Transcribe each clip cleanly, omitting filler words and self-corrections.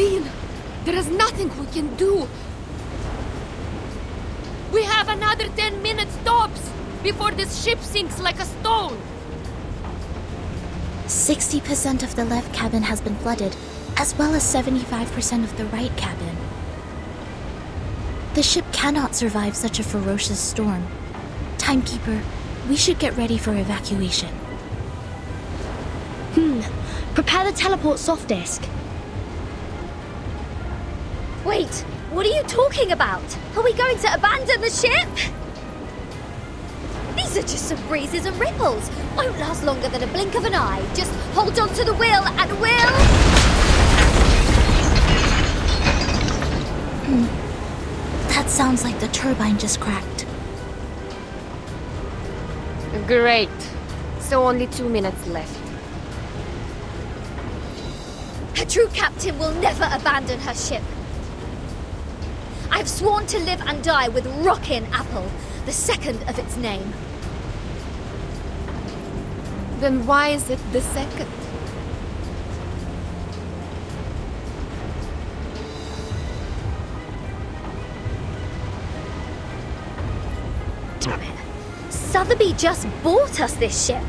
clean. There is nothing we can do. We have another 10 minutes tops before this ship sinks like a stone. 60% of the left cabin has been flooded, as well as 75% of the right cabin. The ship cannot survive such a ferocious storm. Timekeeper, we should get ready for evacuation. Prepare the teleport soft disk. Wait, what are you talking about? Are we going to abandon the ship? These are just some breezes and ripples. Won't last longer than a blink of an eye. Just hold on to the wheel and we'll... That sounds like the turbine just cracked. Great. So only 2 minutes left. A true captain will never abandon her ship. I've sworn to live and die with Rockin' Apple, the second of its name. Then why is it the second? Damn it. Sotheby just bought us this ship.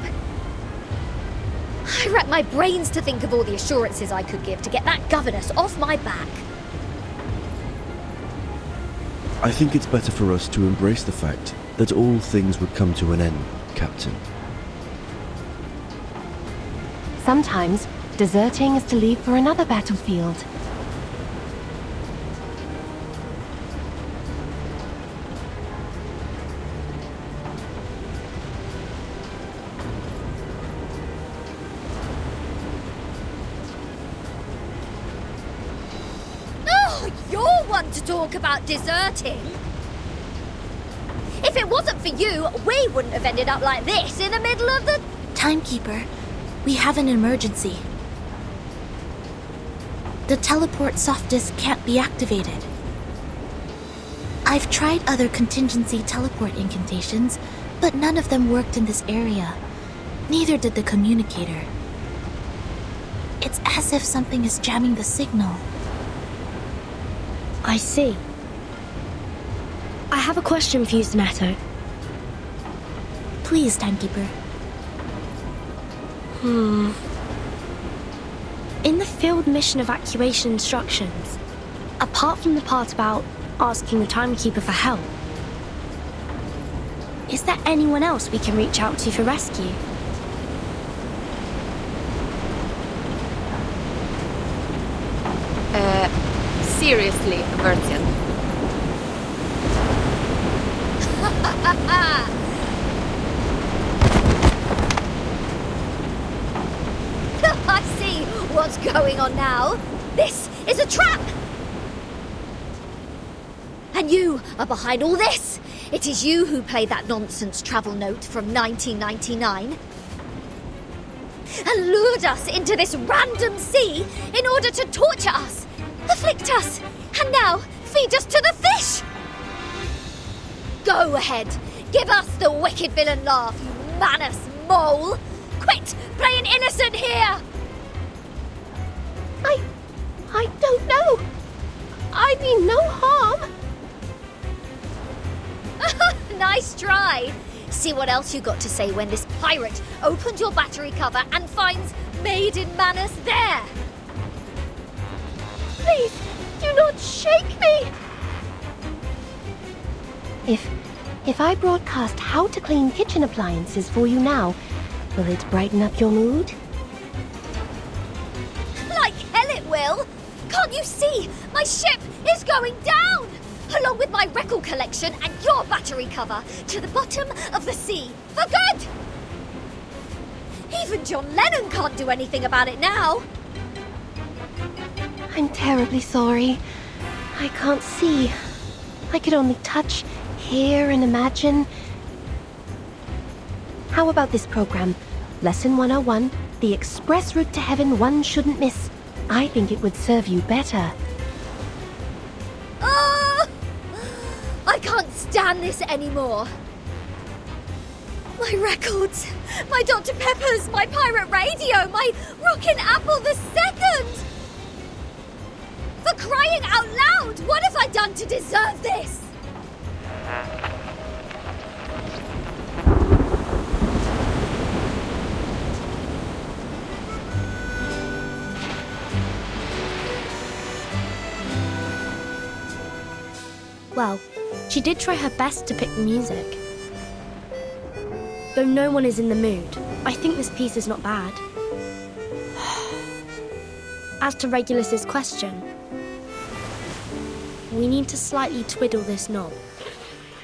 I racked my brains to think of all the assurances I could give to get that governess off my back. I think it's better for us to embrace the fact that all things would come to an end, Captain. Sometimes, deserting is to leave for another battlefield. To talk about deserting. If it wasn't for you, we wouldn't have ended up like this in the middle of the... Timekeeper, we have an emergency. The teleport soft disk can't be activated. I've tried other contingency teleport incantations, but none of them worked in this area. Neither did the communicator. It's as if something is jamming the signal. I see. I have a question for you, Zanato. Please, Timekeeper. In the field mission evacuation instructions, apart from the part about asking the Timekeeper for help, is there anyone else we can reach out to for rescue? Seriously, Vertian. I see what's going on now. This is a trap! And you are behind all this. It is you who played that nonsense travel note from 1999 and lured us into this random sea in order to torture us, afflict us, and now feed us to the fish! Go ahead, give us the wicked villain laugh, you manus mole! Quit playing innocent here! I don't know. I mean no harm. Nice try. See what else you got to say when this pirate opens your battery cover and finds Maiden Manus there. Please, do not shake me! If I broadcast how to clean kitchen appliances for you now, will it brighten up your mood? Like hell it will! Can't you see? My ship is going down! Along with my record collection and your battery cover to the bottom of the sea for good! Even John Lennon can't do anything about it now! I'm terribly sorry. I can't see. I could only touch, hear, and imagine. How about this program? Lesson 101, the express route to heaven one shouldn't miss. I think it would serve you better. Oh! I can't stand this anymore. My records, my Dr. Pepper's, my pirate radio, my Rockin' Apple the Second! crying out loud! What have I done to deserve this? Well, she did try her best to pick the music. Though no one is in the mood, I think this piece is not bad. As to Regulus's question, we need to slightly twiddle this knob.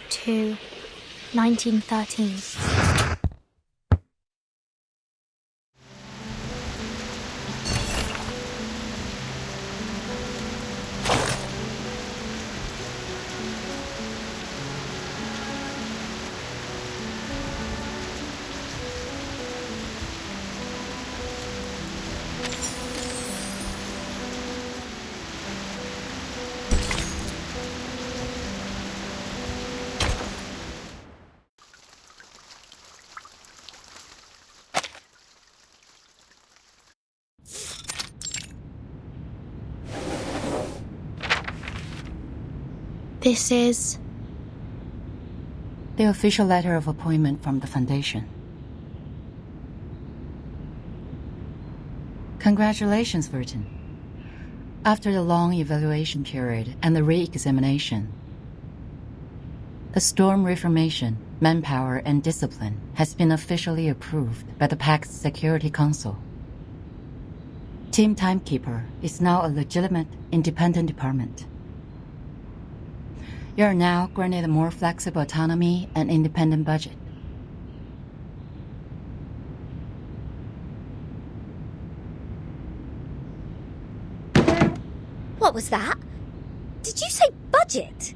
To 1913. This is... the official letter of appointment from the Foundation. Congratulations, Virgin. After the long evaluation period and the re-examination, the Storm Reformation, Manpower and Discipline has been officially approved by the Pact's Security Council. Team Timekeeper is now a legitimate, independent department. You are now granted a more flexible autonomy and independent budget. What was that? Did you say budget?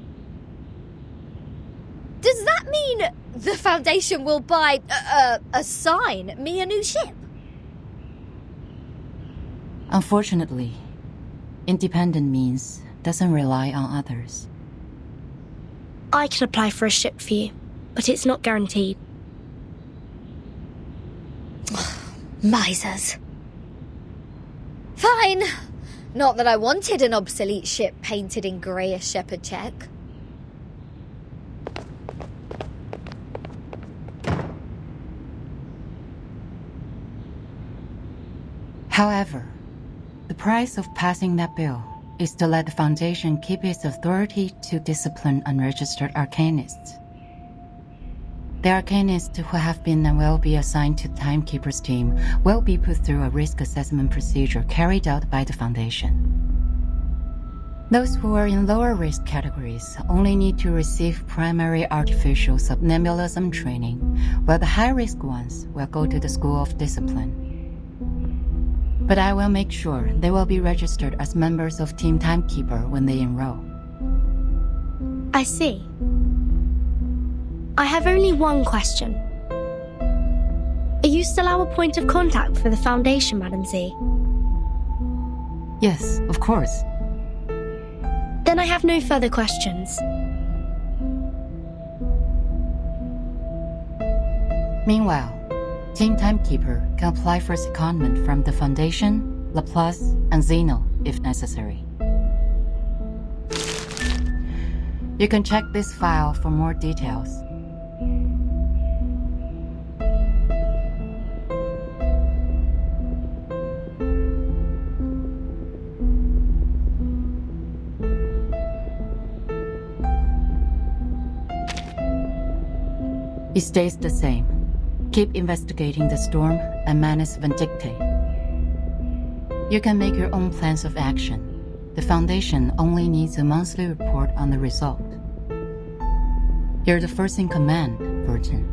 Does that mean the Foundation will assign me a new ship? Unfortunately, independent means doesn't rely on others. I can apply for a ship for you, but it's not guaranteed. Misers. Fine. Not that I wanted an obsolete ship painted in grey as shepherd check. However, the price of passing that bill is to let the Foundation keep its authority to discipline unregistered arcanists. The arcanists who have been and will be assigned to the Timekeeper's team will be put through a risk assessment procedure carried out by the Foundation. Those who are in lower risk categories only need to receive primary artificial somnambulism training, while the high-risk ones will go to the School of Discipline. But I will make sure they will be registered as members of Team Timekeeper when they enroll. I see. I have only one question. Are you still our point of contact for the Foundation, Madam Z? Yes, of course. Then I have no further questions. Meanwhile, Team Timekeeper can apply for secondment from the Foundation, Laplace, and Zeno if necessary. You can check this file for more details. It stays the same. Keep investigating the storm and Manus Vindictae. You can make your own plans of action. The Foundation only needs a monthly report on the result. You're the first in command, Virgin.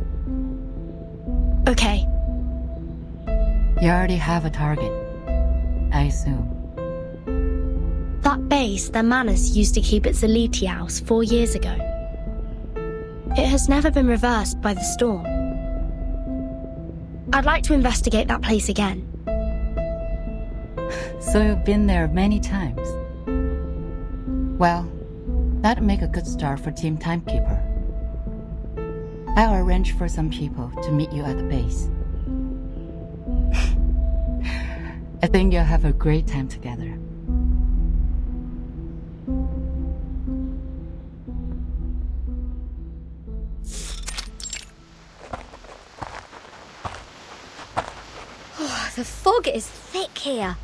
Okay. You already have a target, I assume. That base that Manus used to keep its Elite house 4 years ago. It has never been reversed by the storm. I'd like to investigate that place again. So you've been there many times. Well, that'd make a good start for Team Timekeeper. I'll arrange for some people to meet you at the base. I think you'll have a great time together. The fog is thick here.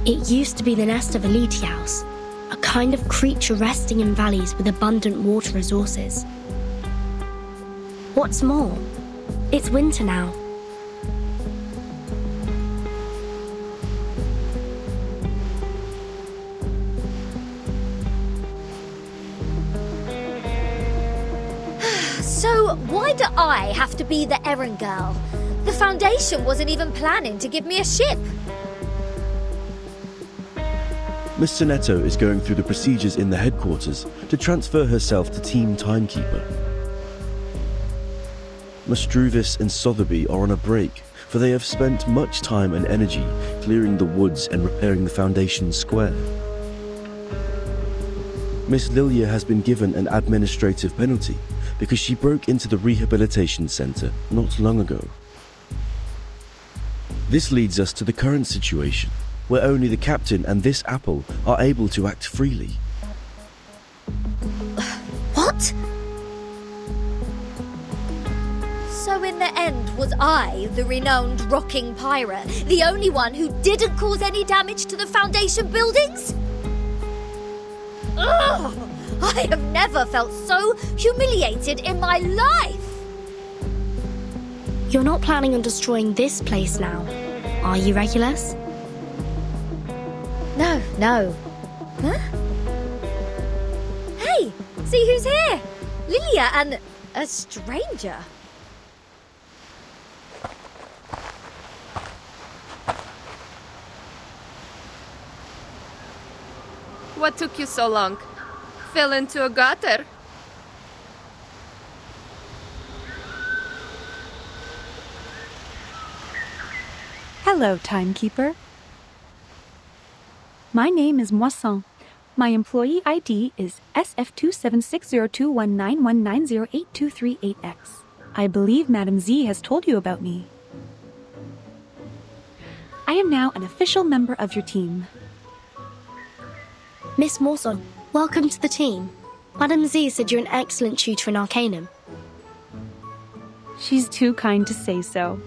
It used to be the nest of Elitiaus, a kind of creature resting in valleys with abundant water resources. What's more, it's winter now. So why do I have to be the errand girl? The Foundation wasn't even planning to give me a ship. Miss Sonetto is going through the procedures in the headquarters to transfer herself to Team Timekeeper. Mastruvis and Sotheby are on a break, for they have spent much time and energy clearing the woods and repairing the Foundation square. Miss Lilia has been given an administrative penalty because she broke into the rehabilitation center not long ago. This leads us to the current situation, where only the captain and this apple are able to act freely. What? So in the end, was I, the renowned rocking pirate, the only one who didn't cause any damage to the Foundation buildings? Ugh! I have never felt so humiliated in my life! You're not planning on destroying this place now, are you, Regulus? No. Huh? Hey, see who's here? Lilia and a stranger. What took you so long? Fell into a gutter? Hello, Timekeeper. My name is Moisson. My employee ID is SF27602191908238X. I believe Madame Z has told you about me. I am now an official member of your team. Miss Morson, welcome to the team. Madame Z said you're an excellent tutor in Arcanum. She's too kind to say so.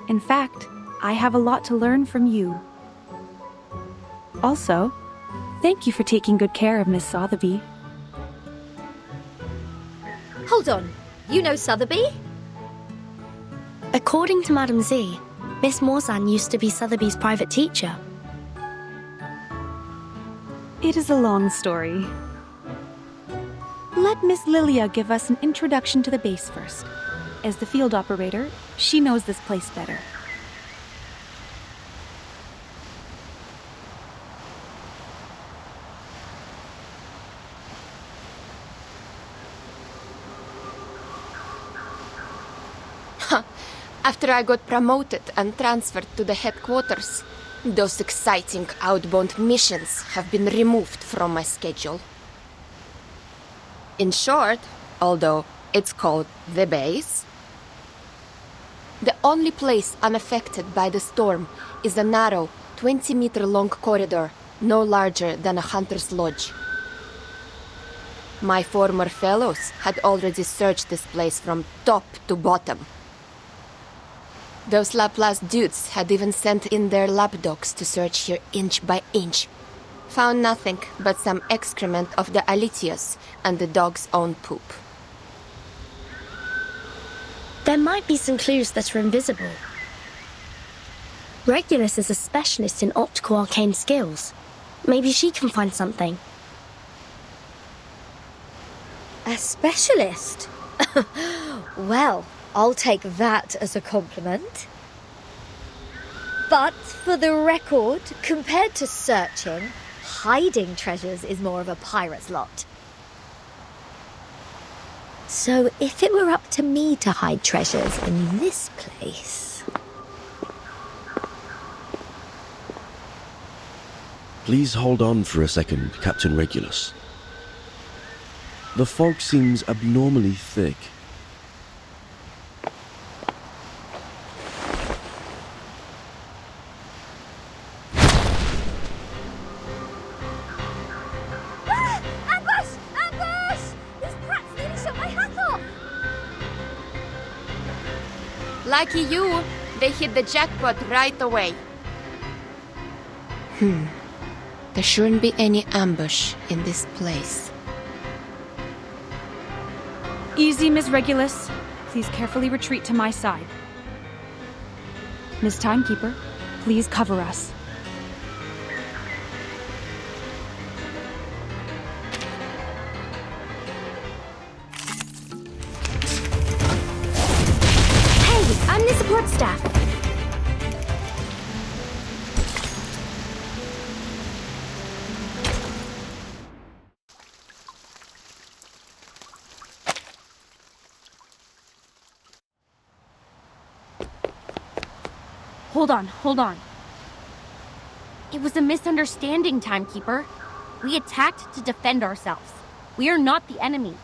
In fact, I have a lot to learn from you. Also, thank you for taking good care of Miss Sotheby. Hold on, you know Sotheby? According to Madame Z, Miss Morzan used to be Sotheby's private teacher. It is a long story. Let Miss Lilia give us an introduction to the base first. As the field operator, she knows this place better. After I got promoted and transferred to the headquarters, those exciting outbound missions have been removed from my schedule. In short, although it's called the base, the only place unaffected by the storm is a narrow 20-meter-long corridor, no larger than a hunter's lodge. My former fellows had already searched this place from top to bottom. Those Laplace dudes had even sent in their lapdogs to search here inch by inch. Found nothing but some excrement of the Alitius and the dog's own poop. There might be some clues that are invisible. Regulus is a specialist in optical arcane skills. Maybe she can find something. A specialist? Well, I'll take that as a compliment. But for the record, compared to searching, hiding treasures is more of a pirate's lot. So if it were up to me to hide treasures in this place... Please hold on for a second, Captain Regulus. The fog seems abnormally thick. Lucky you, they hit the jackpot right away. There shouldn't be any ambush in this place. Easy, Ms. Regulus. Please carefully retreat to my side. Miss Timekeeper, please cover us. Hey, I'm the support staff. Hold on. It was a misunderstanding, Timekeeper. We attacked to defend ourselves. We are not the enemy.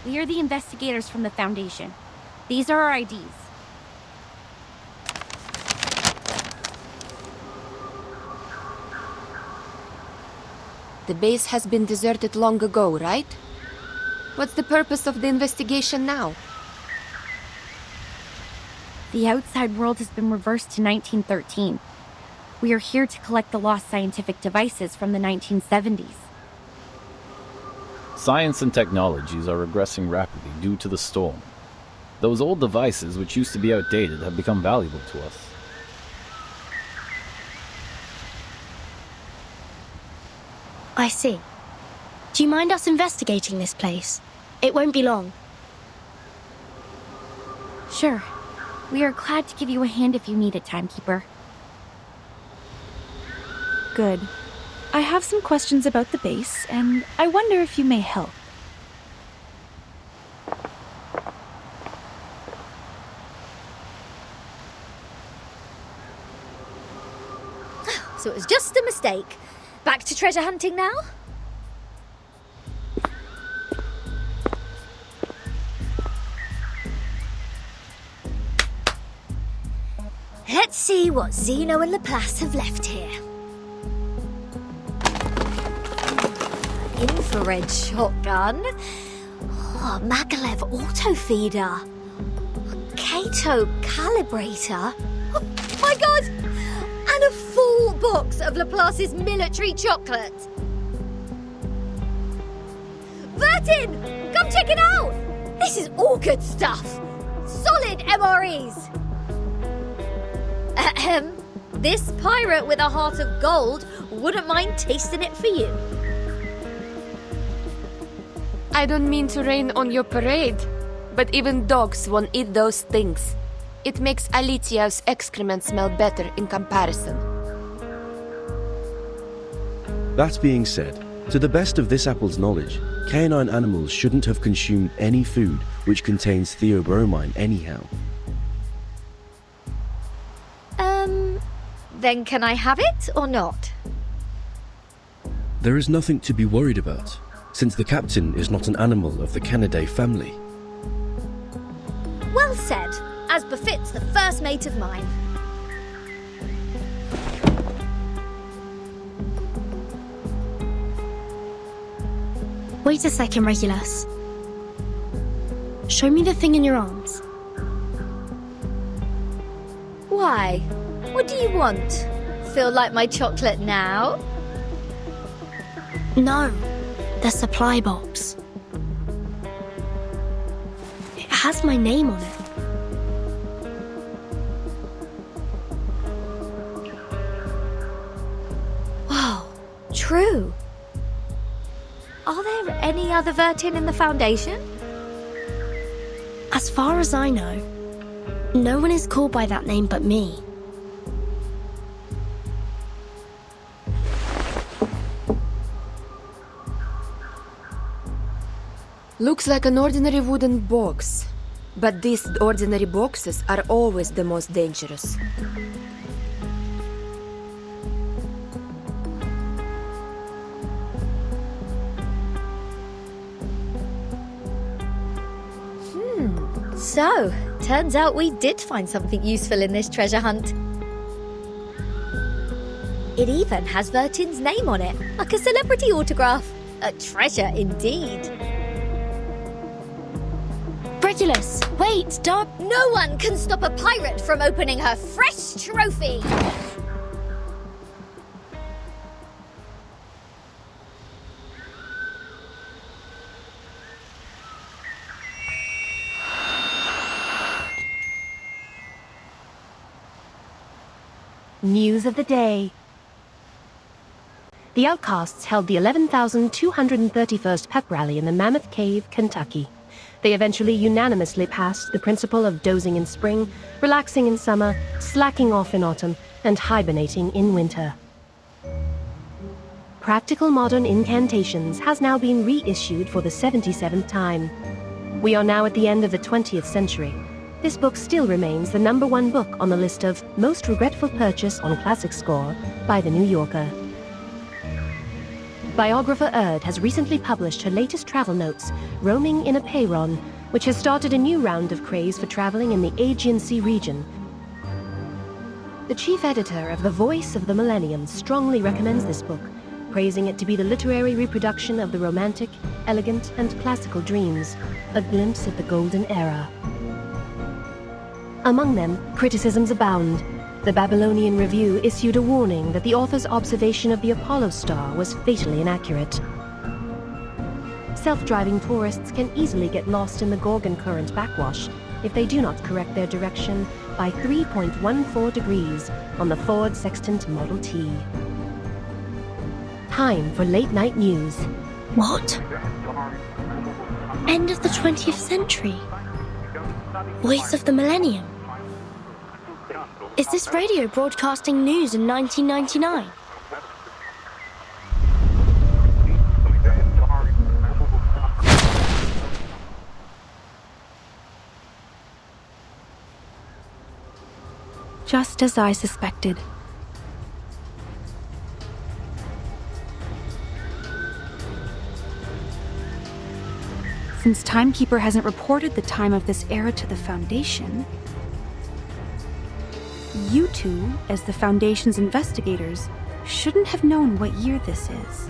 We are the investigators from the Foundation. These are our IDs. The base has been deserted long ago, right? What's the purpose of the investigation now? The outside world has been reversed to 1913. We are here to collect the lost scientific devices from the 1970s. Science and technologies are regressing rapidly due to the storm. Those old devices, which used to be outdated, have become valuable to us. I see. Do you mind us investigating this place? It won't be long. Sure. We are glad to give you a hand if you need it, Timekeeper. Good. I have some questions about the base, and I wonder if you may help. So it was just a mistake. Back to treasure hunting now? Let's see what Zeno and Laplace have left here. Infrared shotgun. Oh, Magalev auto feeder. Kato calibrator. Oh my god! And a full box of Laplace's military chocolate. Vertin! Come check it out! This is all good stuff. Solid MREs. Ahem. This pirate with a heart of gold wouldn't mind tasting it for you. I don't mean to rain on your parade, but even dogs won't eat those things. It makes Alitia's excrement smell better in comparison. That being said, to the best of this apple's knowledge, canine animals shouldn't have consumed any food which contains theobromine anyhow. Then can I have it or not? There is nothing to be worried about, since the captain is not an animal of the Canidae family. Well said, as befits the first mate of mine. Wait a second, Regulus. Show me the thing in your arms. Why? What do you want? Feel like my chocolate now? No, the supply box. It has my name on it. Wow, true. Are there any other Vertin in the Foundation? As far as I know, no one is called by that name but me. Looks like an ordinary wooden box. But these ordinary boxes are always the most dangerous. So, turns out we did find something useful in this treasure hunt. It even has Vertin's name on it, like a celebrity autograph. A treasure indeed. Regulus, wait, don't... No one can stop a pirate from opening her fresh trophy! News of the day. The Outcasts held the 11,231st Pep Rally in the Mammoth Cave, Kentucky. They eventually unanimously passed the principle of dozing in spring, relaxing in summer, slacking off in autumn, and hibernating in winter. Practical Modern Incantations has now been reissued for the 77th time. We are now at the end of the 20th century. This book still remains the #1 book on the list of most regretful purchase on Classic Score by The New Yorker. Biographer Erd has recently published her latest travel notes, Roaming in Apeiron, which has started a new round of craze for traveling in the Aegean Sea region. The chief editor of The Voice of the Millennium strongly recommends this book, praising it to be the literary reproduction of the romantic, elegant, and classical dreams, a glimpse at the golden era. Among them, criticisms abound. The Babylonian Review issued a warning that the author's observation of the Apollo star was fatally inaccurate. Self-driving tourists can easily get lost in the Gorgon Current backwash if they do not correct their direction by 3.14 degrees on the Ford Sextant Model T. Time for late-night news. What? End of the 20th century? Voice of the Millennium? Is this radio broadcasting news in 1999? Just as I suspected. Since Timekeeper hasn't reported the time of this era to the Foundation, you two, as the Foundation's investigators, shouldn't have known what year this is.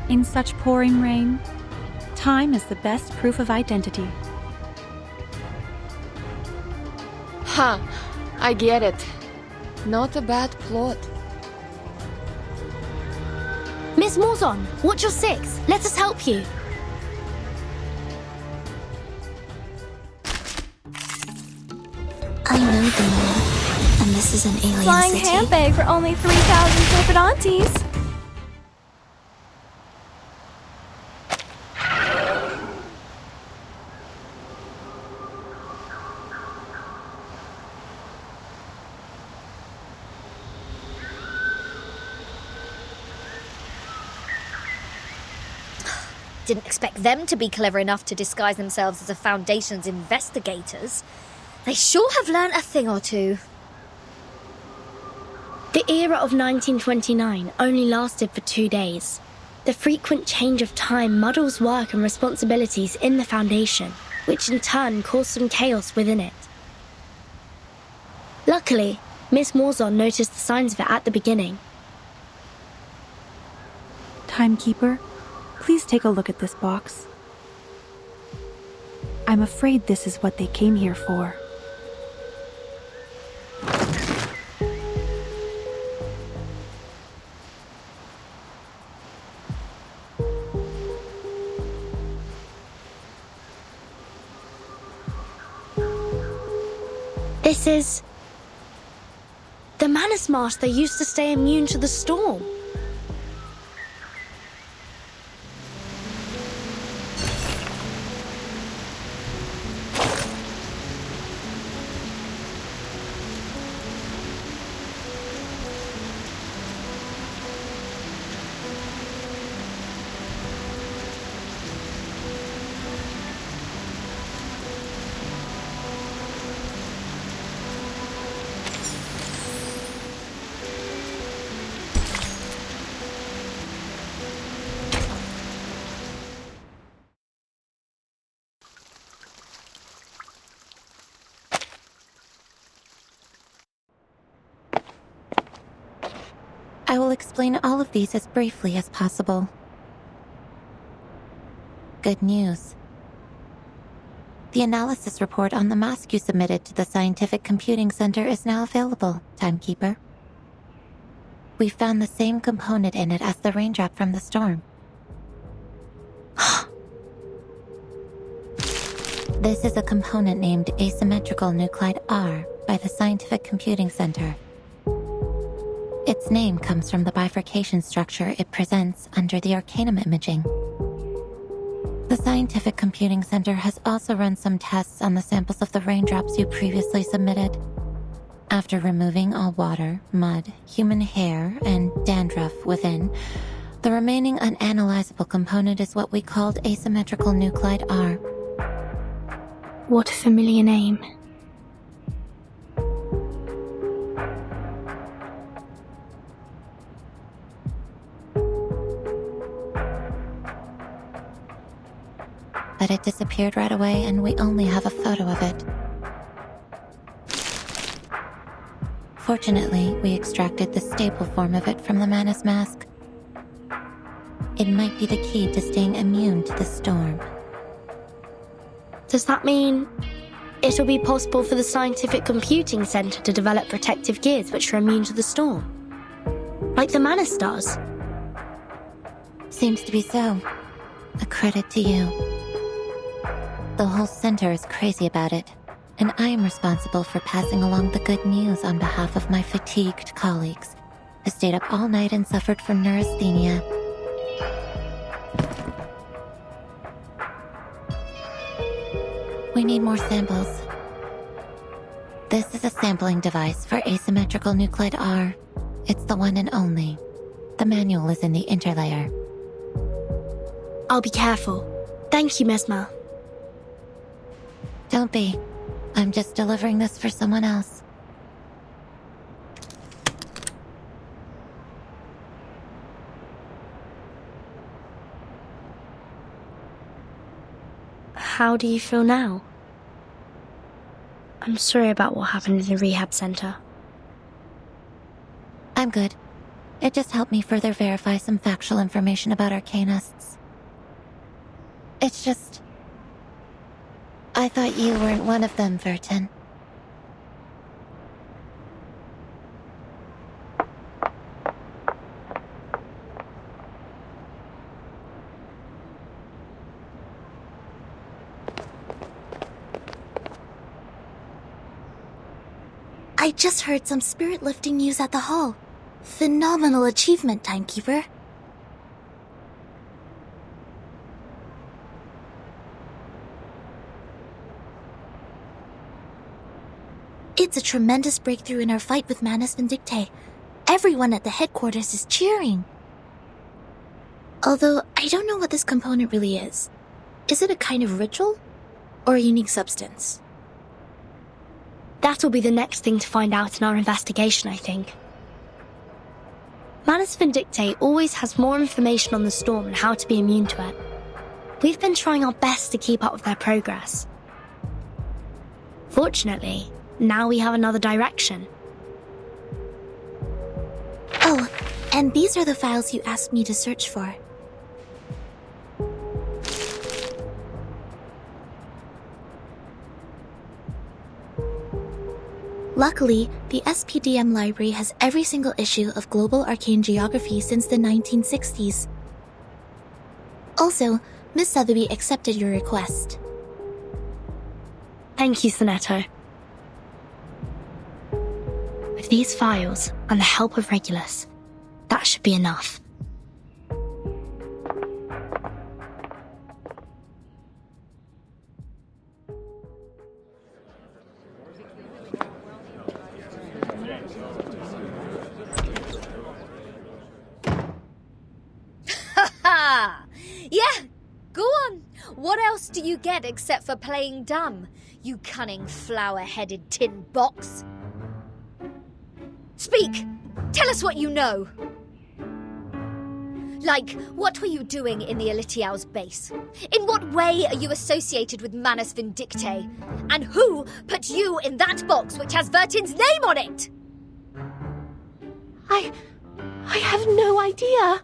In such pouring rain, time is the best proof of identity. Ha! I get it. Not a bad plot. Miss Morzon, watch your six. Let us help you. I know the moon, and this is an alien Flying city. handbag for only 3,000 Clippidantes. Didn't expect them to be clever enough to disguise themselves as a Foundation's investigators. They sure have learnt a thing or two. The era of 1929 only lasted for 2 days. The frequent change of time muddles work and responsibilities in the Foundation, which in turn caused some chaos within it. Luckily, Miss Morzon noticed the signs of it at the beginning. Timekeeper, please take a look at this box. I'm afraid this is what they came here for. This is... the Manus Marsh they used to stay immune to the storm. explain all of these as briefly as possible. Good news. The analysis report on the mask you submitted to the Scientific Computing Center is now available, Timekeeper. We found the same component in it as the raindrop from the storm. This is a component named asymmetrical nuclide R by the Scientific Computing Center. Its name comes from the bifurcation structure it presents under the Arcanum imaging. The Scientific Computing Center has also run some tests on the samples of the raindrops you previously submitted. After removing all water, mud, human hair, and dandruff within, the remaining unanalyzable component is what we called asymmetrical nuclide R. What a familiar name. But it disappeared right away, and we only have a photo of it. Fortunately, we extracted the stable form of it from the Manus mask. It might be the key to staying immune to the storm. Does that mean it'll be possible for the Scientific Computing Center to develop protective gears which are immune to the storm? Like the Manus does? Seems to be so. A credit to you. The whole center is crazy about it, and I am responsible for passing along the good news on behalf of my fatigued colleagues, who stayed up all night and suffered from neurasthenia. We need more samples. This is a sampling device for asymmetrical nuclide R. It's the one and only. The manual is in the interlayer. I'll be careful. Thank you, Mesmer. Don't be. I'm just delivering this for someone else. How do you feel now? I'm sorry about what happened in the rehab center. I'm good. It just helped me further verify some factual information about Arcanists. It's just... I thought you weren't one of them, Vertin. I just heard some spirit-lifting news at the hall. Phenomenal achievement, Timekeeper. It's a tremendous breakthrough in our fight with Manus Vindictae. Everyone at the headquarters is cheering. Although, I don't know what this component really is. Is it a kind of ritual? Or a unique substance? That'll be the next thing to find out in our investigation, I think. Manus Vindictae always has more information on the storm and how to be immune to it. We've been trying our best to keep up with their progress. Fortunately, now we have another direction. Oh, and these are the files you asked me to search for. Luckily, the SPDM library has every single issue of Global Arcane Geography since the 1960s. Also, Miss Sotheby accepted your request. Thank you, Sonetto. With these files and the help of Regulus, that should be enough. Yeah, go on. What else do you get except for playing dumb, you cunning flower-headed tin box? Speak! Tell us what you know! Like, what were you doing in the Elitiao's base? In what way are you associated with Manus Vindictae? And who put you in that box which has Vertin's name on it? I have no idea.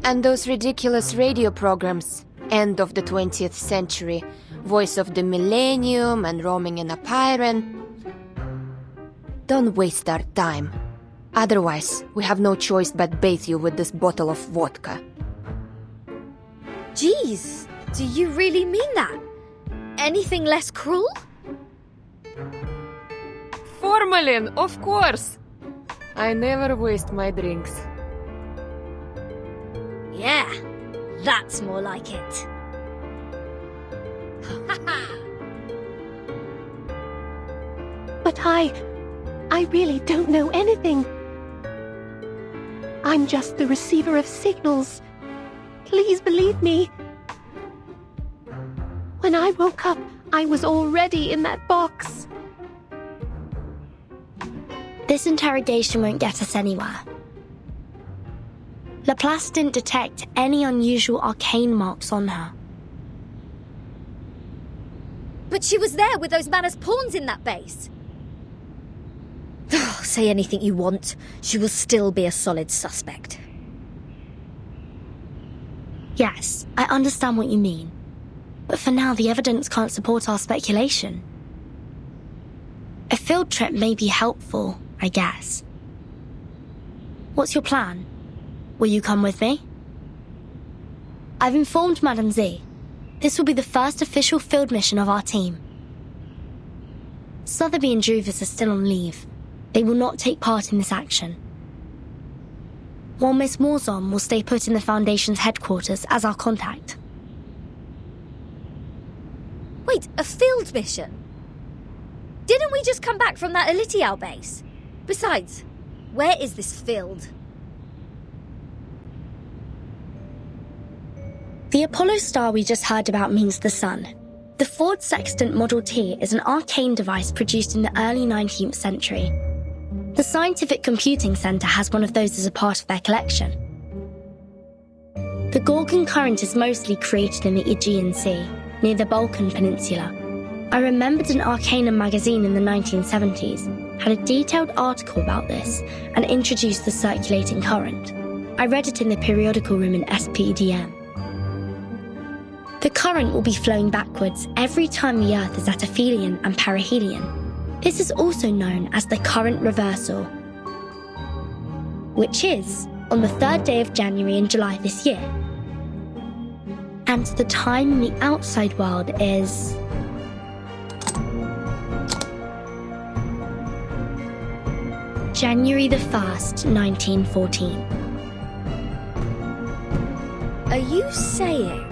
And those ridiculous radio programs, end of the 20th century, voice of the millennium and roaming in Apeiron. Don't waste our time. Otherwise, we have no choice but bathe you with this bottle of vodka. Jeez, do you really mean that? Anything less cruel? Formalin, of course! I never waste my drinks. Yeah, that's more like it. But I really don't know anything. I'm just the receiver of signals. Please believe me. When I woke up, I was already in that box. This interrogation won't get us anywhere. Laplace didn't detect any unusual arcane marks on her. But she was there with those Manus pawns in that base. Say anything you want, she will still be a solid suspect. Yes, I understand what you mean. But for now, the evidence can't support our speculation. A field trip may be helpful, I guess. What's your plan? Will you come with me? I've informed Madame Z. This will be the first official field mission of our team. Sotheby and Druvis are still on leave. They will not take part in this action. While Miss Morzon will stay put in the Foundation's headquarters as our contact. Wait, a field mission? Didn't we just come back from that Elitial base? Besides, where is this field? The Apollo star we just heard about means the sun. The Ford Sextant Model T is an arcane device produced in the early 19th century. The Scientific Computing Centre has one of those as a part of their collection. The Gorgon current is mostly created in the Aegean Sea, near the Balkan Peninsula. I remembered an Arcanum magazine in the 1970s had a detailed article about this and introduced the circulating current. I read it in the periodical room in SPDM. The current will be flowing backwards every time the Earth is at aphelion and perihelion. This is also known as the current reversal, which is on the 3rd day of January and July this year. And the time in the outside world is... January the 1st, 1914. Are you saying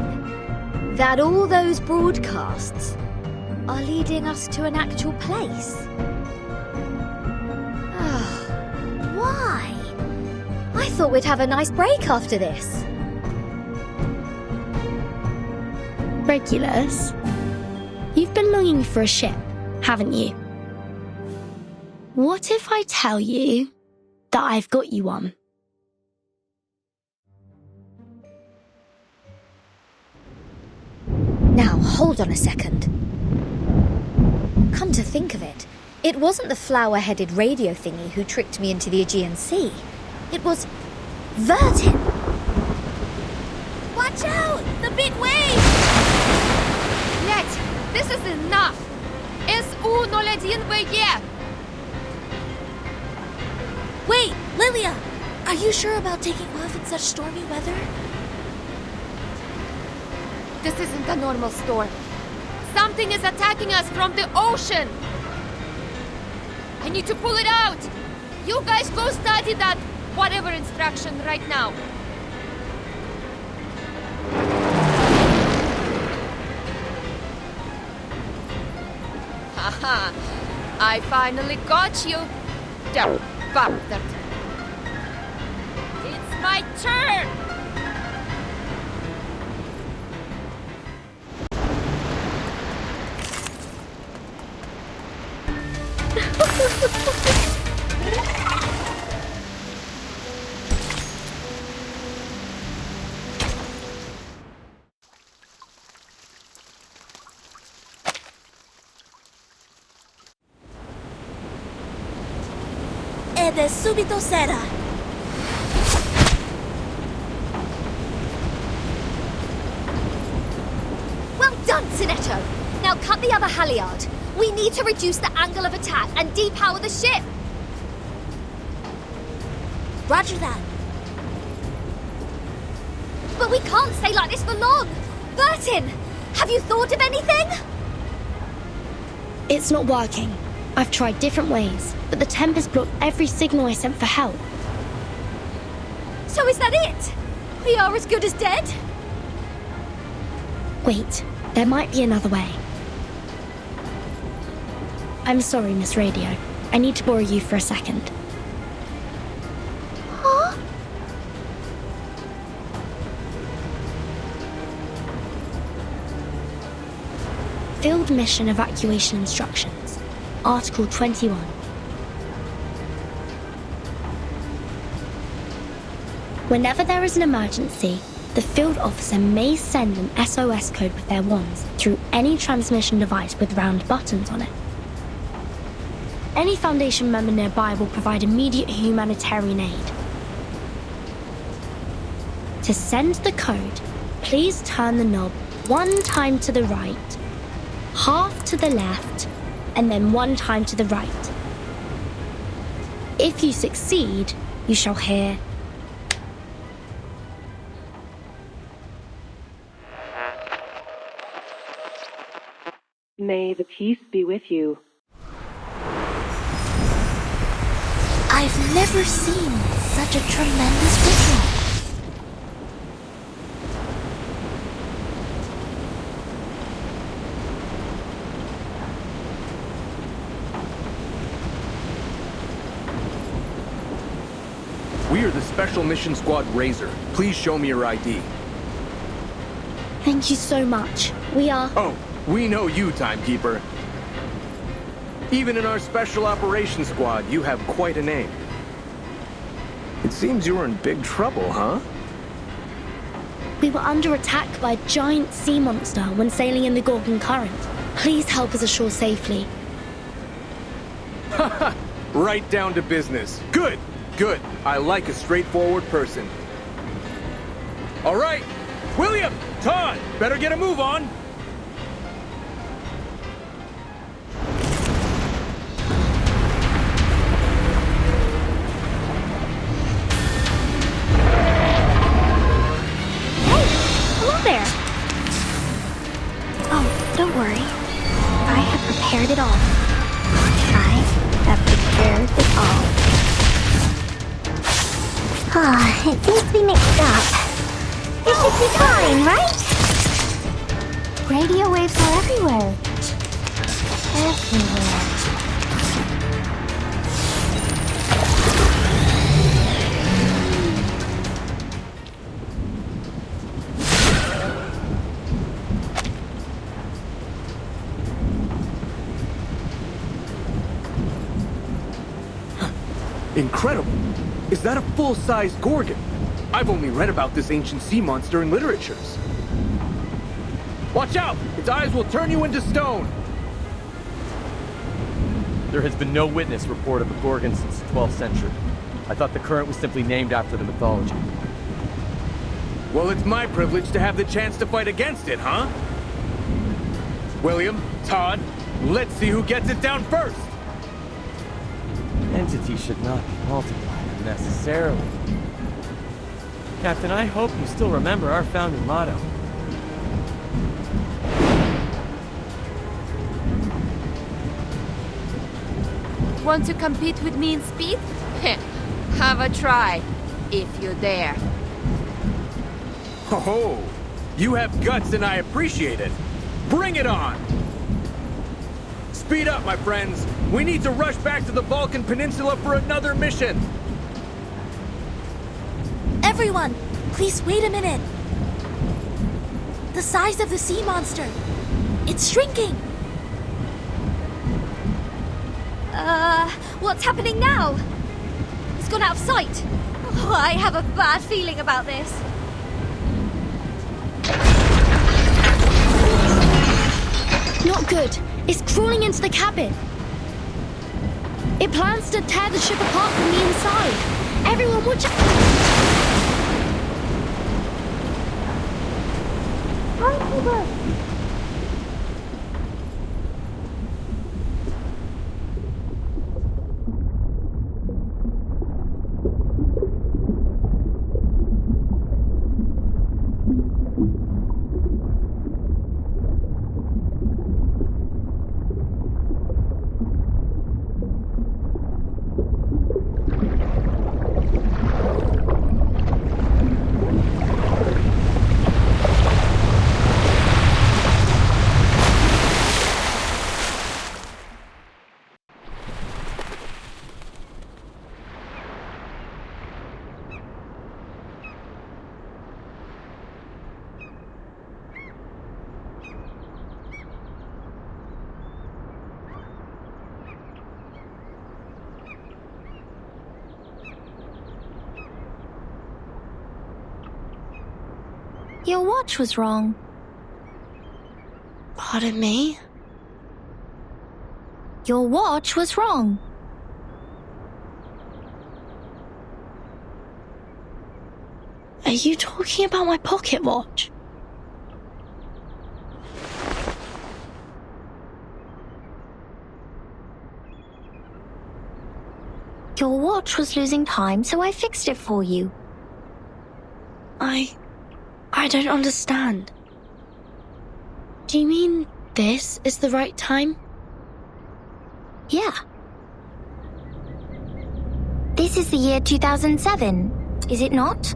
that all those broadcasts are leading us to an actual place? Why? I thought we'd have a nice break after this. Regulus, you've been longing for a ship, haven't you? What if I tell you that I've got you one? Now, hold on a second. Come to think of it, it wasn't the flower-headed radio thingy who tricked me into the Aegean Sea. It was Vertin. Watch out! The big wave! Let! This is enough! S-1 Wait, Lilia! Are you sure about taking off in such stormy weather? This isn't a normal storm. Something is attacking us from the ocean! I need to pull it out! You guys go study that whatever instruction right now. Haha! I finally got you! Damn bastard! It's my turn! procede subito sera. Well done, Sinetto! Now cut the other halyard. We need to reduce the angle of attack and depower the ship. Roger that. But we can't stay like this for long. Bertin, have you thought of anything? It's not working. I've tried different ways, but the Tempest blocked every signal I sent for help. So is that it? We are as good as dead? Wait, there might be another way. I'm sorry, Miss Radio. I need to borrow you for a second. Huh? Field Mission Evacuation Instructions, Article 21. Whenever there is an emergency, the field officer may send an SOS code with their wands through any transmission device with round buttons on it. Any Foundation member nearby will provide immediate humanitarian aid. To send the code, please turn the knob 1 time to the right, half to the left, and then 1 time to the right. If you succeed, you shall hear May the peace be with you. I've never seen such a tremendous ritual. We are the Special Mission Squad Razor. Please show me your ID. Thank you so much. We are... Oh, we know you, Timekeeper. Even in our Special Operations Squad, you have quite a name. It seems you were in big trouble, huh? We were under attack by a giant sea monster when sailing in the Gorgon Current. Please help us ashore safely. Haha, right down to business. Good, good. I like a straightforward person. All right, William, Todd, better get a move on. There. Oh, don't worry. I have prepared it all. I have prepared it all. It seems to be mixed up. It should be fine, right? Radio waves are everywhere. Everywhere. Incredible. Is that a full-sized Gorgon? I've only read about this ancient sea monster in literatures. Watch out! Its eyes will turn you into stone! There has been no witness report of a Gorgon since the 12th century. I thought the current was simply named after the mythology. Well, it's my privilege to have the chance to fight against it, huh? William, Todd, let's see who gets it down first! Entity should not be multiplied unnecessarily. Captain, I hope you still remember our founding motto. Want to compete with me in speed? Have a try, if you dare. Oh, you have guts and I appreciate it. Bring it on! Speed up, my friends. We need to rush back to the Balkan Peninsula for another mission. Everyone, please wait a minute. The size of the sea monster. It's shrinking. What's happening now? It's gone out of sight. Oh, I have a bad feeling about this. Not good. It's crawling into the cabin. It plans to tear the ship apart from the inside. Everyone watch out! Timekeeper! Your watch was wrong. Pardon me? Your watch was wrong. Are you talking about my pocket watch? Your watch was losing time, so I fixed it for you. I don't understand. Do you mean this is the right time? Yeah. This is the year 2007, is it not?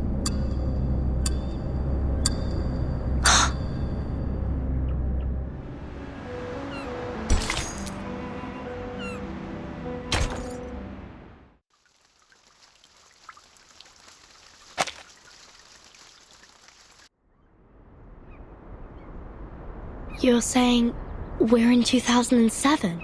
You're saying we're in 2007?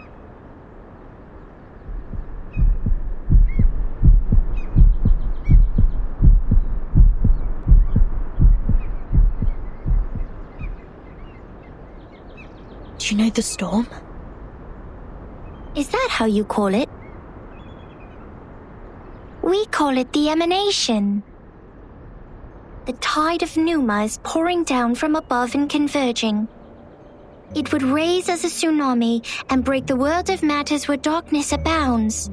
Do you know the storm? Is that how you call it? We call it the emanation. The tide of Numa is pouring down from above and converging. It would raise as a tsunami and break the world of matters where darkness abounds.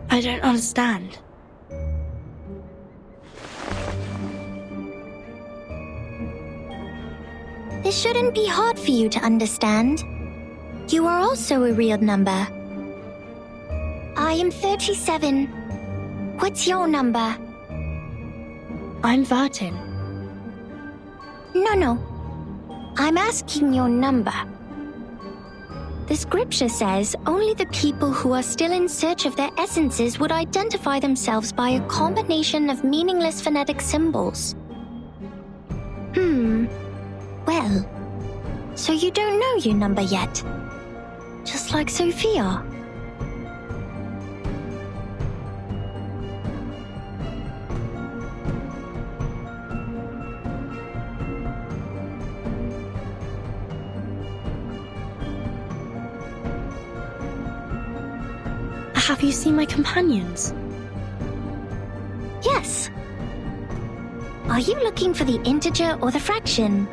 I don't understand. This shouldn't be hard for you to understand. You are also a real number. I am 37. What's your number? I'm Vertin. No. I'm asking your number. The scripture says only the people who are still in search of their essences would identify themselves by a combination of meaningless phonetic symbols. Well, so you don't know your number yet. Just like Sophia. Have you seen my companions? Yes. Are you looking for the integer or the fraction?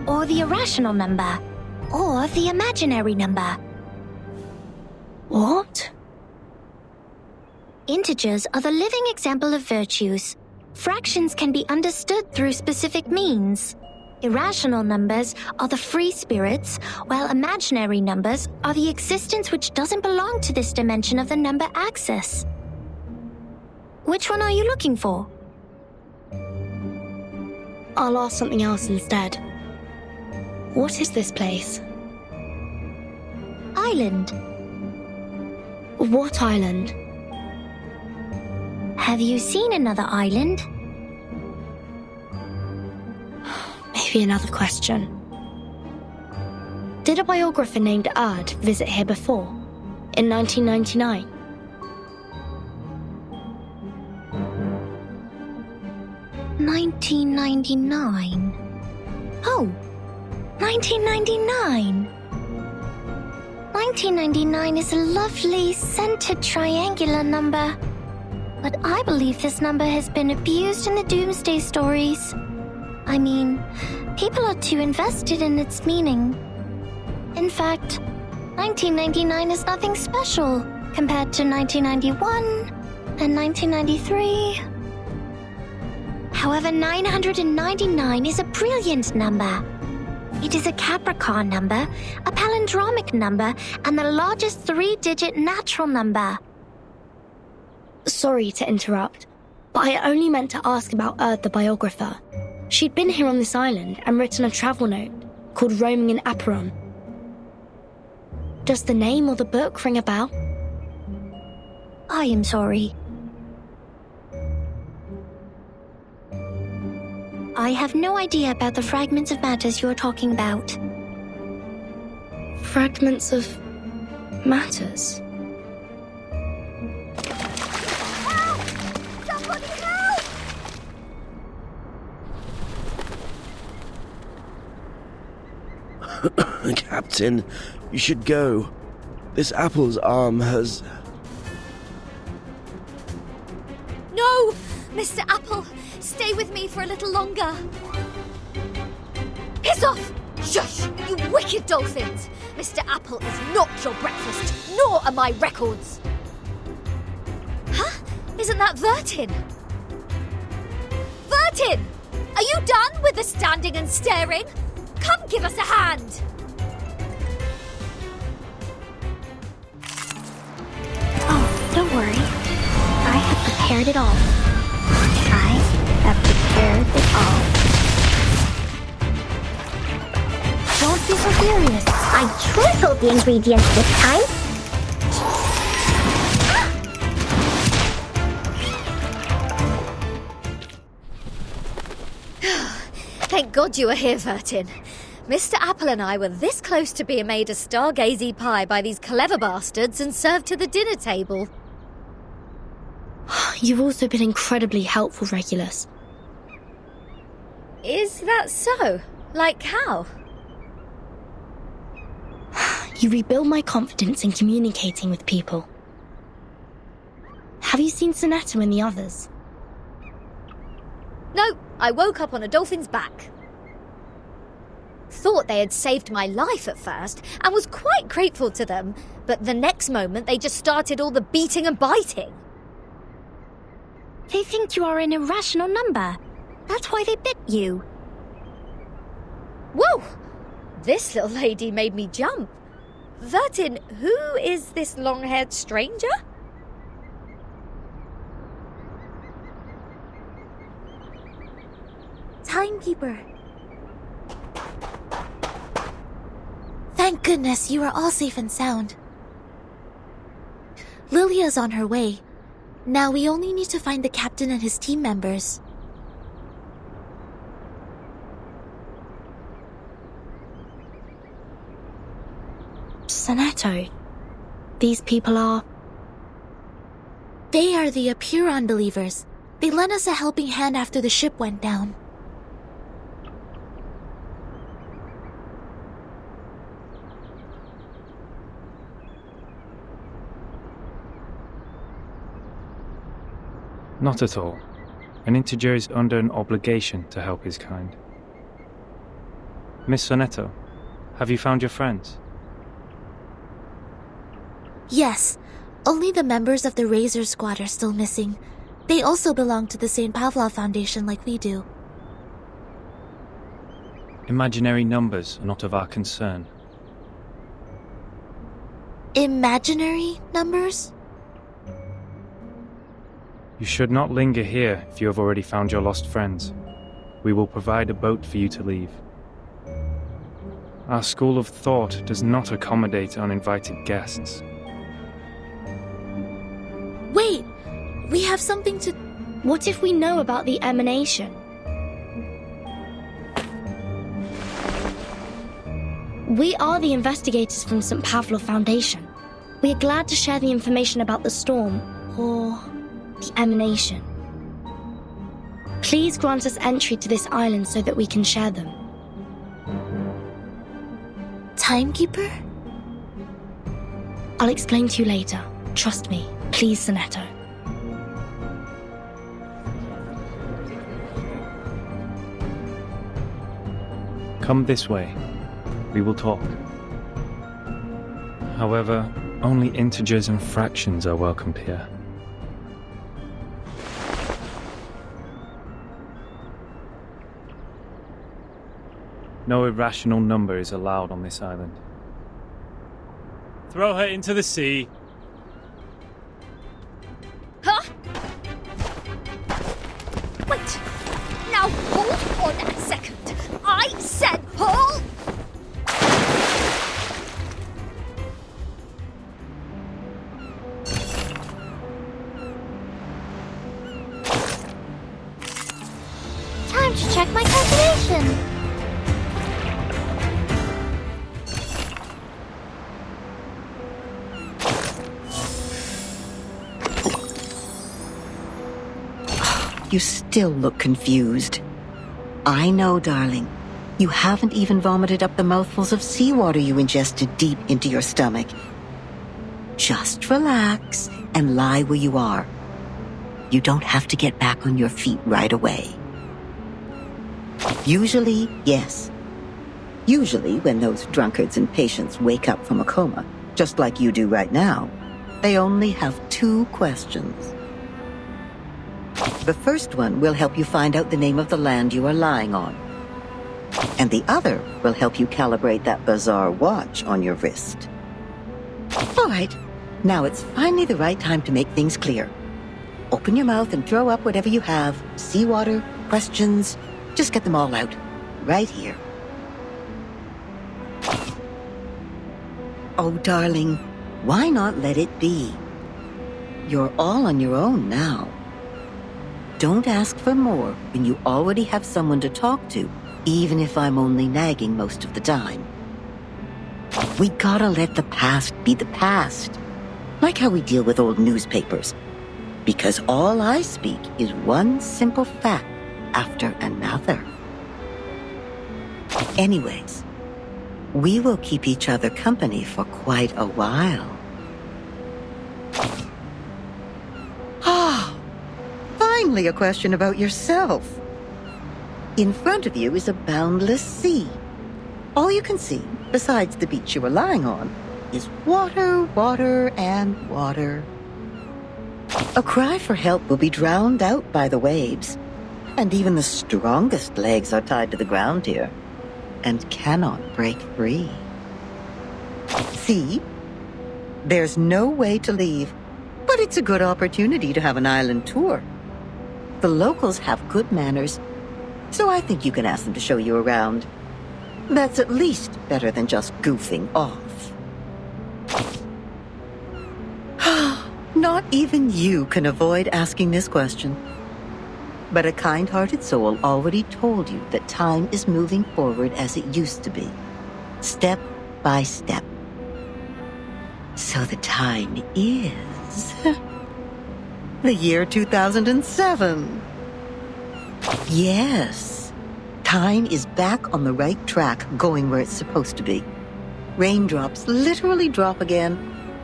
Or the irrational number? Or the imaginary number? What? Integers are the living example of virtues. Fractions can be understood through specific means. Irrational numbers are the free spirits, while imaginary numbers are the existence which doesn't belong to this dimension of the number axis. Which one are you looking for? I'll ask something else instead. What is this place? Island. What island? Have you seen another island? Maybe another question. Did a biographer named Ad visit here before? In 1999? Oh, 1999. 1999 is a lovely, centered triangular number. But I believe this number has been abused in the Doomsday stories. I mean, people are too invested in its meaning. In fact, 1999 is nothing special compared to 1991 and 1993. However, 999 is a brilliant number. It is a Capricorn number, a palindromic number, and the largest 3-digit natural number. Sorry to interrupt, but I only meant to ask about Earth the biographer. She'd been here on this island and written a travel note called Roaming in Apeiron. Does the name or the book ring a bell? I am sorry. I have no idea about the fragments of matters you are talking about. Fragments of matters? Help! Somebody help! Captain, you should go. This apple's arm has... No! Mr. Apple, stay with me for a little longer. Piss off! Shush! You wicked dolphins! Mr. Apple is not your breakfast, nor are my records! Huh? Isn't that Vertin? Vertin! Are you done with the standing and staring? Come give us a hand! Oh, don't worry. I have prepared it all. I have prepared it all. Don't be so serious. I tripled the ingredients this time. Thank God you are here, Vertin. Mr. Apple and I were this close to being made a stargazy pie by these clever bastards and served to the dinner table. You've also been incredibly helpful, Regulus. Is that so? Like how? You rebuild my confidence in communicating with people. Have you seen Sonetto and the others? No, I woke up on a dolphin's back. Thought they had saved my life at first and was quite grateful to them, but the next moment they just started all the beating and biting. They think you are an irrational number. That's why they bit you. Whoa! This little lady made me jump. Vertin, who is this long-haired stranger? Timekeeper. Thank goodness you are all safe and sound. Lilia's on her way. Now we only need to find the captain and his team members. Sonetto, these people are... They are the Apeiron believers. They lent us a helping hand after the ship went down. Not at all. An integer is under an obligation to help his kind. Miss Sonetto, have you found your friends? Yes, only the members of the Razor Squad are still missing. They also belong to the St. Pavlov Foundation like we do. Imaginary numbers are not of our concern. Imaginary numbers? You should not linger here if you have already found your lost friends. We will provide a boat for you to leave. Our school of thought does not accommodate uninvited guests. Wait! We have something to... What if we know about the emanation? We are the investigators from St. Pavlov Foundation. We are glad to share the information about the storm, or the emanation. Please grant us entry to this island so that we can share them. Timekeeper? I'll explain to you later. Trust me. Please, Sonetto. Come this way. We will talk. However, only integers and fractions are welcomed here. No irrational number is allowed on this island. Throw her into the sea. Huh? Wait. Now hold on a second. I said hold! Time to check my calculation. You still look confused. I know, darling. You haven't even vomited up the mouthfuls of seawater you ingested deep into your stomach. Just relax and lie where you are. You don't have to get back on your feet right away. Usually, yes. Usually, when those drunkards and patients wake up from a coma, just like you do right now, they only have 2 questions. The first one will help you find out the name of the land you are lying on. And the other will help you calibrate that bizarre watch on your wrist. All right, now it's finally the right time to make things clear. Open your mouth and throw up whatever you have. Seawater, questions, just get them all out. Right here. Oh, darling, why not let it be? You're all on your own now. Don't ask for more when you already have someone to talk to, even if I'm only nagging most of the time. We gotta let the past be the past. Like how we deal with old newspapers. Because all I speak is one simple fact after another. Anyways, we will keep each other company for quite a while. Finally, a question about yourself. In front of you is a boundless sea. All you can see, besides the beach you are lying on, is water, water, and water. A cry for help will be drowned out by the waves, and even the strongest legs are tied to the ground here, and cannot break free. See? There's no way to leave, but it's a good opportunity to have an island tour. The locals have good manners, so I think you can ask them to show you around. That's at least better than just goofing off. Not even you can avoid asking this question. But a kind-hearted soul already told you that time is moving forward as it used to be, step by step. So the time is... the year 2007. Yes. Time is back on the right track, going where it's supposed to be. Raindrops literally drop again,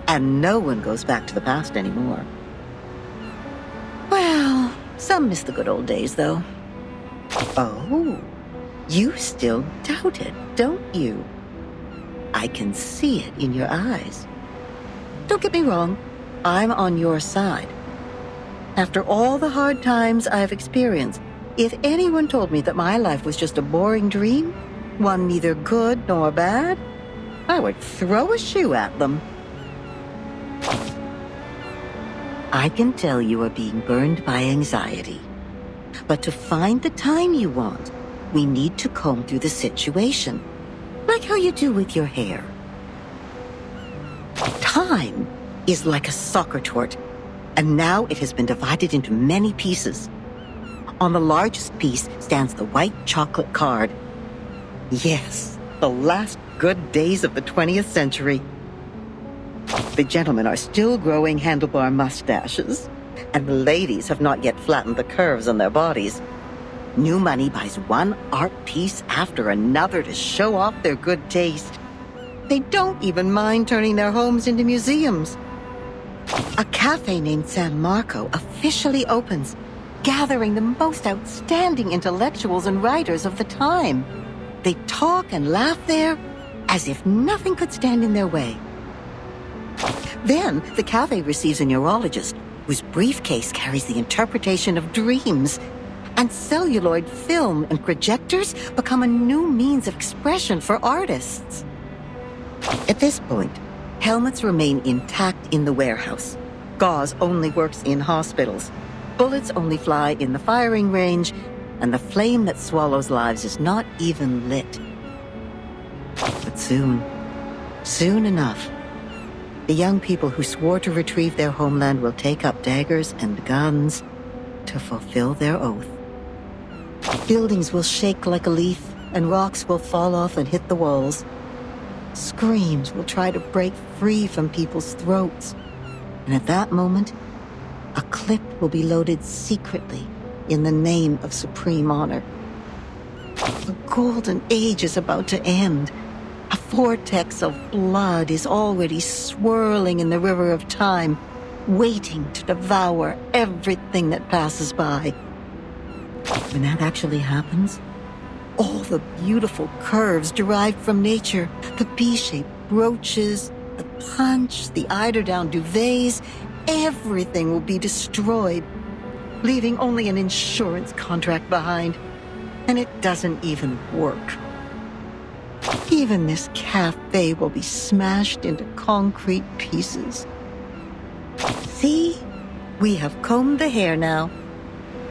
and no one goes back to the past anymore. Well, some miss the good old days, though. Oh, you still doubt it, don't you? I can see it in your eyes. Don't get me wrong, I'm on your side. After all the hard times I've experienced, if anyone told me that my life was just a boring dream, one neither good nor bad, I would throw a shoe at them. I can tell you are being burned by anxiety. But to find the time you want, we need to comb through the situation, like how you do with your hair. Time is like a soccer court, and now it has been divided into many pieces. On the largest piece stands the white chocolate card. Yes, the last good days of the 20th century. The gentlemen are still growing handlebar mustaches, and the ladies have not yet flattened the curves on their bodies. New money buys one art piece after another to show off their good taste. They don't even mind turning their homes into museums. A cafe named San Marco officially opens, gathering the most outstanding intellectuals and writers of the time. They talk and laugh there as if nothing could stand in their way. Then, the cafe receives a neurologist whose briefcase carries the interpretation of dreams, and celluloid film and projectors become a new means of expression for artists. At this point, helmets remain intact in the warehouse. Gauze only works in hospitals. Bullets only fly in the firing range, and the flame that swallows lives is not even lit. But soon enough, the young people who swore to retrieve their homeland will take up daggers and guns to fulfill their oath. Buildings will shake like a leaf, and rocks will fall off and hit the walls. Screams will try to break free from people's throats. And at that moment, a clip will be loaded secretly in the name of supreme honor. The golden age is about to end. A vortex of blood is already swirling in the river of time, waiting to devour everything that passes by. When that actually happens, all the beautiful curves derived from nature, the B-shaped brooches, the punch, the eiderdown duvets, everything will be destroyed, leaving only an insurance contract behind. And it doesn't even work. Even this cafe will be smashed into concrete pieces. See? We have combed the hair now.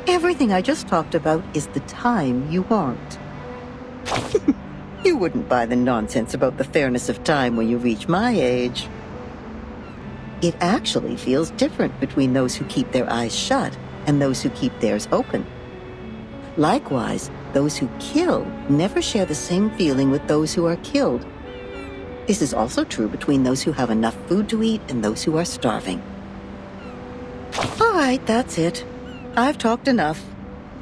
Everything I just talked about is the time you want. You wouldn't buy the nonsense about the fairness of time when you reach my age. It actually feels different between those who keep their eyes shut and those who keep theirs open. Likewise, those who kill never share the same feeling with those who are killed. This is also true between those who have enough food to eat and those who are starving. All right, that's it. I've talked enough.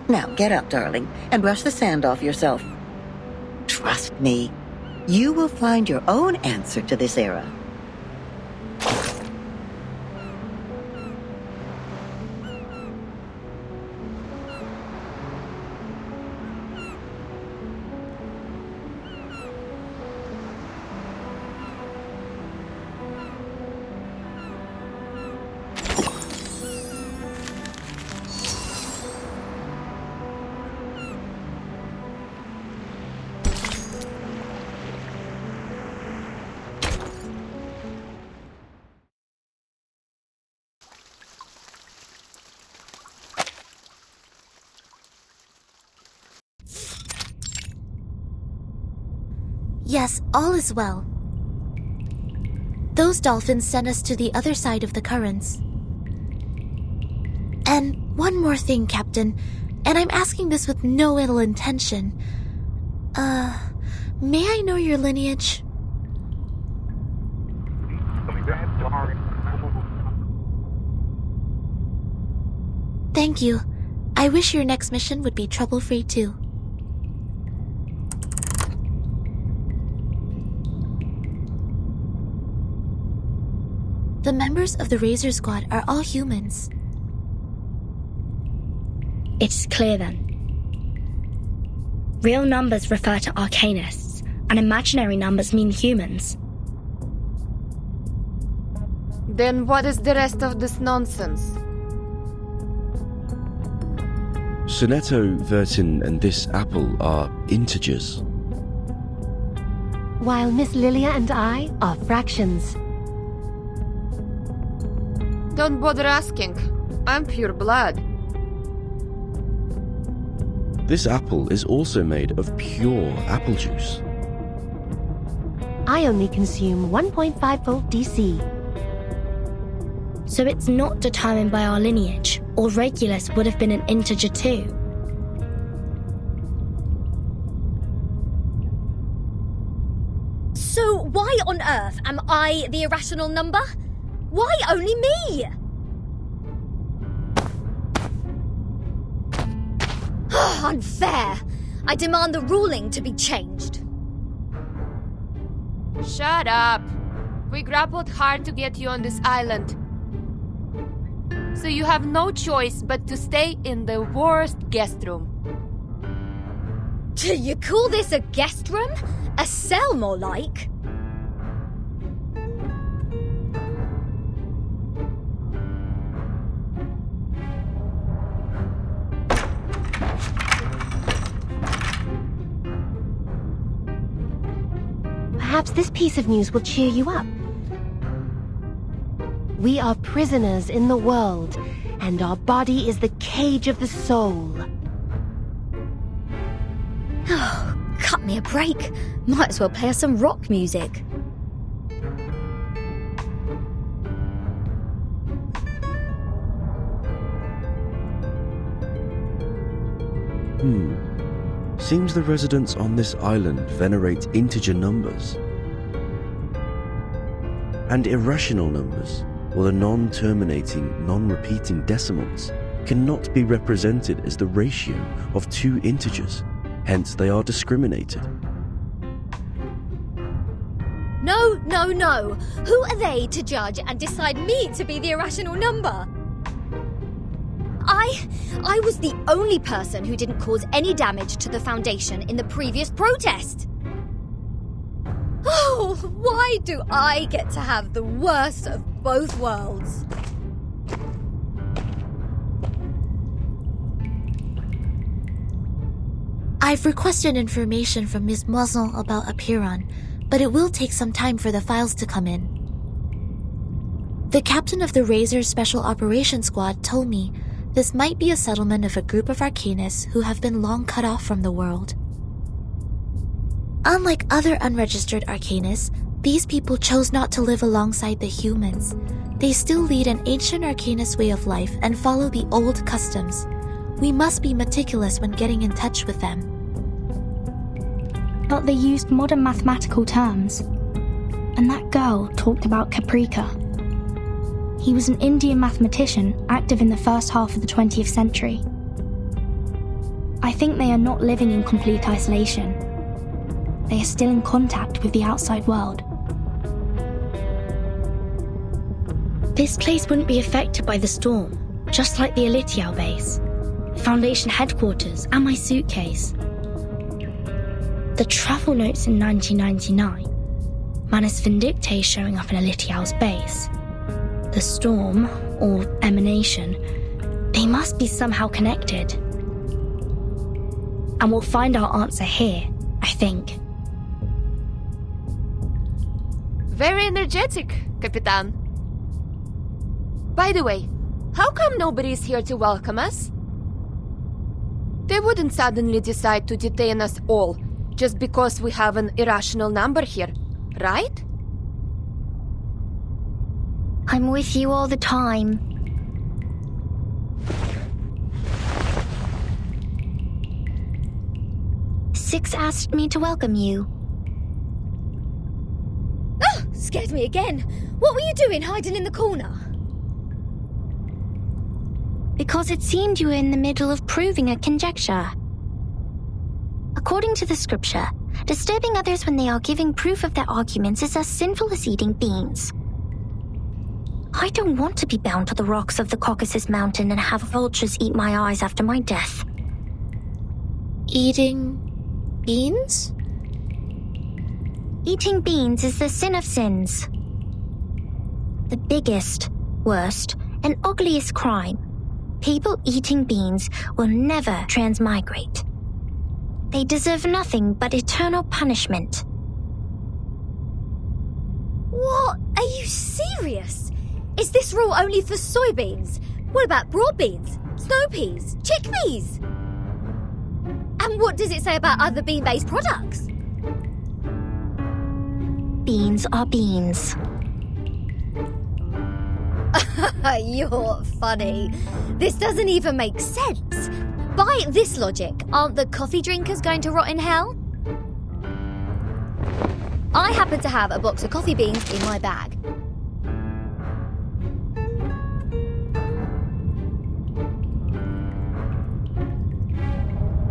Now get up, darling, and brush the sand off yourself. Trust me, you will find your own answer to this era. Yes, all is well. Those dolphins sent us to the other side of the currents. And one more thing, Captain, and I'm asking this with no ill intention. May I know your lineage? Thank you. I wish your next mission would be trouble-free too. The members of the Razor Squad are all humans. It's clear then. Real numbers refer to arcanists, and imaginary numbers mean humans. Then what is the rest of this nonsense? Sonetto, Vertin, and this apple are integers. While Miss Lilia and I are fractions. Don't bother asking. I'm pure blood. This apple is also made of pure apple juice. I only consume 1.5 volt DC. So it's not determined by our lineage, or Regulus would have been an integer too. So why on earth am I the irrational number? Why only me? Unfair. I demand the ruling to be changed. Shut up. We grappled hard to get you on this island. So you have no choice but to stay in the worst guest room. You call this a guest room? A cell, more like? Perhaps this piece of news will cheer you up. We are prisoners in the world, and our body is the cage of the soul. Oh, cut me a break. Might as well play us some rock music. Seems the residents on this island venerate integer numbers. And irrational numbers, or the non-terminating, non-repeating decimals, cannot be represented as the ratio of two integers, hence they are discriminated. No, no, no! Who are they to judge and decide me to be the irrational number? I was the only person who didn't cause any damage to the Foundation in the previous protest! Oh, why do I get to have the worst of both worlds? I've requested information from Ms. Moisson about Apeiron, but it will take some time for the files to come in. The captain of the Razor's Special Operations Squad told me this might be a settlement of a group of Arcanists who have been long cut off from the world. Unlike other unregistered Arcanists, these people chose not to live alongside the humans. They still lead an ancient Arcanist way of life and follow the old customs. We must be meticulous when getting in touch with them. But they used modern mathematical terms. And that girl talked about Caprica. He was an Indian mathematician active in the first half of the 20th century. I think they are not living in complete isolation. They are still in contact with the outside world. This place wouldn't be affected by the storm, just like the Alitial base, Foundation headquarters, and my suitcase. The travel notes in 1999, Manus Vindictae showing up in Alitial's base. The storm, or emanation, they must be somehow connected. And we'll find our answer here, I think. Very energetic, Capitan. By the way, how come nobody's here to welcome us? They wouldn't suddenly decide to detain us all just because we have an irrational number here, right? I'm with you all the time. Six asked me to welcome you. Ah! Scared me again. What were you doing hiding in the corner? Because it seemed you were in the middle of proving a conjecture. According to the scripture, disturbing others when they are giving proof of their arguments is as sinful as eating beans. I don't want to be bound to the rocks of the Caucasus Mountain and have vultures eat my eyes after my death. Eating beans? Eating beans is the sin of sins. The biggest, worst, and ugliest crime. People eating beans will never transmigrate. They deserve nothing but eternal punishment. What? Are you serious? Is this rule only for soybeans? What about broad beans, snow peas, chickpeas? And what does it say about other bean-based products? Beans are beans. You're funny. This doesn't even make sense. By this logic, aren't the coffee drinkers going to rot in hell? I happen to have a box of coffee beans in my bag.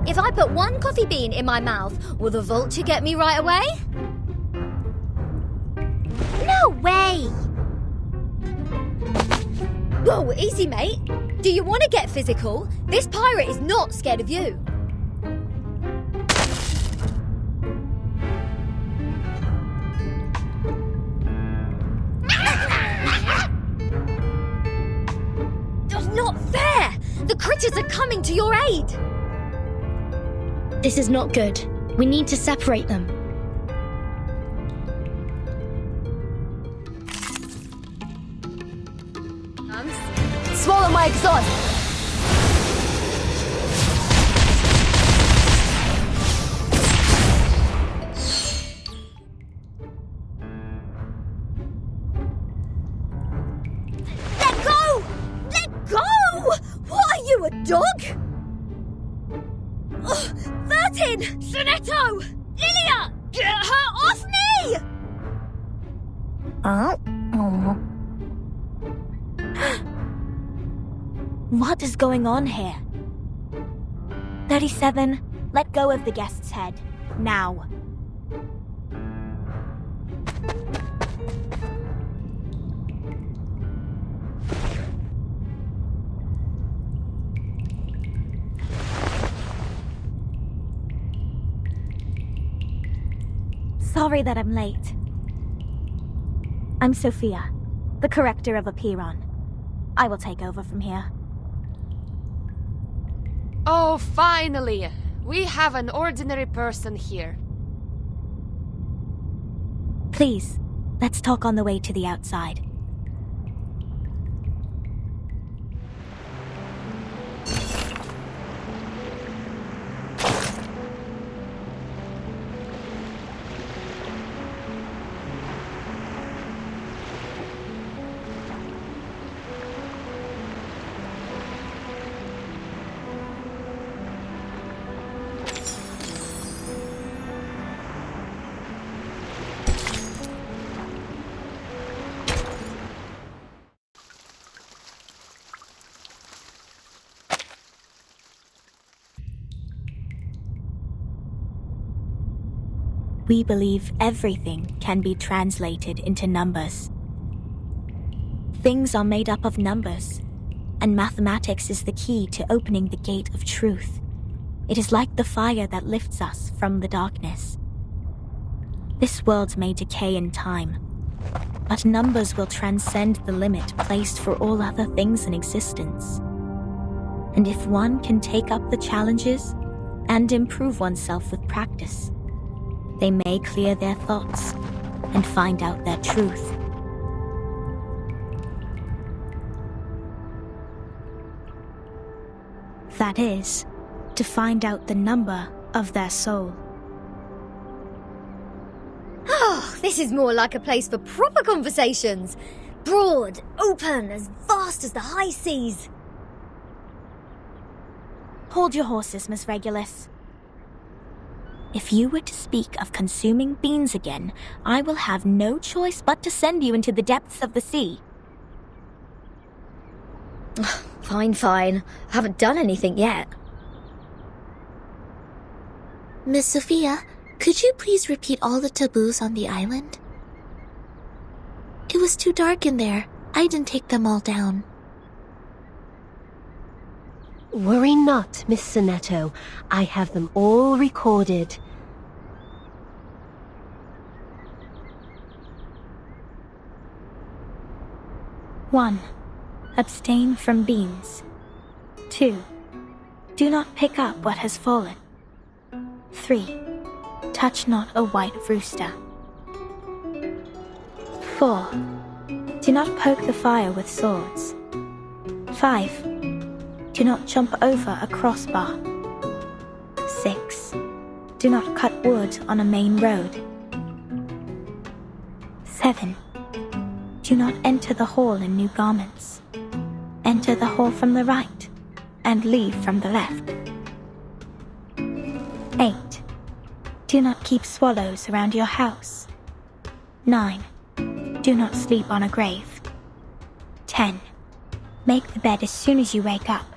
If I put one coffee bean in my mouth, will the vulture get me right away? Whoa, easy, mate. Do you want to get physical? This pirate is not scared of you. Not fair! The critters are coming to your aid! This is not good. We need to separate them. Swallow my exhaust! Let go! Let go! What are you, a dog? Oh, Vertin! Sonetto! Lilia! Get her off me! What is going on here? 37, let go of the guest's head. Now. Sorry that I'm late. I'm Sophia, the corrector of Apeiron. I will take over from here. Oh, finally! We have an ordinary person here. Please, let's talk on the way to the outside. We believe everything can be translated into numbers. Things are made up of numbers, and mathematics is the key to opening the gate of truth. It is like the fire that lifts us from the darkness. This world may decay in time, but numbers will transcend the limit placed for all other things in existence. And if one can take up the challenges and improve oneself with practice, they may clear their thoughts and find out their truth. That is, to find out the number of their soul. Oh, this is more like a place for proper conversations. Broad, open, as vast as the high seas. Hold your horses, Miss Regulus. If you were to speak of consuming beans again, I will have no choice but to send you into the depths of the sea. Fine. I haven't done anything yet. Miss Sophia, could you please repeat all the taboos on the island? It was too dark in there. I didn't take them all down. Worry not, Miss Sonetto. I have them all recorded. 1. Abstain from beans. 2. Do not pick up what has fallen. 3. Touch not a white rooster. 4. Do not poke the fire with swords. 5. Do not jump over a crossbar. 6. Do not cut wood on a main road. 7. Do not enter the hall in new garments. Enter the hall from the right, and leave from the left. 8. Do not keep swallows around your house. 9. Do not sleep on a grave. 10. Make the bed as soon as you wake up,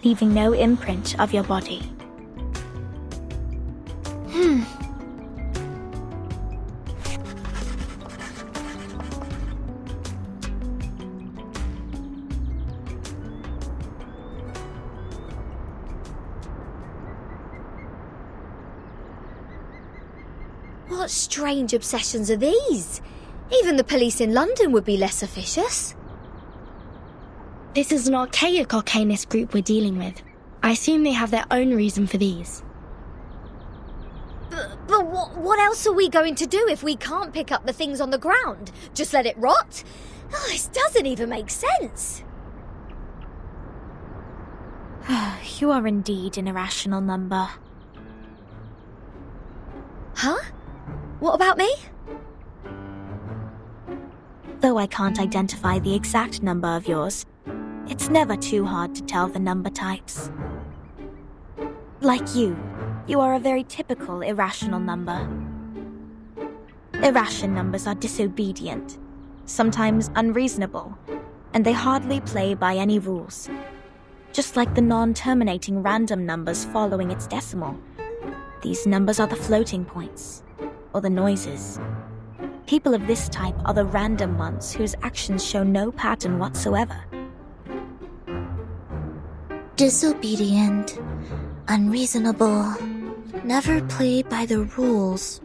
leaving no imprint of your body. What strange obsessions are these? Even the police in London would be less officious. This is an archaic arcanist group we're dealing with. I assume they have their own reason for these. But what else are we going to do if we can't pick up the things on the ground? Just let it rot? Oh, this doesn't even make sense. You are indeed an irrational number. Huh? What about me? Though I can't identify the exact number of yours, it's never too hard to tell the number types. Like you are a very typical irrational number. Irrational numbers are disobedient, sometimes unreasonable, and they hardly play by any rules. Just like the non-terminating random numbers following its decimal. These numbers are the floating points, or the noises. People of this type are the random ones whose actions show no pattern whatsoever. Disobedient, unreasonable, never play by the rules.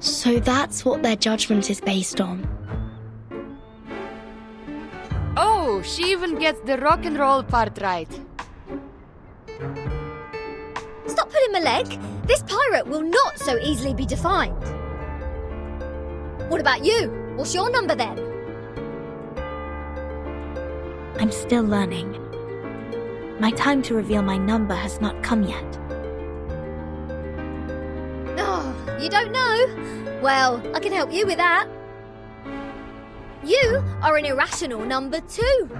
So that's what their judgment is based on. Oh, she even gets the rock and roll part right. Stop pulling my leg. This pirate will not so easily be defined. What about you? What's your number then? I'm still learning. My time to reveal my number has not come yet. Oh, you don't know? Well, I can help you with that. You are an irrational number 2.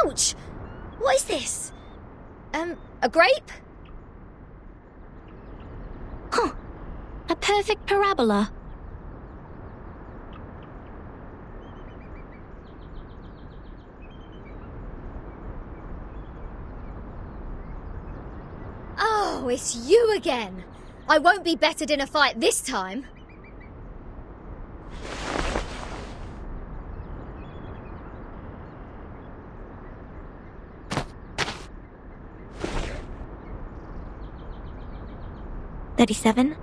Ouch! What is this? A grape? Huh. A perfect parabola. Oh, it's you again. I won't be bettered in a fight this time. $37?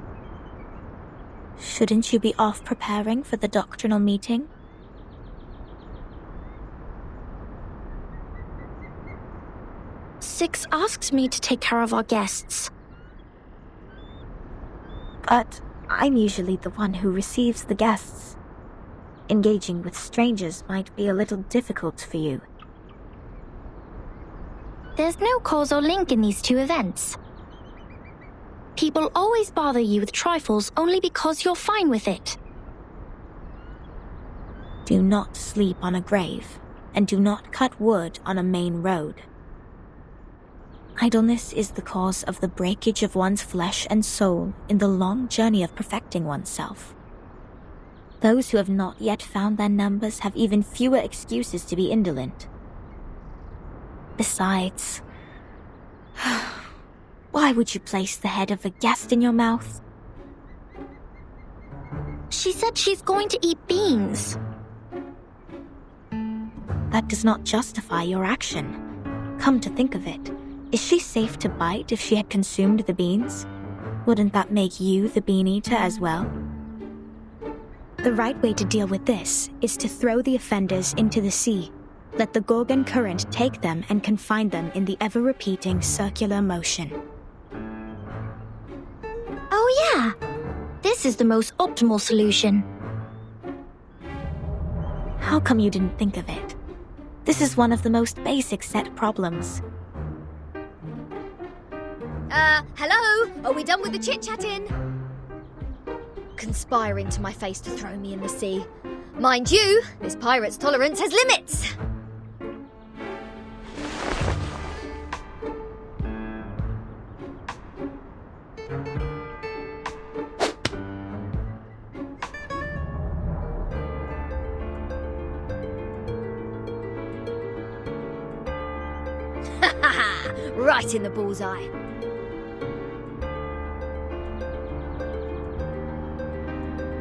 Shouldn't you be off preparing for the doctrinal meeting? Six asked me to take care of our guests. But I'm usually the one who receives the guests. Engaging with strangers might be a little difficult for you. There's no causal link in these two events. People always bother you with trifles only because you're fine with it. Do not sleep on a grave, and do not cut wood on a main road. Idleness is the cause of the breakage of one's flesh and soul in the long journey of perfecting oneself. Those who have not yet found their numbers have even fewer excuses to be indolent. Besides, why would you place the head of a guest in your mouth? She said she's going to eat beans. That does not justify your action. Come to think of it, is she safe to bite if she had consumed the beans? Wouldn't that make you the bean eater as well? The right way to deal with this is to throw the offenders into the sea. Let the Gorgon current take them and confine them in the ever-repeating circular motion. Oh yeah, this is the most optimal solution. How come you didn't think of it? This is one of the most basic set problems. Hello? Are we done with the chit-chatting? Conspiring to my face to throw me in the sea. Mind you, this pirate's tolerance has limits. Right in the bullseye.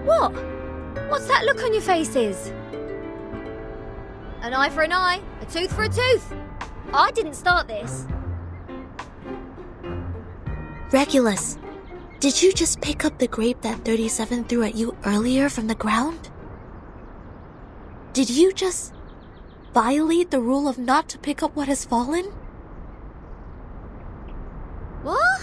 What? What's that look on your faces? An eye for an eye, a tooth for a tooth. I didn't start this. Regulus, did you just pick up the grape that 37 threw at you earlier from the ground? Did you just violate the rule of not to pick up what has fallen? What?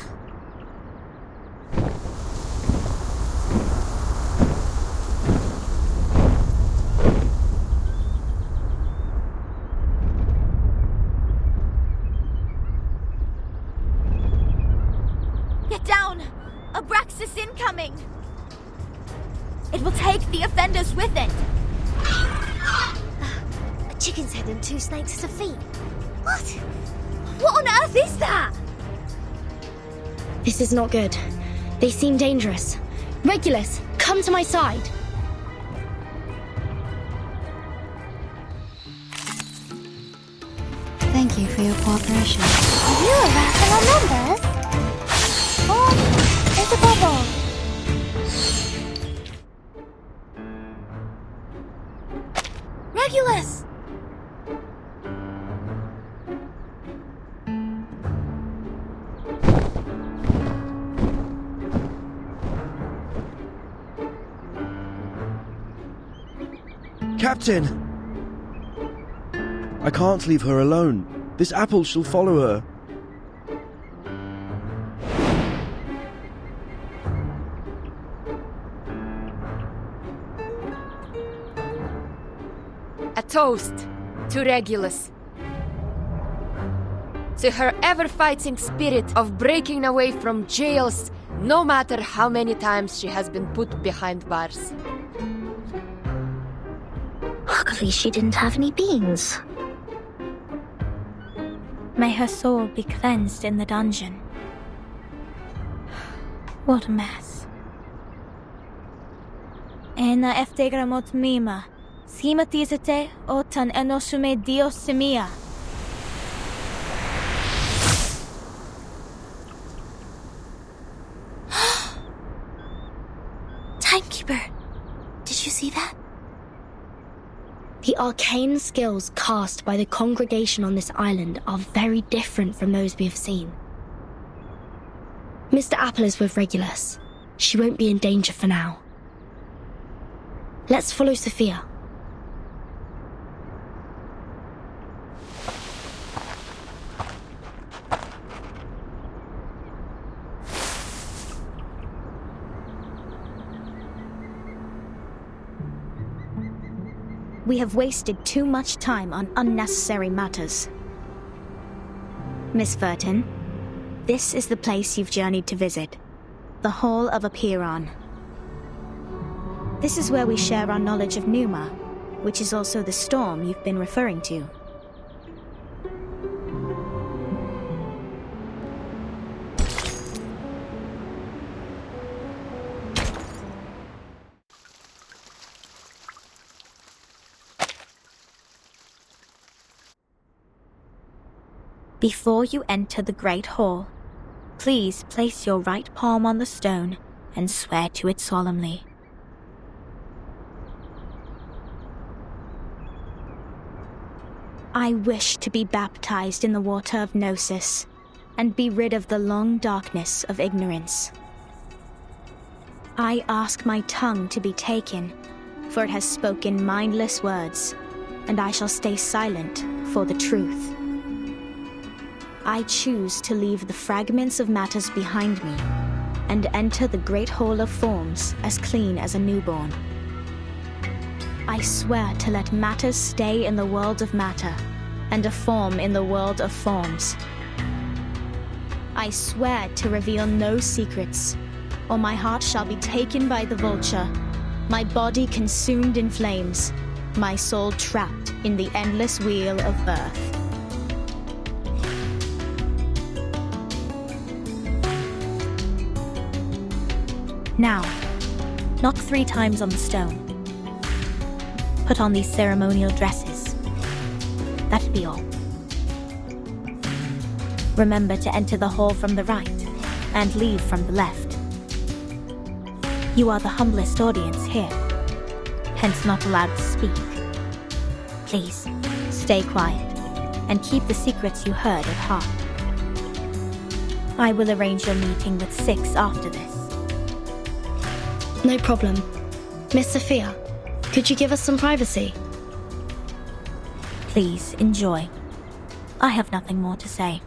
Get down! Abraxas incoming! It will take the offenders with it! A chicken's head and 2 snakes as a feet. What? What on earth is that? This is not good. They seem dangerous. Regulus, come to my side. Thank you for your cooperation. Are you irrational numbers? Oh, it's a bubble. Regulus! Captain! I can't leave her alone. This apple shall follow her. A toast to Regulus. To her ever-fighting spirit of breaking away from jails, no matter how many times she has been put behind bars. Luckily, she didn't have any beans. May her soul be cleansed in the dungeon. What a mess. Ena eftegramot mima, schematizete otan enosume dios semia. Timekeeper, did you see that? The arcane skills cast by the congregation on this island are very different from those we have seen. Mr. Apple is with Regulus. She won't be in danger for now. Let's follow Sophia. We have wasted too much time on unnecessary matters. Miss Furton, this is the place you've journeyed to visit. The Hall of Apeiron. This is where we share our knowledge of Numa, which is also the storm you've been referring to. Before you enter the Great Hall, please place your right palm on the stone and swear to it solemnly. I wish to be baptized in the water of Gnosis and be rid of the long darkness of ignorance. I ask my tongue to be taken, for it has spoken mindless words, and I shall stay silent for the truth. I choose to leave the fragments of matters behind me and enter the great hall of forms as clean as a newborn. I swear to let matters stay in the world of matter and a form in the world of forms. I swear to reveal no secrets, or my heart shall be taken by the vulture, my body consumed in flames, my soul trapped in the endless wheel of birth. Now, knock 3 times on the stone. Put on these ceremonial dresses. That'd be all. Remember to enter the hall from the right and leave from the left. You are the humblest audience here, hence not allowed to speak. Please. Stay quiet, and keep the secrets you heard at heart. I will arrange your meeting with 6 after this. No problem. Miss Sophia, could you give us some privacy? Please, enjoy. I have nothing more to say.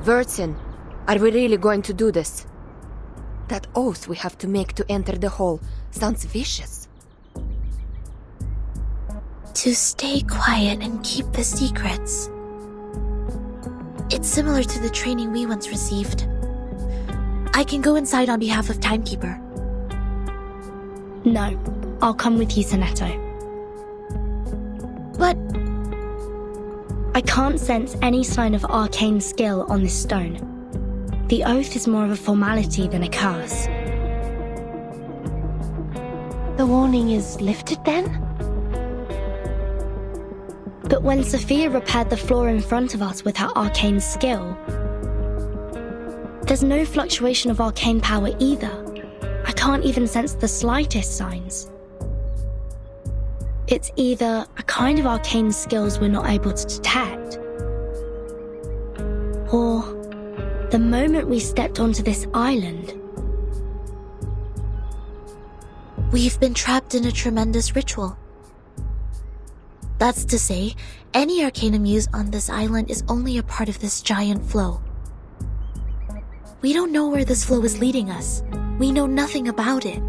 Vertin, are we really going to do this? That oath we have to make to enter the hall sounds vicious. To stay quiet and keep the secrets. It's similar to the training we once received. I can go inside on behalf of Timekeeper. No, I'll come with you, Sonetto. But I can't sense any sign of arcane skill on this stone. The oath is more of a formality than a curse. The warning is lifted then? But when Sophia repaired the floor in front of us with her arcane skill, there's no fluctuation of arcane power either. I can't even sense the slightest signs. It's either a kind of arcane skills we're not able to detect, or the moment we stepped onto this island, we've been trapped in a tremendous ritual. That's to say, any arcanum used on this island is only a part of this giant flow. We don't know where this flow is leading us. We know nothing about it.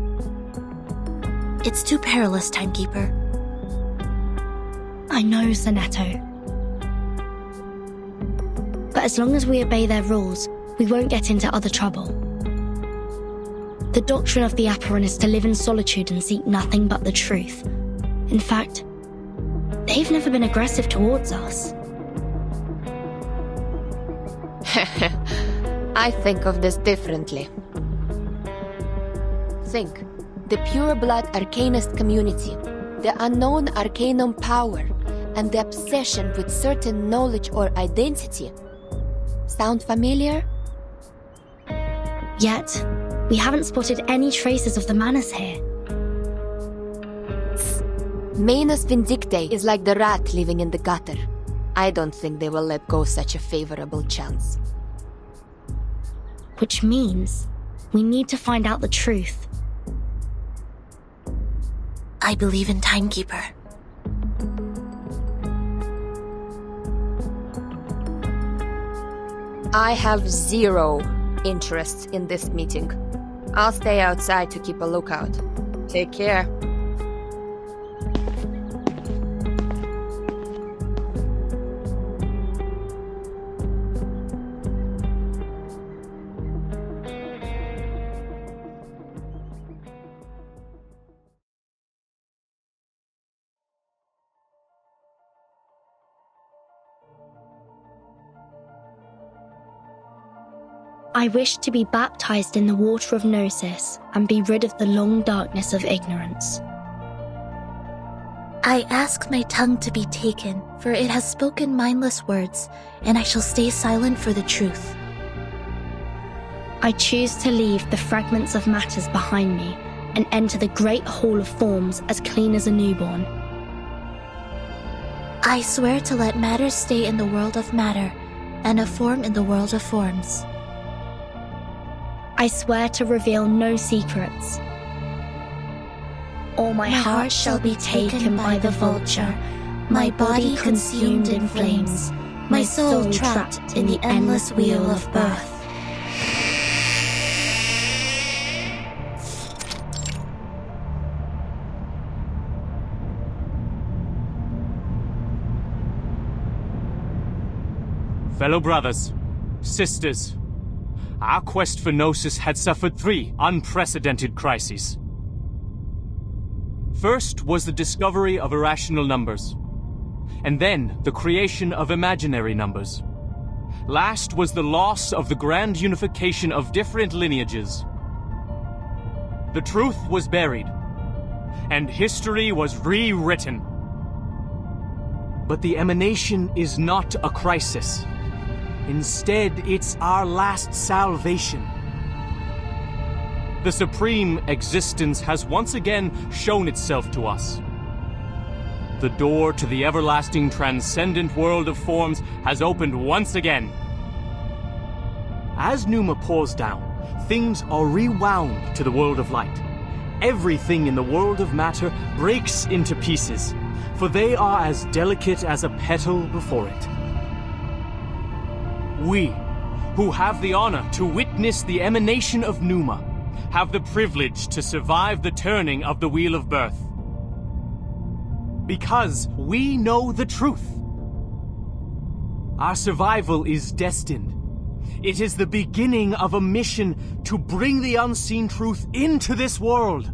It's too perilous, Timekeeper. I know, Sonetto. But as long as we obey their rules, we won't get into other trouble. The doctrine of the Apeiron is to live in solitude and seek nothing but the truth. In fact, they've never been aggressive towards us. I think of this differently. Think, the pure-blood arcanist community, the unknown arcanum power, and the obsession with certain knowledge or identity. Sound familiar? Yet, we haven't spotted any traces of the Manus here. Manus Vindictae is like the rat living in the gutter. I don't think they will let go such a favorable chance. Which means we need to find out the truth. I believe in Timekeeper. I have 0 interest in this meeting. I'll stay outside to keep a lookout. Take care. I wish to be baptized in the water of Gnosis and be rid of the long darkness of ignorance. I ask my tongue to be taken, for it has spoken mindless words, and I shall stay silent for the truth. I choose to leave the fragments of matters behind me and enter the great hall of forms as clean as a newborn. I swear to let matter stay in the world of matter, and a form in the world of forms. I swear to reveal no secrets. Or my heart shall be taken by the vulture, my body consumed in flames, my soul trapped in the endless wheel of birth. Fellow brothers, sisters, our quest for Gnosis had suffered 3 unprecedented crises. First was the discovery of irrational numbers, and then the creation of imaginary numbers. Last was the loss of the grand unification of different lineages. The truth was buried, and history was rewritten. But the emanation is not a crisis. Instead, it's our last salvation. The supreme existence has once again shown itself to us. The door to the everlasting transcendent world of forms has opened once again. As Numa pours down, things are rewound to the world of light. Everything in the world of matter breaks into pieces, for they are as delicate as a petal before it. We, who have the honor to witness the emanation of Numa, have the privilege to survive the turning of the Wheel of Birth. Because we know the truth. Our survival is destined. It is the beginning of a mission to bring the unseen truth into this world.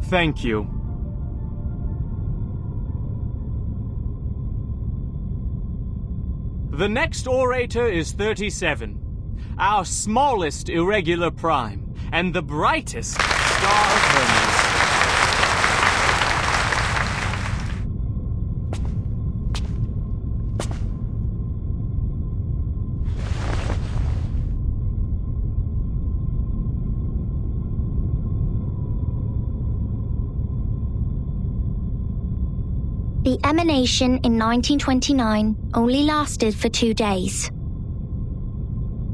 Thank you. The next orator is 37, our smallest irregular prime, and the brightest star of Hermes. The emanation in 1929 only lasted for 2 days.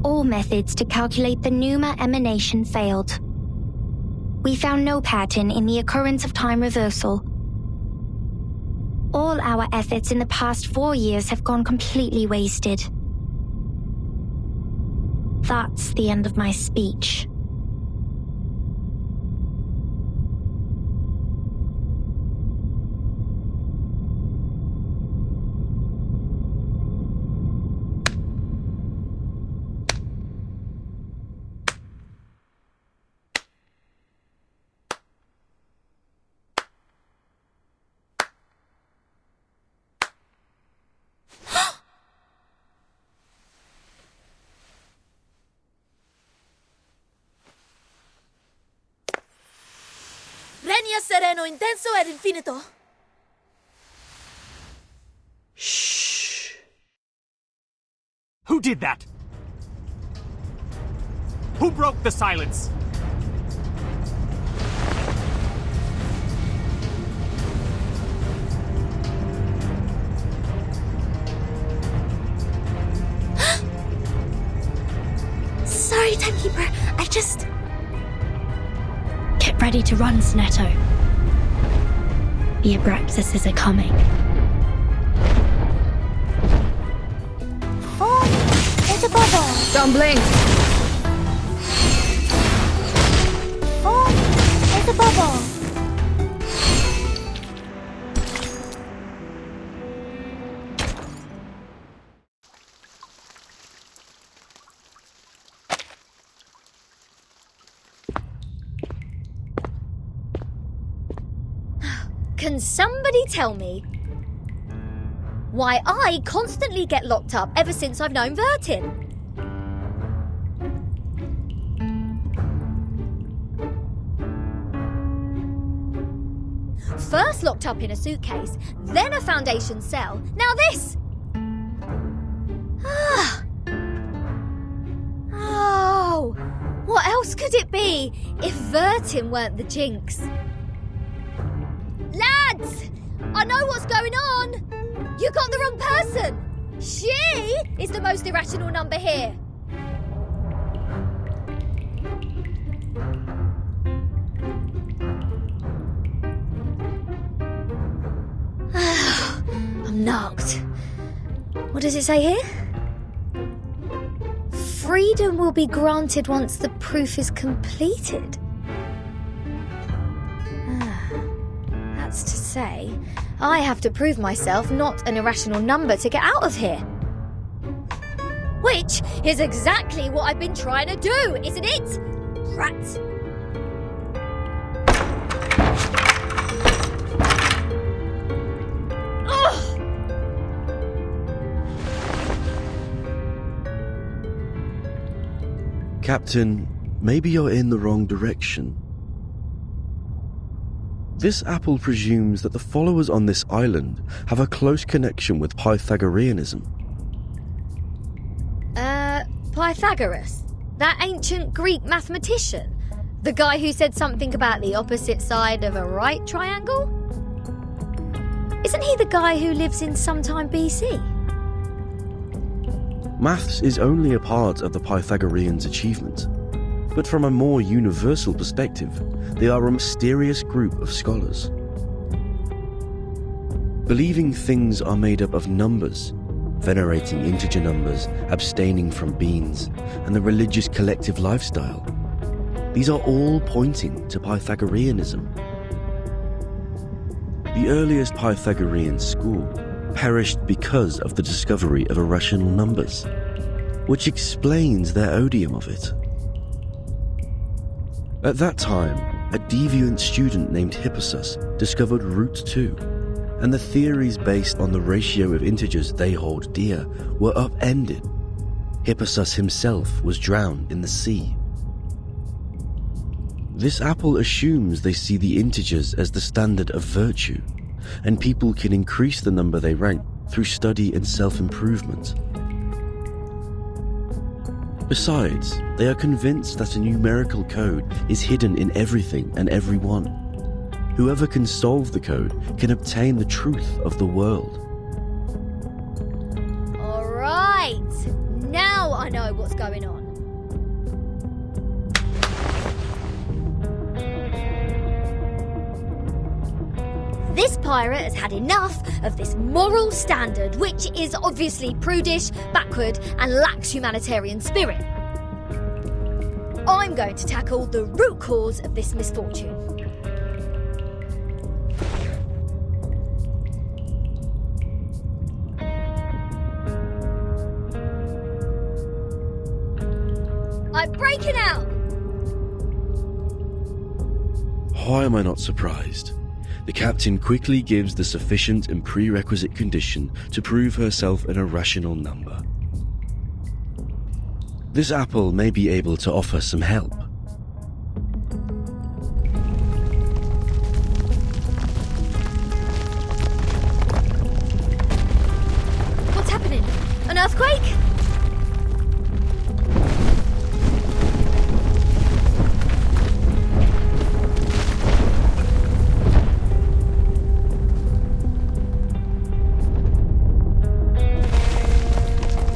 All methods to calculate the Numa emanation failed. We found no pattern in the occurrence of time reversal. All our efforts in the past 4 years have gone completely wasted. That's the end of my speech. Regna sereno, intenso ed infinito. Shh. Who did that? Who broke the silence? Sorry, Timekeeper. I just... Get ready to run, Snetto. The Abraxases are coming. Oh, it's a bubble. Don't blink. Oh, it's a bubble. Can somebody tell me why I constantly get locked up ever since I've known Vertin? First locked up in a suitcase, then a Foundation cell, now this! Oh, what else could it be if Vertin weren't the jinx? Lads! I know what's going on! You got the wrong person! She is the most irrational number here! I'm knocked. What does it say here? Freedom will be granted once the proof is completed. That's to say, I have to prove myself not an irrational number to get out of here. Which is exactly what I've been trying to do, isn't it? Rat! Ugh! Captain, maybe you're in the wrong direction. This apple presumes that the followers on this island have a close connection with Pythagoreanism. Pythagoras? That ancient Greek mathematician? The guy who said something about the opposite side of a right triangle? Isn't he the guy who lives in sometime BC? Maths is only a part of the Pythagoreans' achievement, but from a more universal perspective, they are a mysterious group of scholars. Believing things are made up of numbers, venerating integer numbers, abstaining from beans, and the religious collective lifestyle. These are all pointing to Pythagoreanism. The earliest Pythagorean school perished because of the discovery of irrational numbers, which explains their odium of it. At that time, a deviant student named Hippasus discovered root 2, and the theories based on the ratio of integers they hold dear were upended. Hippasus himself was drowned in the sea. This apple assumes they see the integers as the standard of virtue, and people can increase the number they rank through study and self-improvement. Besides, they are convinced that a numerical code is hidden in everything and everyone. Whoever can solve the code can obtain the truth of the world. Alright, now I know what's going on. This pirate has had enough of this moral standard, which is obviously prudish, backward, and lacks humanitarian spirit. I'm going to tackle the root cause of this misfortune. I'm breaking out! Why am I not surprised? The captain quickly gives the sufficient and prerequisite condition to prove herself an irrational number. This apple may be able to offer some help. What's happening? An earthquake?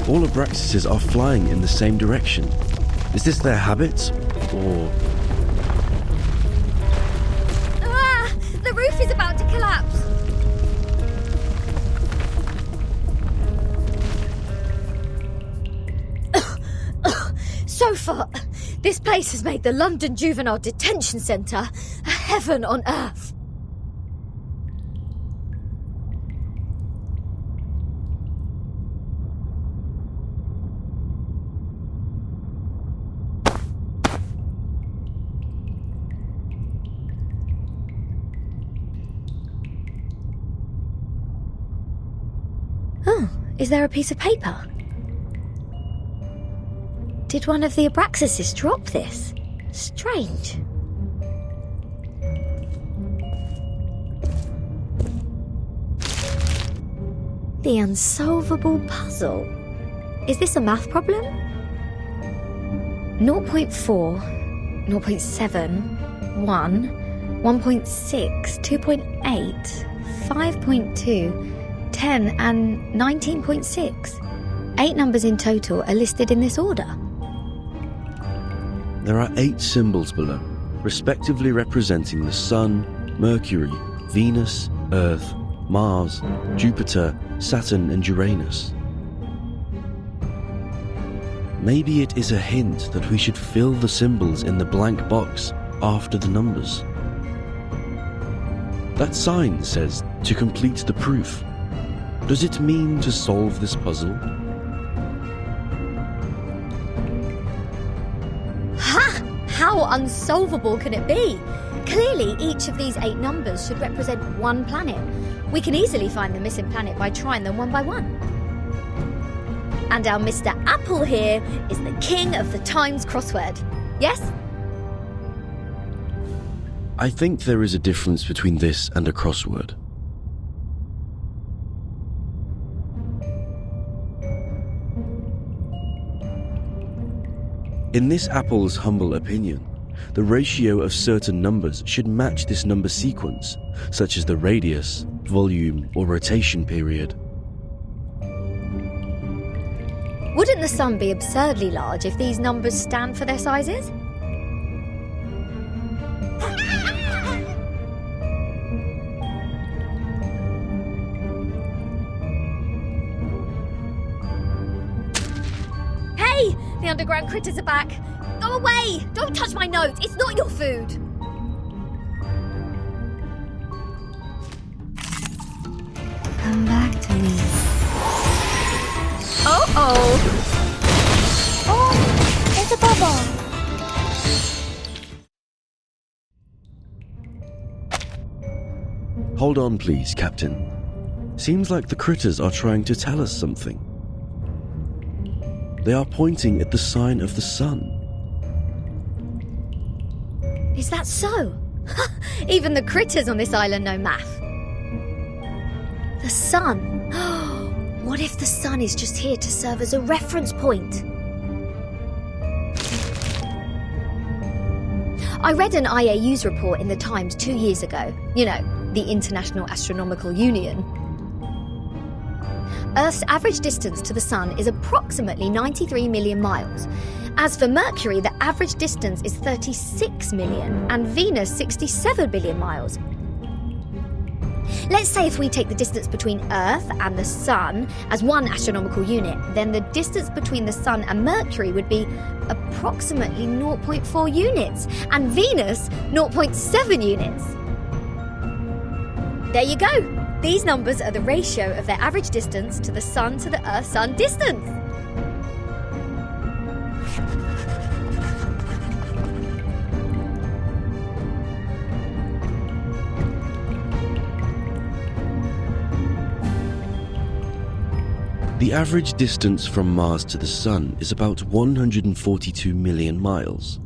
All Abraxases are flying in the same direction. Is this their habit, or... Ah! The roof is about to collapse! So far, this place has made the London Juvenile Detention Centre a heaven on earth. Oh, is there a piece of paper? Did one of the Abraxases drop this? Strange. The unsolvable puzzle. Is this a math problem? 0.4, 0.7, 1, 1.6, 2.8, 5.2, 10 and 19.6. 8 numbers in total are listed in this order. There are 8 symbols below, respectively representing the Sun, Mercury, Venus, Earth, Mars, Jupiter, Saturn and Uranus. Maybe it is a hint that we should fill the symbols in the blank box after the numbers. That sign says, to complete the proof. Does it mean to solve this puzzle? Ha! How unsolvable can it be? Clearly, each of these 8 numbers should represent one planet. We can easily find the missing planet by trying them one by one. And our Mr. Apple here is the king of the Times crossword. Yes? I think there is a difference between this and a crossword. In this apple's humble opinion, the ratio of certain numbers should match this number sequence, such as the radius, volume, or rotation period. Wouldn't the sun be absurdly large if these numbers stand for their sizes? Hey! The underground critters are back! Go away! Don't touch my notes! It's not your food! Come back to me. Oh! Oh, there's a bubble. Hold on, please, Captain. Seems like the critters are trying to tell us something. They are pointing at the sign of the sun. Is that so? Even the critters on this island know math. The sun. What if the sun is just here to serve as a reference point? I read an IAU's report in the Times 2 years ago. You know, the International Astronomical Union. Earth's average distance to the sun is approximately 93 million miles. As for Mercury, the average distance is 36 million, and Venus 67 billion miles. Let's say if we take the distance between Earth and the Sun as one astronomical unit, then the distance between the Sun and Mercury would be approximately 0.4 units, and Venus 0.7 units. There you go! These numbers are the ratio of their average distance to the Sun to the Earth-Sun distance. The average distance from Mars to the Sun is about 142 million miles,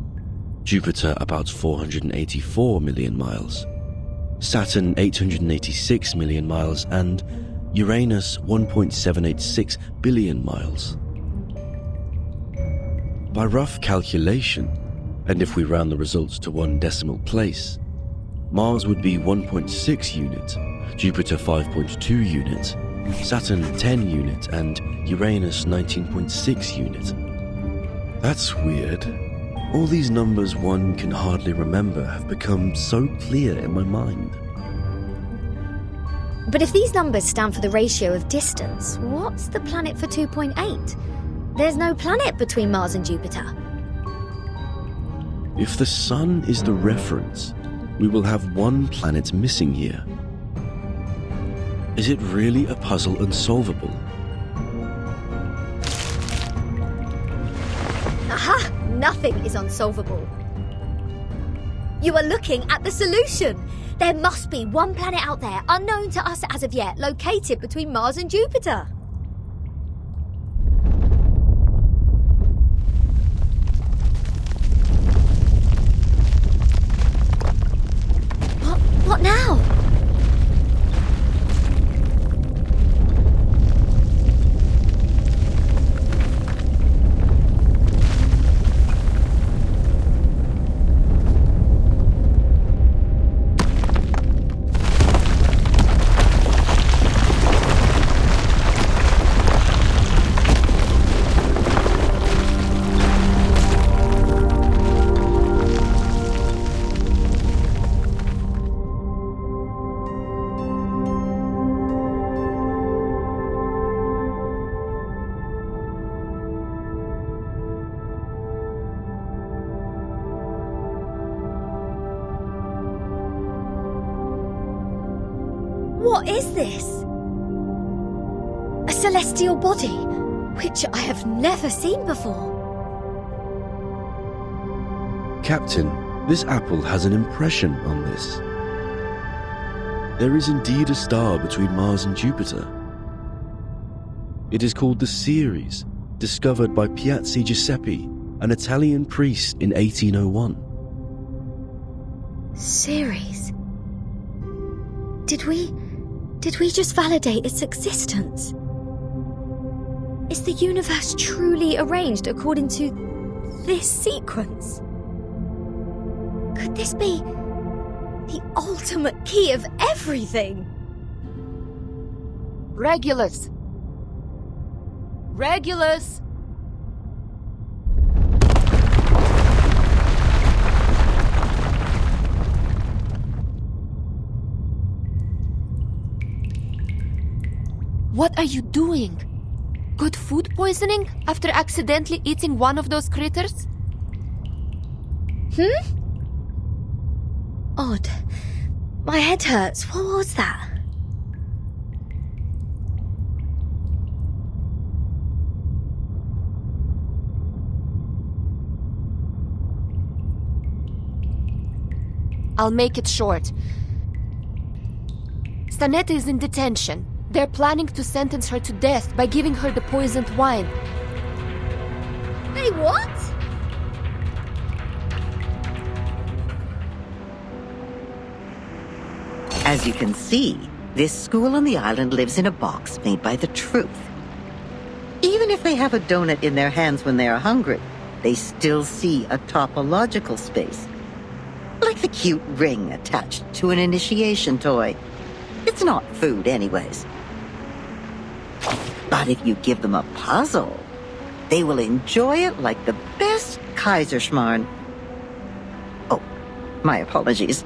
Jupiter about 484 million miles, Saturn 886 million miles, and Uranus 1.786 billion miles. By rough calculation, and if we round the results to one decimal place, Mars would be 1.6 unit, Jupiter 5.2 unit, Saturn 10 unit, and Uranus 19.6 unit. That's weird. All these numbers one can hardly remember have become so clear in my mind. But if these numbers stand for the ratio of distance, what's the planet for 2.8? There's no planet between Mars and Jupiter. If the Sun is the reference, we will have one planet missing here. Is it really a puzzle unsolvable? Aha! Nothing is unsolvable. You are looking at the solution. There must be one planet out there, unknown to us as of yet, located between Mars and Jupiter. What now? What is this? A celestial body, which I have never seen before. Captain, this apple has an impression on this. There is indeed a star between Mars and Jupiter. It is called the Ceres, discovered by Piazzi Giuseppe, an Italian priest in 1801. Ceres. Did we just validate its existence? Is the universe truly arranged according to this sequence? Could this be the ultimate key of everything? Regulus! Regulus! What are you doing? Got food poisoning after accidentally eating one of those critters? Odd. My head hurts. What was that? I'll make it short. Stanetta is in detention. They're planning to sentence her to death by giving her the poisoned wine. Hey, what? As you can see, this school on the island lives in a box made by the truth. Even if they have a donut in their hands when they are hungry, they still see a topological space. Like the cute ring attached to an initiation toy. It's not food anyways. But if you give them a puzzle, they will enjoy it like the best Kaiserschmarrn. Oh, my apologies.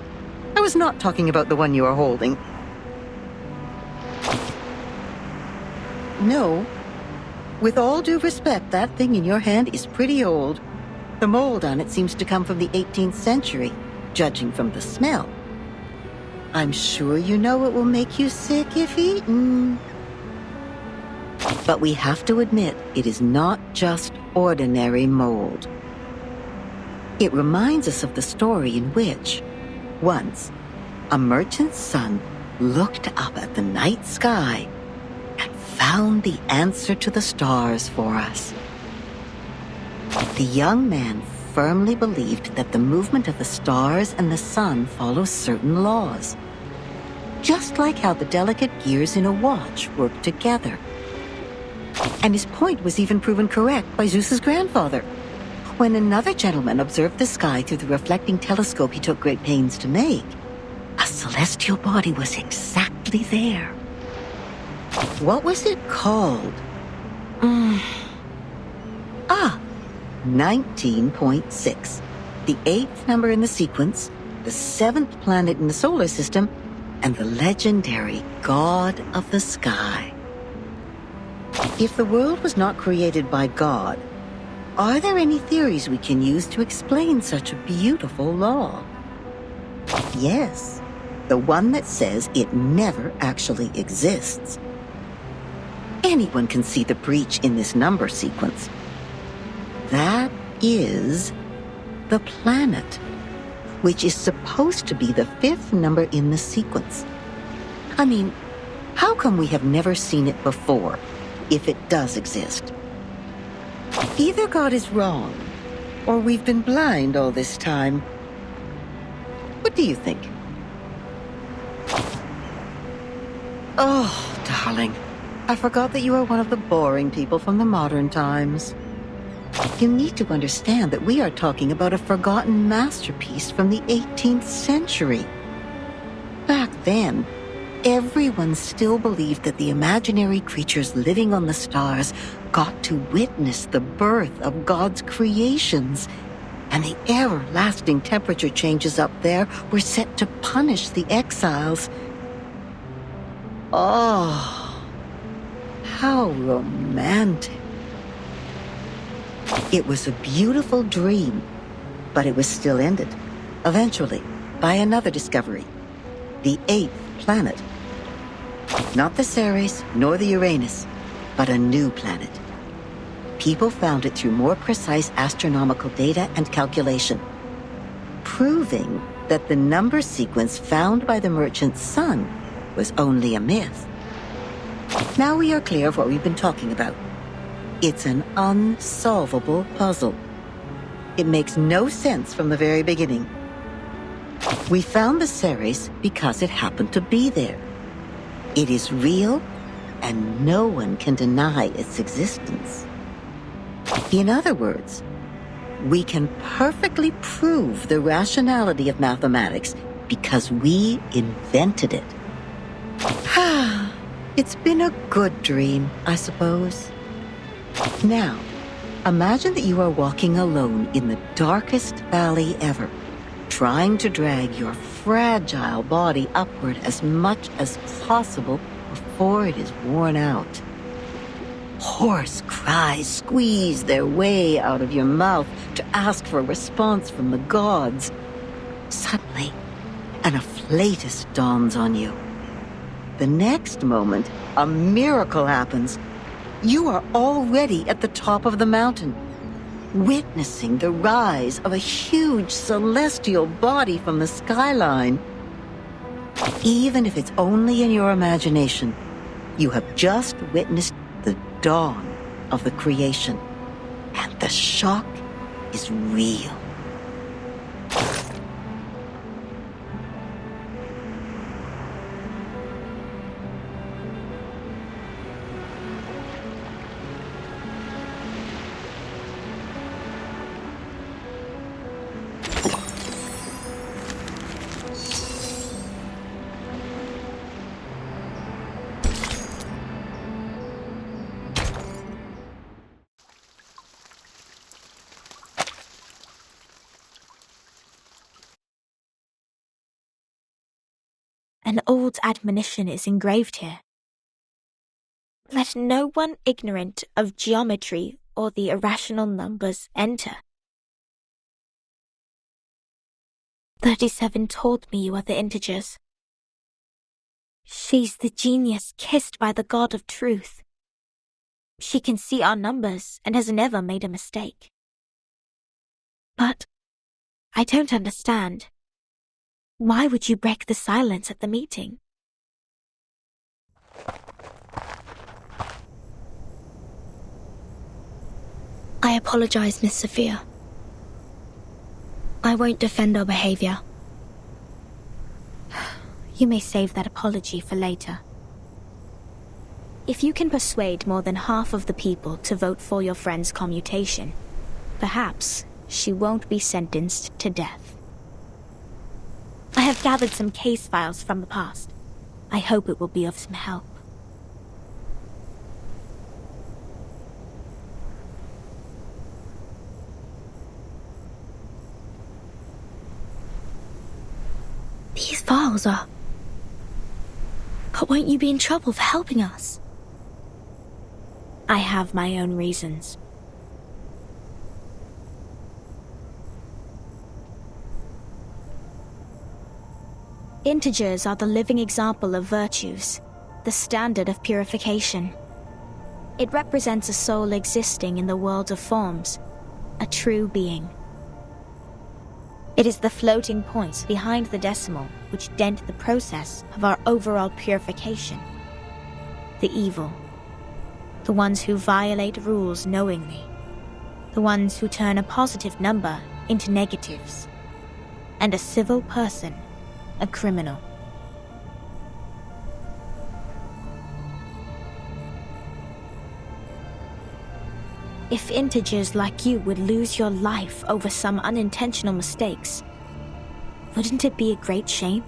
I was not talking about the one you are holding. No. With all due respect, that thing in your hand is pretty old. The mold on it seems to come from the 18th century, judging from the smell. I'm sure you know it will make you sick if eaten. But we have to admit, it is not just ordinary mold. It reminds us of the story in which, once, a merchant's son looked up at the night sky and found the answer to the stars for us. The young man firmly believed that the movement of the stars and the sun follows certain laws, just like how the delicate gears in a watch work together. And his point was even proven correct by Zeus's grandfather. When another gentleman observed the sky through the reflecting telescope he took great pains to make, a celestial body was exactly there. What was it called? 19.6. The 8th number in the sequence, the 7th planet in the solar system, and the legendary God of the Sky. If the world was not created by God, are there any theories we can use to explain such a beautiful law? Yes, the one that says it never actually exists. Anyone can see the breach in this number sequence. That is the planet, which is supposed to be the 5th number in the sequence. I mean, how come we have never seen it before, if it does exist? Either God is wrong, or we've been blind all this time. What do you think? Oh, darling, I forgot that you are one of the boring people from the modern times. You need to understand that we are talking about a forgotten masterpiece from the 18th century. Back then, everyone still believed that the imaginary creatures living on the stars got to witness the birth of God's creations, and the everlasting temperature changes up there were set to punish the exiles. Oh, how romantic. It was a beautiful dream, but it was still ended, eventually, by another discovery. The 8th planet. Not the Ceres, nor the Uranus, but a new planet. People found it through more precise astronomical data and calculation, proving that the number sequence found by the merchant's son was only a myth. Now we are clear of what we've been talking about. It's an unsolvable puzzle. It makes no sense from the very beginning. We found the Ceres because it happened to be there. It is real, and no one can deny its existence. In other words, we can perfectly prove the rationality of mathematics because we invented it. It's been a good dream, I suppose. Now, imagine that you are walking alone in the darkest valley ever, trying to drag your fragile body upward as much as possible before it is worn out. Hoarse cries squeeze their way out of your mouth to ask for a response from the gods. Suddenly, an afflatus dawns on you. The next moment, a miracle happens. You are already at the top of the mountain, witnessing the rise of a huge celestial body from the skyline. Even if it's only in your imagination, you have just witnessed the dawn of the creation, and the shock is real. An old admonition is engraved here. Let no one ignorant of geometry or the irrational numbers enter. 37 told me you are the integers. She's the genius kissed by the god of truth. She can see our numbers and has never made a mistake. But I don't understand. Why would you break the silence at the meeting? I apologize, Miss Sophia. I won't defend our behavior. You may save that apology for later. If you can persuade more than half of the people to vote for your friend's commutation, perhaps she won't be sentenced to death. I have gathered some case files from the past. I hope it will be of some help. These files are... But won't you be in trouble for helping us? I have my own reasons. Integers are the living example of virtues, the standard of purification. It represents a soul existing in the world of forms, a true being. It is the floating points behind the decimal which dent the process of our overall purification. The evil. The ones who violate rules knowingly. The ones who turn a positive number into negatives. And a civil person a criminal. If integers like you would lose your life over some unintentional mistakes, wouldn't it be a great shame?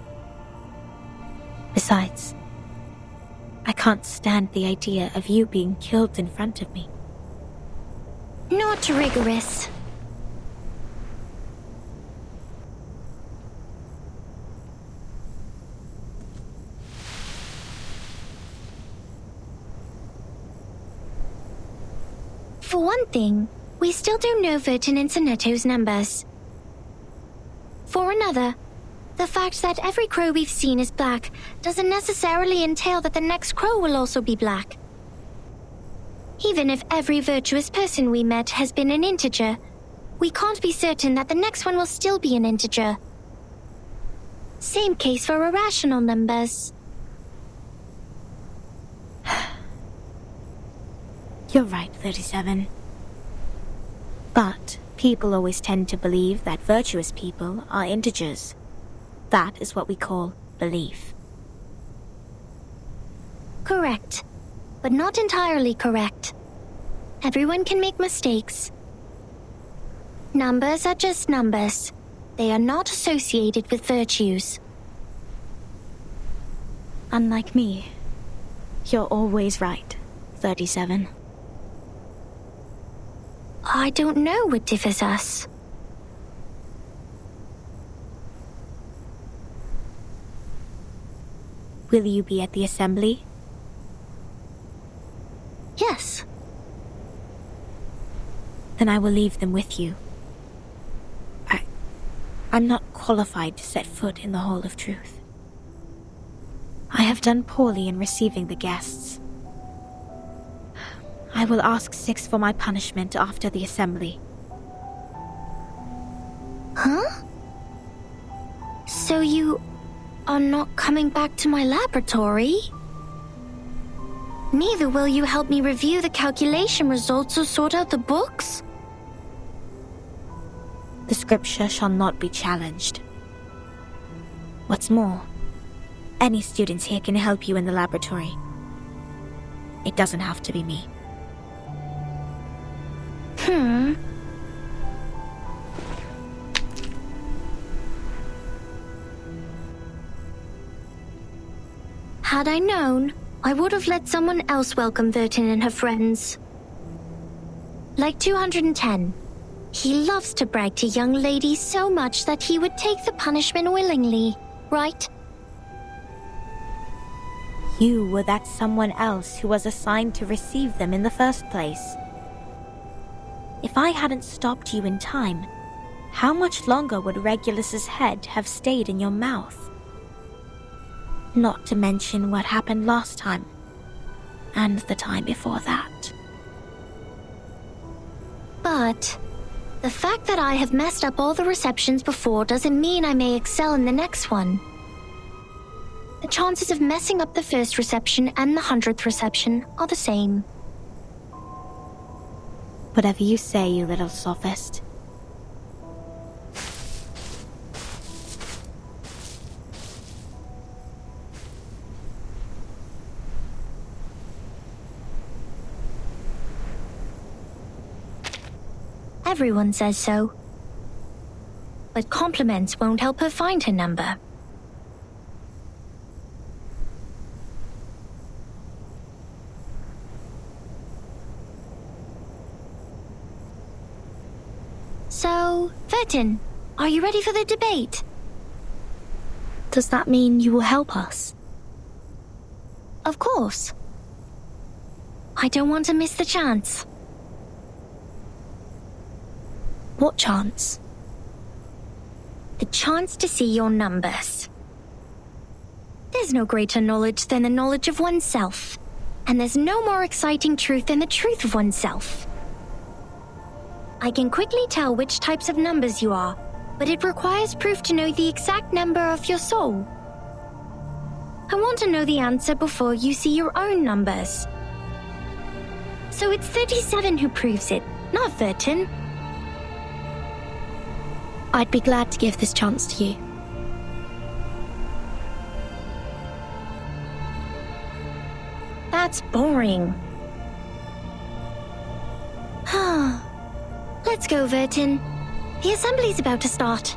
Besides, I can't stand the idea of you being killed in front of me. Not rigorous. For one thing, we still don't know Vertin's and Netto's numbers. For another, the fact that every crow we've seen is black doesn't necessarily entail that the next crow will also be black. Even if every virtuous person we met has been an integer, we can't be certain that the next one will still be an integer. Same case for irrational numbers. You're right, 37. But people always tend to believe that virtuous people are integers. That is what we call belief. Correct, but not entirely correct. Everyone can make mistakes. Numbers are just numbers. They are not associated with virtues. Unlike me, you're always right, 37. I don't know what differs us. Will you be at the assembly? Yes. Then I will leave them with you. I'm not qualified to set foot in the Hall of Truth. I have done poorly in receiving the guests. I will ask 6 for my punishment after the assembly. Huh? So you are not coming back to my laboratory? Neither will you help me review the calculation results or sort out the books? The scripture shall not be challenged. What's more, any students here can help you in the laboratory. It doesn't have to be me. Had I known, I would have let someone else welcome Vertin and her friends. Like 210. He loves to brag to young ladies so much that he would take the punishment willingly, right? You were that someone else who was assigned to receive them in the first place. If I hadn't stopped you in time, how much longer would Regulus's head have stayed in your mouth? Not to mention what happened last time, and the time before that. But the fact that I have messed up all the receptions before doesn't mean I may excel in the next one. The chances of messing up the first reception and the 100th reception are the same. Whatever you say, you little sophist. Everyone says so. But compliments won't help her find her number. So, Vertin, are you ready for the debate? Does that mean you will help us? Of course. I don't want to miss the chance. What chance? The chance to see your numbers. There's no greater knowledge than the knowledge of oneself. And there's no more exciting truth than the truth of oneself. I can quickly tell which types of numbers you are, but it requires proof to know the exact number of your soul. I want to know the answer before you see your own numbers. So it's 37 who proves it, not Vertin. I'd be glad to give this chance to you. That's boring. Let's go, Vertin. The assembly's about to start.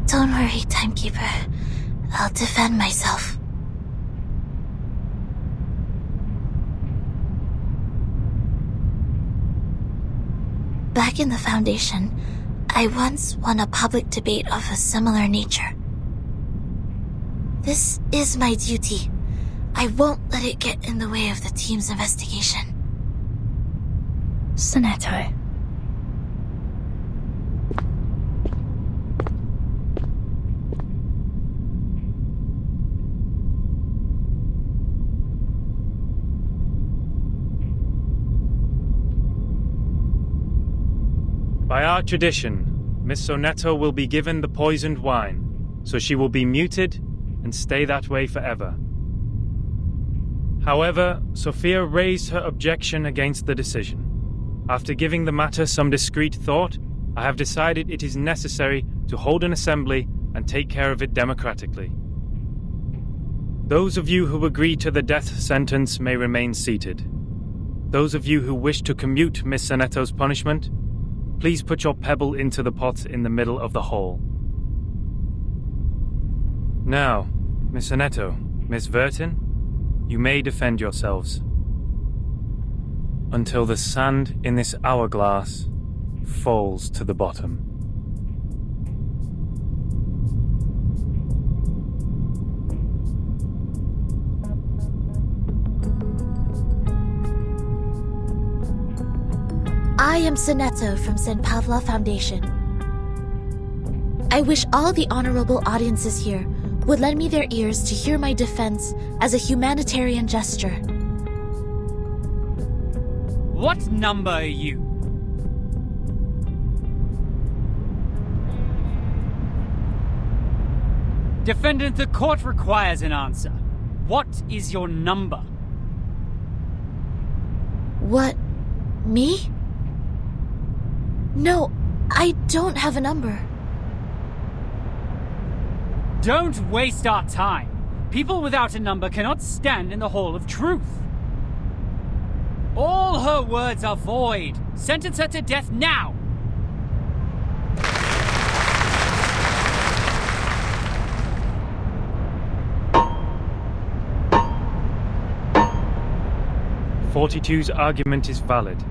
Don't worry, Timekeeper. I'll defend myself. Back in the Foundation, I once won a public debate of a similar nature. This is my duty. I won't let it get in the way of the team's investigation. Sonetto. By our tradition, Miss Sonetto will be given the poisoned wine, so she will be muted and stay that way forever. However, Sophia raised her objection against the decision. After giving the matter some discreet thought, I have decided it is necessary to hold an assembly and take care of it democratically. Those of you who agree to the death sentence may remain seated. Those of you who wish to commute Miss Sonetto's punishment, please put your pebble into the pot in the middle of the hall. Now, Miss Sonetto, Miss Vertin, you may defend yourselves. Until the sand in this hourglass falls to the bottom. I am Sonetto from St. Pavla Foundation. I wish all the honorable audiences here would lend me their ears to hear my defense as a humanitarian gesture. What number are you? Defendant, the court requires an answer. What is your number? What? Me? No, I don't have a number. Don't waste our time. People without a number cannot stand in the Hall of Truth. All her words are void. Sentence her to death now! '42's argument is valid.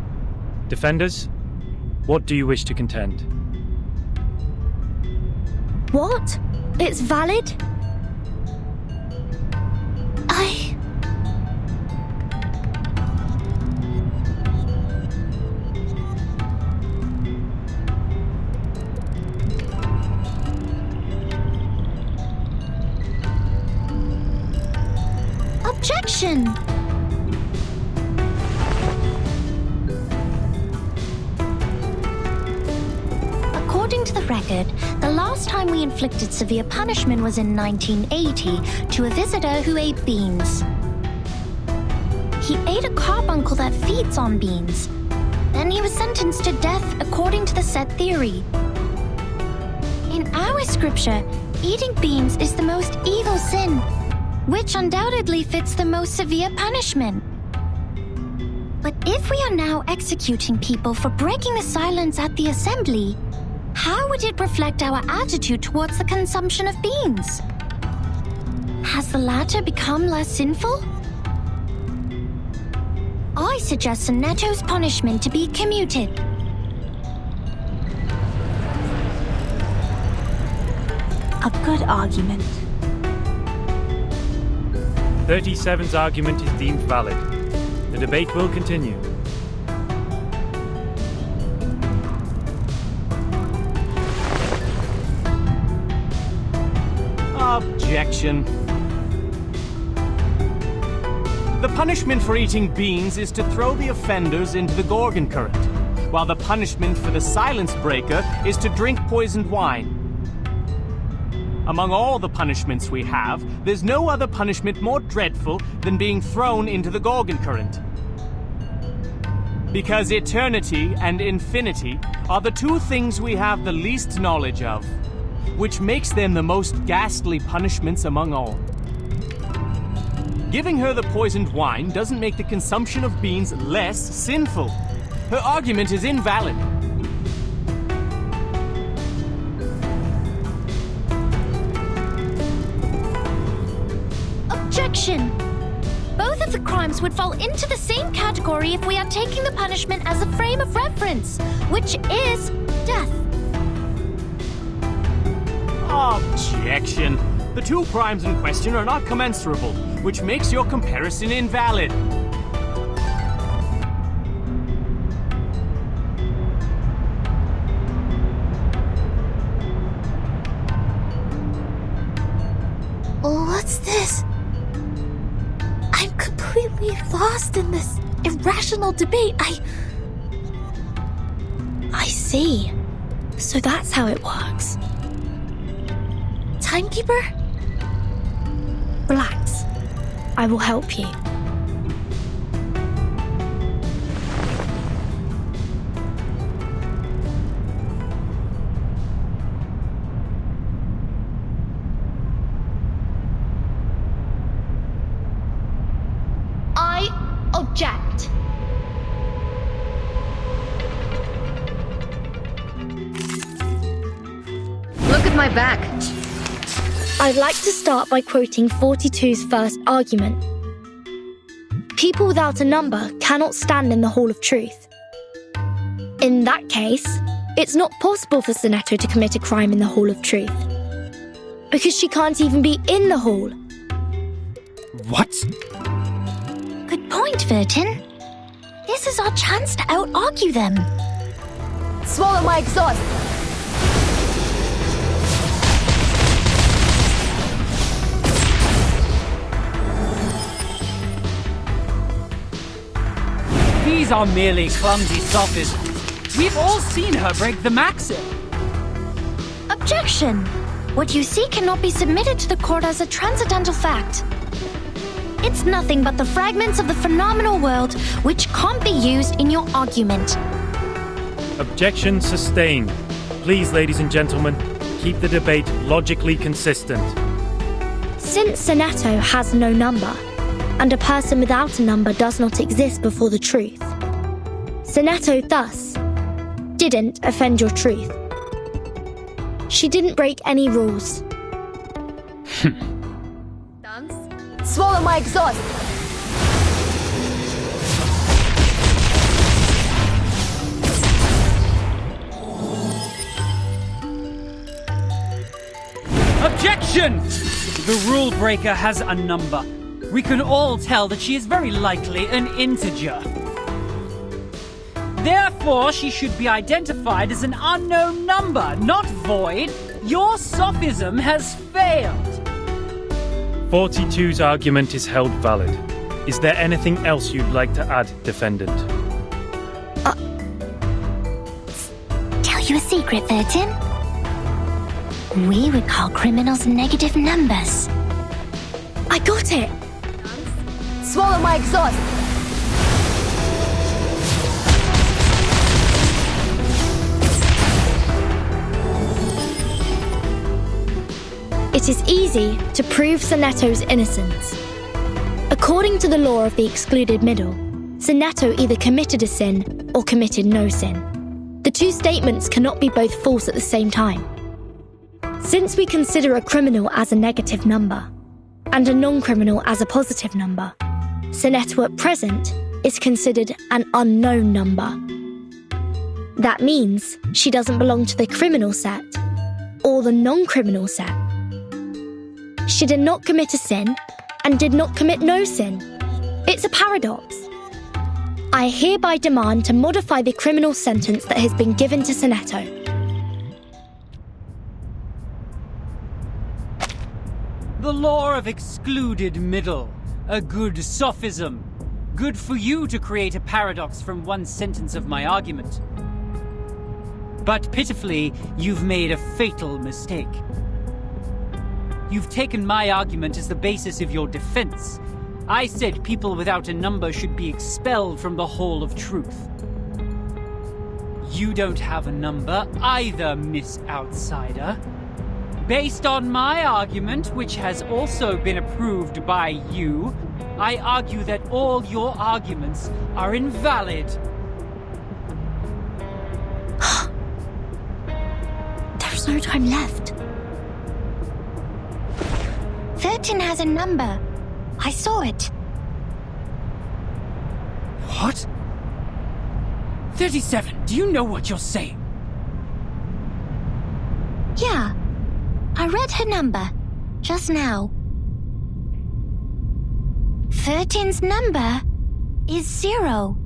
Defenders, what do you wish to contend? What? It's valid? Objection! According to the record, the last time we inflicted severe punishment was in 1980 to a visitor who ate beans. He ate a carbuncle that feeds on beans. Then he was sentenced to death according to the set theory. In our scripture, eating beans is the most evil sin, which undoubtedly fits the most severe punishment. But if we are now executing people for breaking the silence at the assembly, how would it reflect our attitude towards the consumption of beans? Has the latter become less sinful? I suggest Sonetto's punishment to be commuted. A good argument. 37's argument is deemed valid. The debate will continue. Objection. The punishment for eating beans is to throw the offenders into the Gorgon current, while the punishment for the silence breaker is to drink poisoned wine. Among all the punishments we have, there's no other punishment more dreadful than being thrown into the Gorgon current. Because eternity and infinity are the two things we have the least knowledge of, which makes them the most ghastly punishments among all. Giving her the poisoned wine doesn't make the consumption of beans less sinful. Her argument is invalid. Objection! Both of the crimes would fall into the same category if we are taking the punishment as a frame of reference, which is death. Objection. The two crimes in question are not commensurable, which makes your comparison invalid. What's this? I'm completely lost in this irrational debate. I see. So that's how it works. Timekeeper? Relax. I will help you. I object. Look at my back. I'd like to start by quoting 42's first argument. People without a number cannot stand in the Hall of Truth. In that case, it's not possible for Sonetto to commit a crime in the Hall of Truth. Because she can't even be in the hall. What? Good point, Virgin. This is our chance to out-argue them. Swallow my exhaust! These are merely clumsy sophisms. We've all seen her break the maxim. Objection! What you see cannot be submitted to the court as a transcendental fact. It's nothing but the fragments of the phenomenal world which can't be used in your argument. Objection sustained. Please, ladies and gentlemen, keep the debate logically consistent. Since Sonetto has no number, and a person without a number does not exist before the truth, Sonetto thus didn't offend your truth. She didn't break any rules. Swallow my exhaust! Objection! The rule breaker has a number. We can all tell that she is very likely an integer. Therefore, she should be identified as an unknown number, not void. Your sophism has failed. 42's argument is held valid. Is there anything else you'd like to add, defendant? Tell you a secret, Virgin? We would call criminals negative numbers. I got it! Swallow my exhaust! It is easy to prove Sonetto's innocence. According to the law of the excluded middle, Sonetto either committed a sin or committed no sin. The two statements cannot be both false at the same time. Since we consider a criminal as a negative number, and a non-criminal as a positive number, Sonetto at present is considered an unknown number. That means she doesn't belong to the criminal set, or the non-criminal set. She did not commit a sin, and did not commit no sin. It's a paradox. I hereby demand to modify the criminal sentence that has been given to Sonetto. The law of excluded middle. A good sophism. Good for you to create a paradox from one sentence of my argument. But pitifully, you've made a fatal mistake. You've taken my argument as the basis of your defense. I said people without a number should be expelled from the Hall of Truth. You don't have a number either, Miss Outsider. Based on my argument, which has also been approved by you, I argue that all your arguments are invalid. There's no time left. 13 has a number. I saw it. What? 37, do you know what you're saying? Yeah. I read her number just now. 13's number is 0.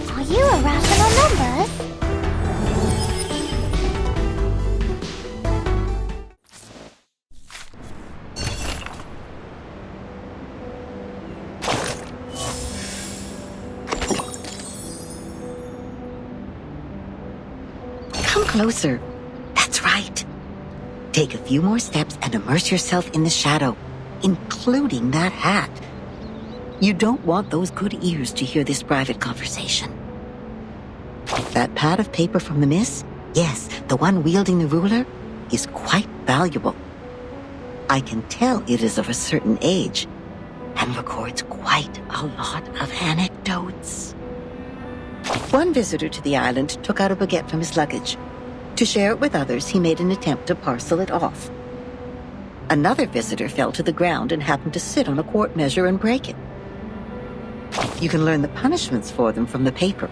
Are you irrational numbers? closer. That's right. Take a few more steps and immerse yourself in the shadow, including that hat. You don't want those good ears to hear this private conversation. That pad of paper from the miss, yes, the one wielding the ruler, is quite valuable. I can tell it is of a certain age and records quite a lot of anecdotes. One visitor to the island took out a baguette from his luggage. To share it with others, he made an attempt to parcel it off. Another visitor fell to the ground and happened to sit on a quart measure and break it. You can learn the punishments for them from the paper.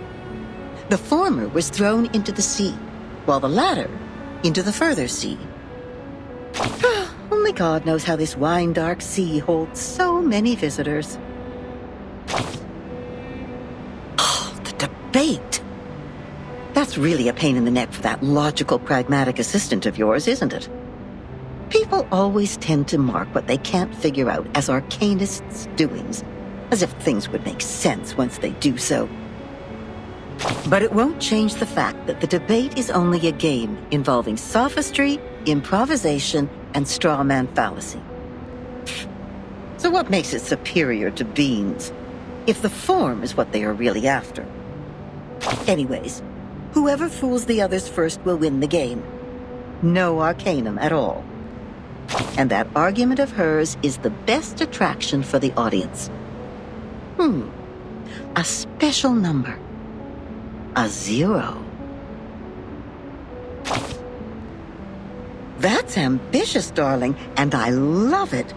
The former was thrown into the sea, while the latter into the further sea. Only God knows how this wine-dark sea holds so many visitors. Oh, the debate! That's really a pain in the neck for that logical, pragmatic assistant of yours, isn't it? People always tend to mark what they can't figure out as arcanists' doings, as if things would make sense once they do so. But it won't change the fact that the debate is only a game involving sophistry, improvisation, and straw man fallacy. So what makes it superior to beans, if the form is what they are really after? Anyways, whoever fools the others first will win the game. No arcanum at all. And that argument of hers is the best attraction for the audience. A special number. A 0. That's ambitious, darling, and I love it.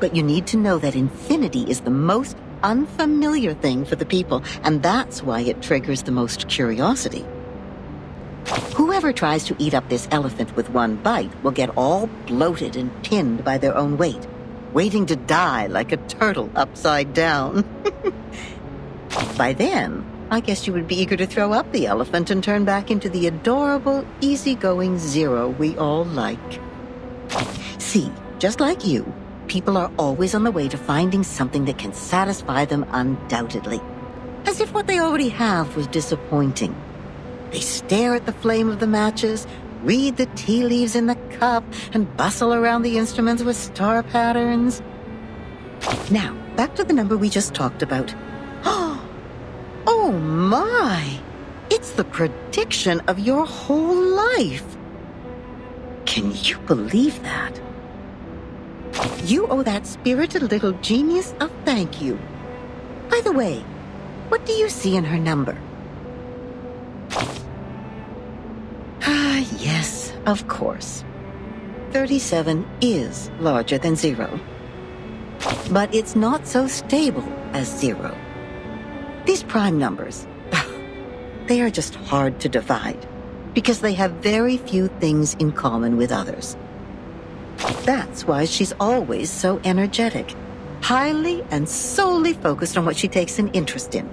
But you need to know that infinity is the most unfamiliar thing for the people, and that's why it triggers the most curiosity. Whoever tries to eat up this elephant with one bite will get all bloated and pinned by their own weight, waiting to die like a turtle upside down. By then, I guess you would be eager to throw up the elephant and turn back into the adorable, easygoing 0 we all like. See, just like you, people are always on the way to finding something that can satisfy them undoubtedly. As if what they already have was disappointing. They stare at the flame of the matches, read the tea leaves in the cup, and bustle around the instruments with star patterns. Now, back to the number we just talked about. Oh my! It's the prediction of your whole life! Can you believe that? You owe that spirited little genius a thank you. By the way, what do you see in her number? Yes, of course. 37 is larger than 0. But it's not so stable as 0. These prime numbers, they are just hard to divide because they have very few things in common with others. That's why she's always so energetic, highly and solely focused on what she takes an interest in.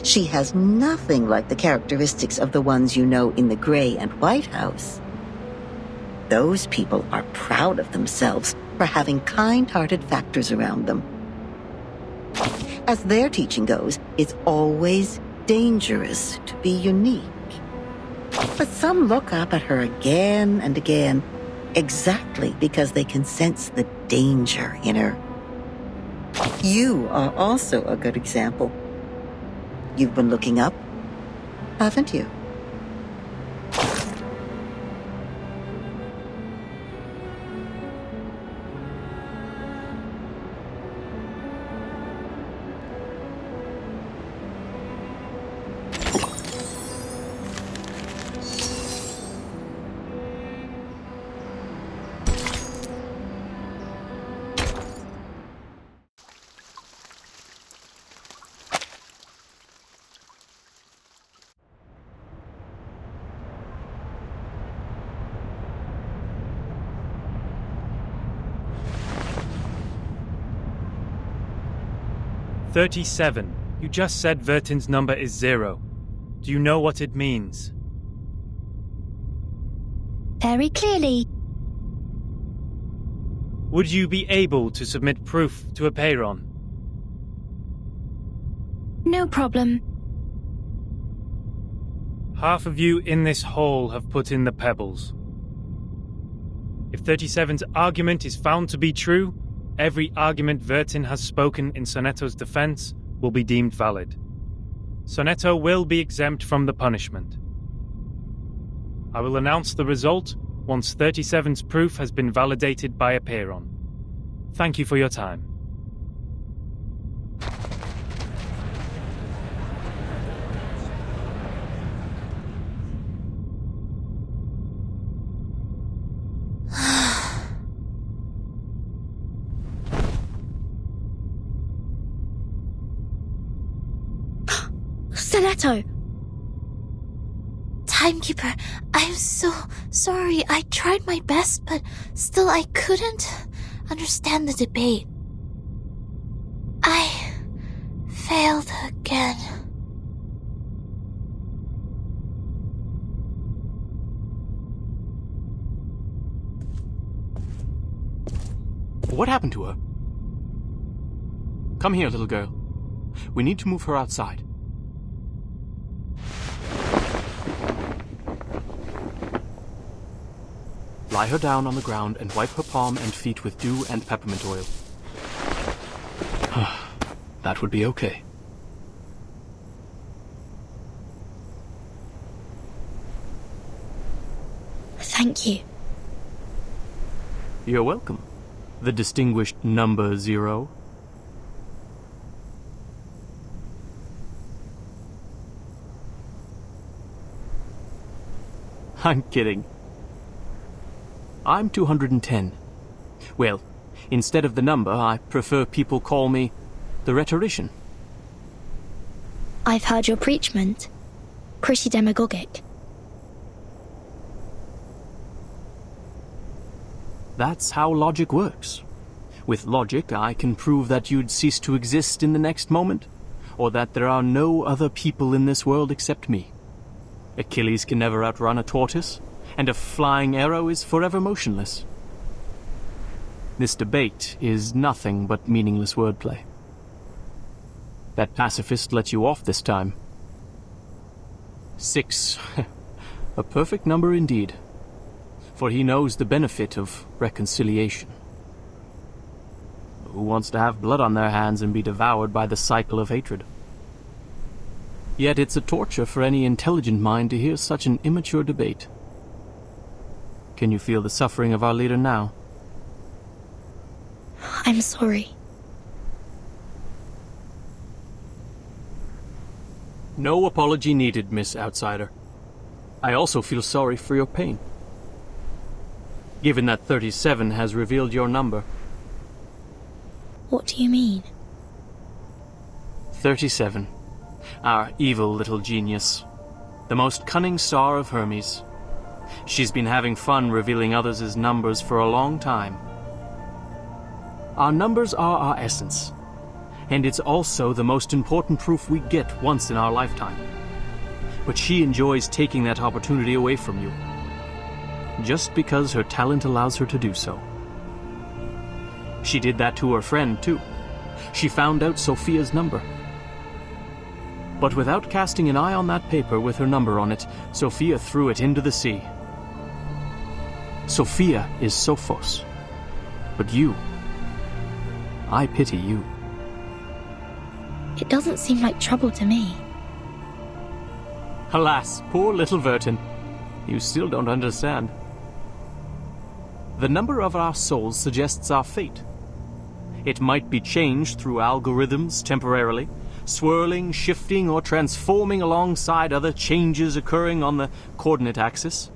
She has nothing like the characteristics of the ones you know in the Gray and White House. Those people are proud of themselves for having kind-hearted factors around them. As their teaching goes, it's always dangerous to be unique. But some look up at her again and again, exactly because they can sense the danger in her. You are also a good example. You've been looking up, haven't you? "37. You just said Vertin's number is 0. Do you know what it means?" Very clearly. Would you be able to submit proof to Apeiron? No problem. Half of you in this hall have put in the pebbles. If 37's argument is found to be true, every argument Vertin has spoken in Sonetto's defense will be deemed valid. Sonetto will be exempt from the punishment. I will announce the result once 37's proof has been validated by Apeiron. Thank you for your time. Sonetto! Timekeeper, I'm so sorry. I tried my best, but still I couldn't understand the debate. I failed again. What happened to her? Come here, little girl. We need to move her outside. Lie her down on the ground and wipe her palm and feet with dew and peppermint oil. That would be okay. Thank you. You're welcome, the distinguished number 0. I'm kidding. I'm 210. Well, instead of the number, I prefer people call me the rhetorician. I've heard your preachment. Pretty demagogic. That's how logic works. With logic, I can prove that you'd cease to exist in the next moment, or that there are no other people in this world except me. Achilles can never outrun a tortoise, and a flying arrow is forever motionless. This debate is nothing but meaningless wordplay. That pacifist let you off this time. 6. A perfect number indeed. For he knows the benefit of reconciliation. Who wants to have blood on their hands and be devoured by the cycle of hatred? Yet it's a torture for any intelligent mind to hear such an immature debate. Can you feel the suffering of our leader now? I'm sorry. No apology needed, Miss Outsider. I also feel sorry for your pain. Given that 37 has revealed your number. What do you mean? 37. Our evil little genius. The most cunning star of Hermes. She's been having fun revealing others' numbers for a long time. Our numbers are our essence, and it's also the most important proof we get once in our lifetime. But she enjoys taking that opportunity away from you, just because her talent allows her to do so. She did that to her friend, too. She found out Sophia's number. But without casting an eye on that paper with her number on it, Sophia threw it into the sea. Sophia is Sophos. But you, I pity you. It doesn't seem like trouble to me. Alas, poor little Vertin. You still don't understand. The number of our souls suggests our fate. It might be changed through algorithms temporarily, swirling, shifting, or transforming alongside other changes occurring on the coordinate axis.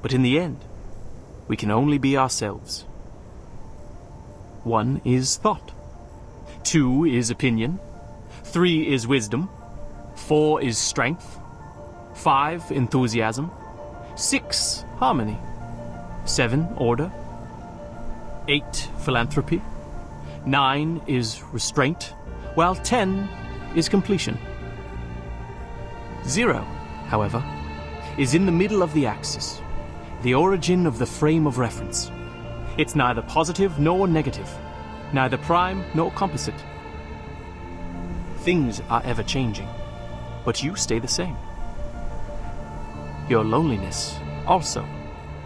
But in the end, we can only be ourselves. 1 is thought. 2 is opinion. 3 is wisdom. 4 is strength. 5, enthusiasm. 6, harmony. 7, order. 8, philanthropy. 9 is restraint, while 10 is completion. 0, however, is in the middle of the axis, the origin of the frame of reference. It's neither positive nor negative, neither prime nor composite. Things are ever changing, but you stay the same. your loneliness also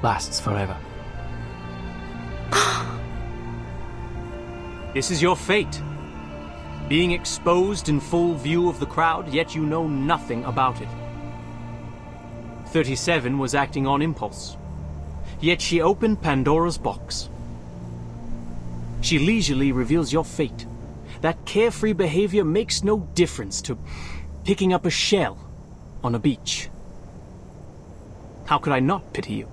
lasts forever. This is your fate. Being exposed in full view of the crowd, yet you know nothing about it. 37 was acting on impulse, yet she opened Pandora's box. She leisurely reveals your fate. That carefree behavior makes no difference to picking up a shell on a beach. How could I not pity you?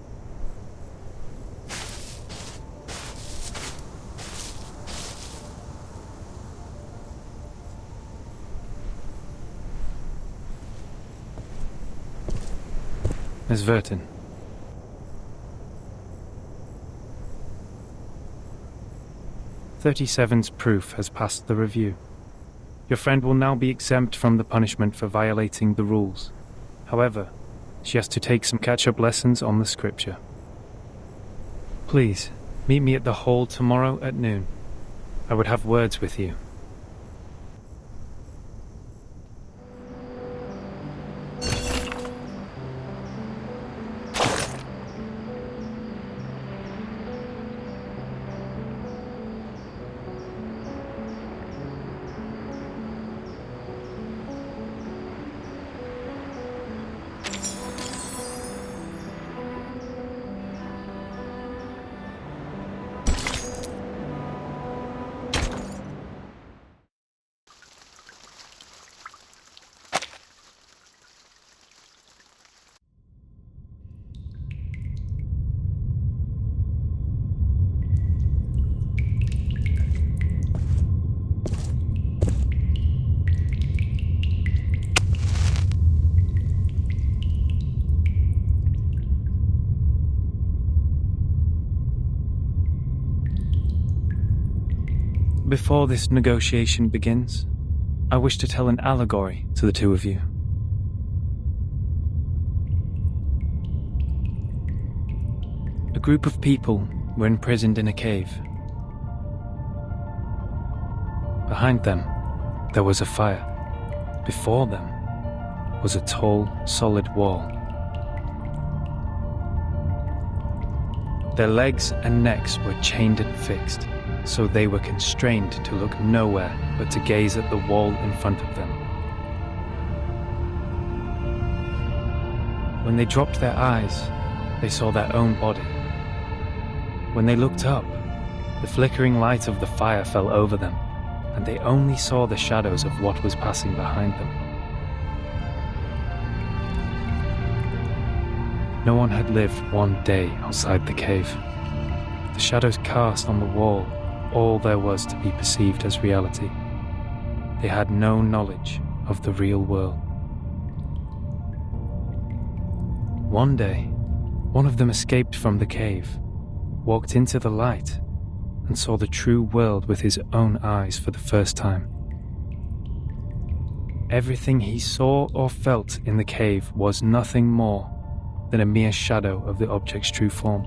Miss Vertin. "37's proof has passed the review. Your friend will now be exempt from the punishment for violating the rules. However, she has to take some catch-up lessons on the scripture. Please, meet me at the hall tomorrow at noon. I would have words with you." Before this negotiation begins, I wish to tell an allegory to the two of you. A group of people were imprisoned in a cave. Behind them, there was a fire. Before them was a tall, solid wall. Their legs and necks were chained and fixed, so they were constrained to look nowhere but to gaze at the wall in front of them. When they dropped their eyes, they saw their own body. When they looked up, the flickering light of the fire fell over them, and they only saw the shadows of what was passing behind them. No one had lived one day outside the cave. The shadows cast on the wall all there was to be perceived as reality. They had no knowledge of the real world. One day, one of them escaped from the cave, walked into the light, and saw the true world with his own eyes for the first time. Everything he saw or felt in the cave was nothing more than a mere shadow of the object's true form.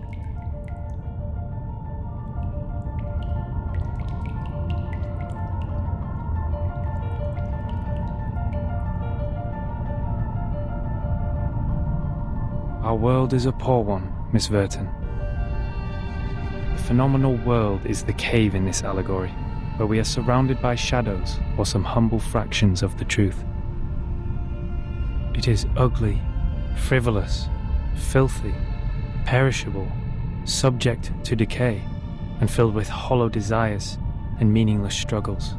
Our world is a poor one, Miss Vertin. The phenomenal world is the cave in this allegory, where we are surrounded by shadows or some humble fractions of the truth. It is ugly, frivolous, filthy, perishable, subject to decay, and filled with hollow desires and meaningless struggles.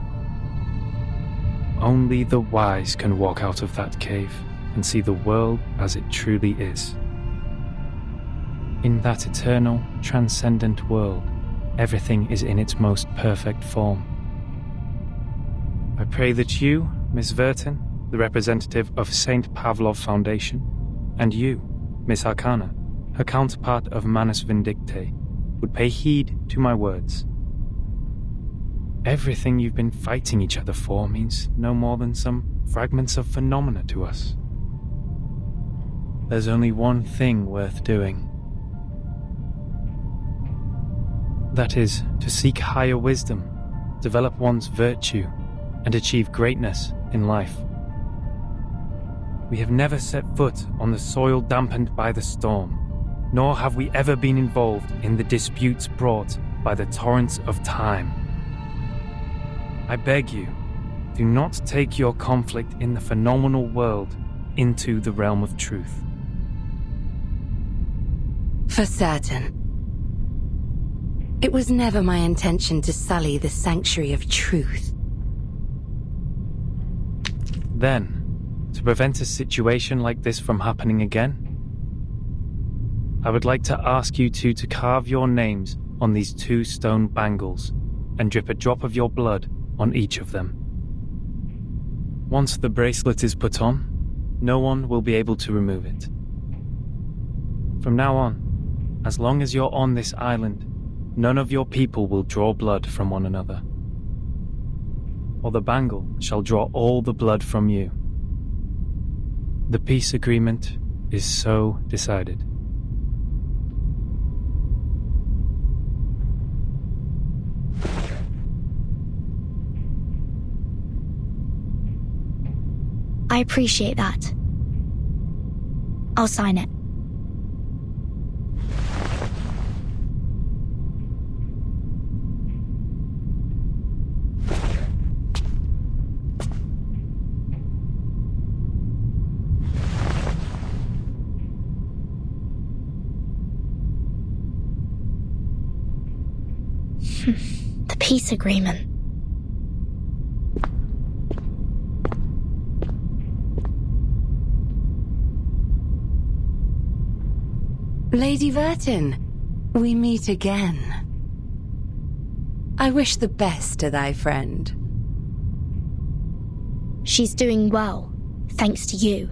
Only the wise can walk out of that cave and see the world as it truly is. In that eternal, transcendent world, everything is in its most perfect form. I pray that you, Miss Vertin, the representative of St. Pavlov Foundation, and you, Miss Arcana, her counterpart of Manus Vindicte, would pay heed to my words. Everything you've been fighting each other for means no more than some fragments of phenomena to us. There's only one thing worth doing. That is, to seek higher wisdom, develop one's virtue, and achieve greatness in life. We have never set foot on the soil dampened by the storm, nor have we ever been involved in the disputes brought by the torrents of time. I beg you, do not take your conflict in the phenomenal world into the realm of truth. For certain. It was never my intention to sully the sanctuary of truth. Then, to prevent a situation like this from happening again, I would like to ask you two to carve your names on these 2 stone bangles and drip a drop of your blood on each of them. Once the bracelet is put on, no one will be able to remove it. From now on, as long as you're on this island, none of your people will draw blood from one another, or the bangle shall draw all the blood from you. The peace agreement is so decided. I appreciate that. I'll sign it. The peace agreement. Lady Vertin, we meet again. I wish the best to thy friend. She's doing well, thanks to you.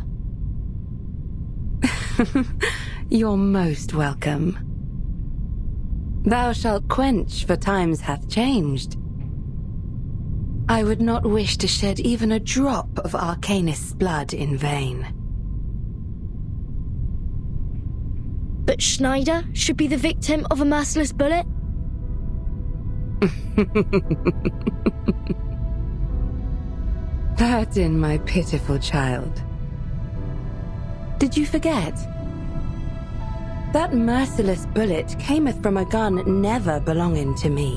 You're most welcome. Thou shalt quench, for times hath changed. I would not wish to shed even a drop of Arcanist's blood in vain. But Schneider should be the victim of a merciless bullet? Vertin, my pitiful child. Did you forget? That merciless bullet cameth from a gun never belonging to me.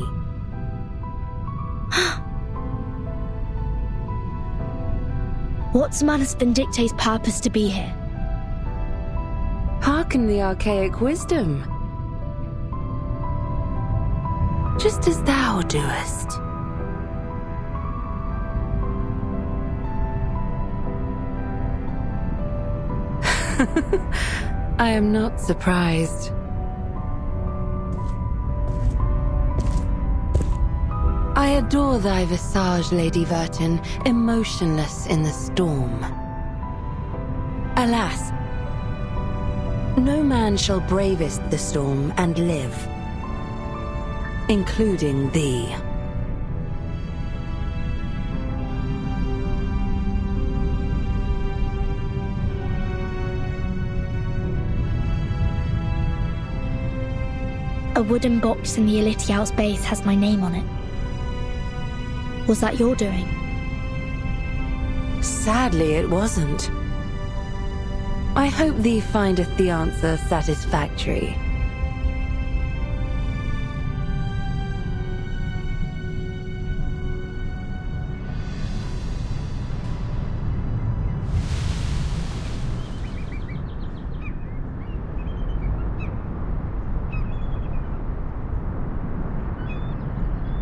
What's Manus Vindicte's purpose to be here? Hearken the archaic wisdom. Just as thou doest. I am not surprised. I adore thy visage, Lady Vertin, emotionless in the storm. Alas, no man shall bravest the storm and live, including thee. A wooden box in the Elitiao's base has my name on it. Was that your doing? Sadly, it wasn't. I hope thee findeth the answer satisfactory.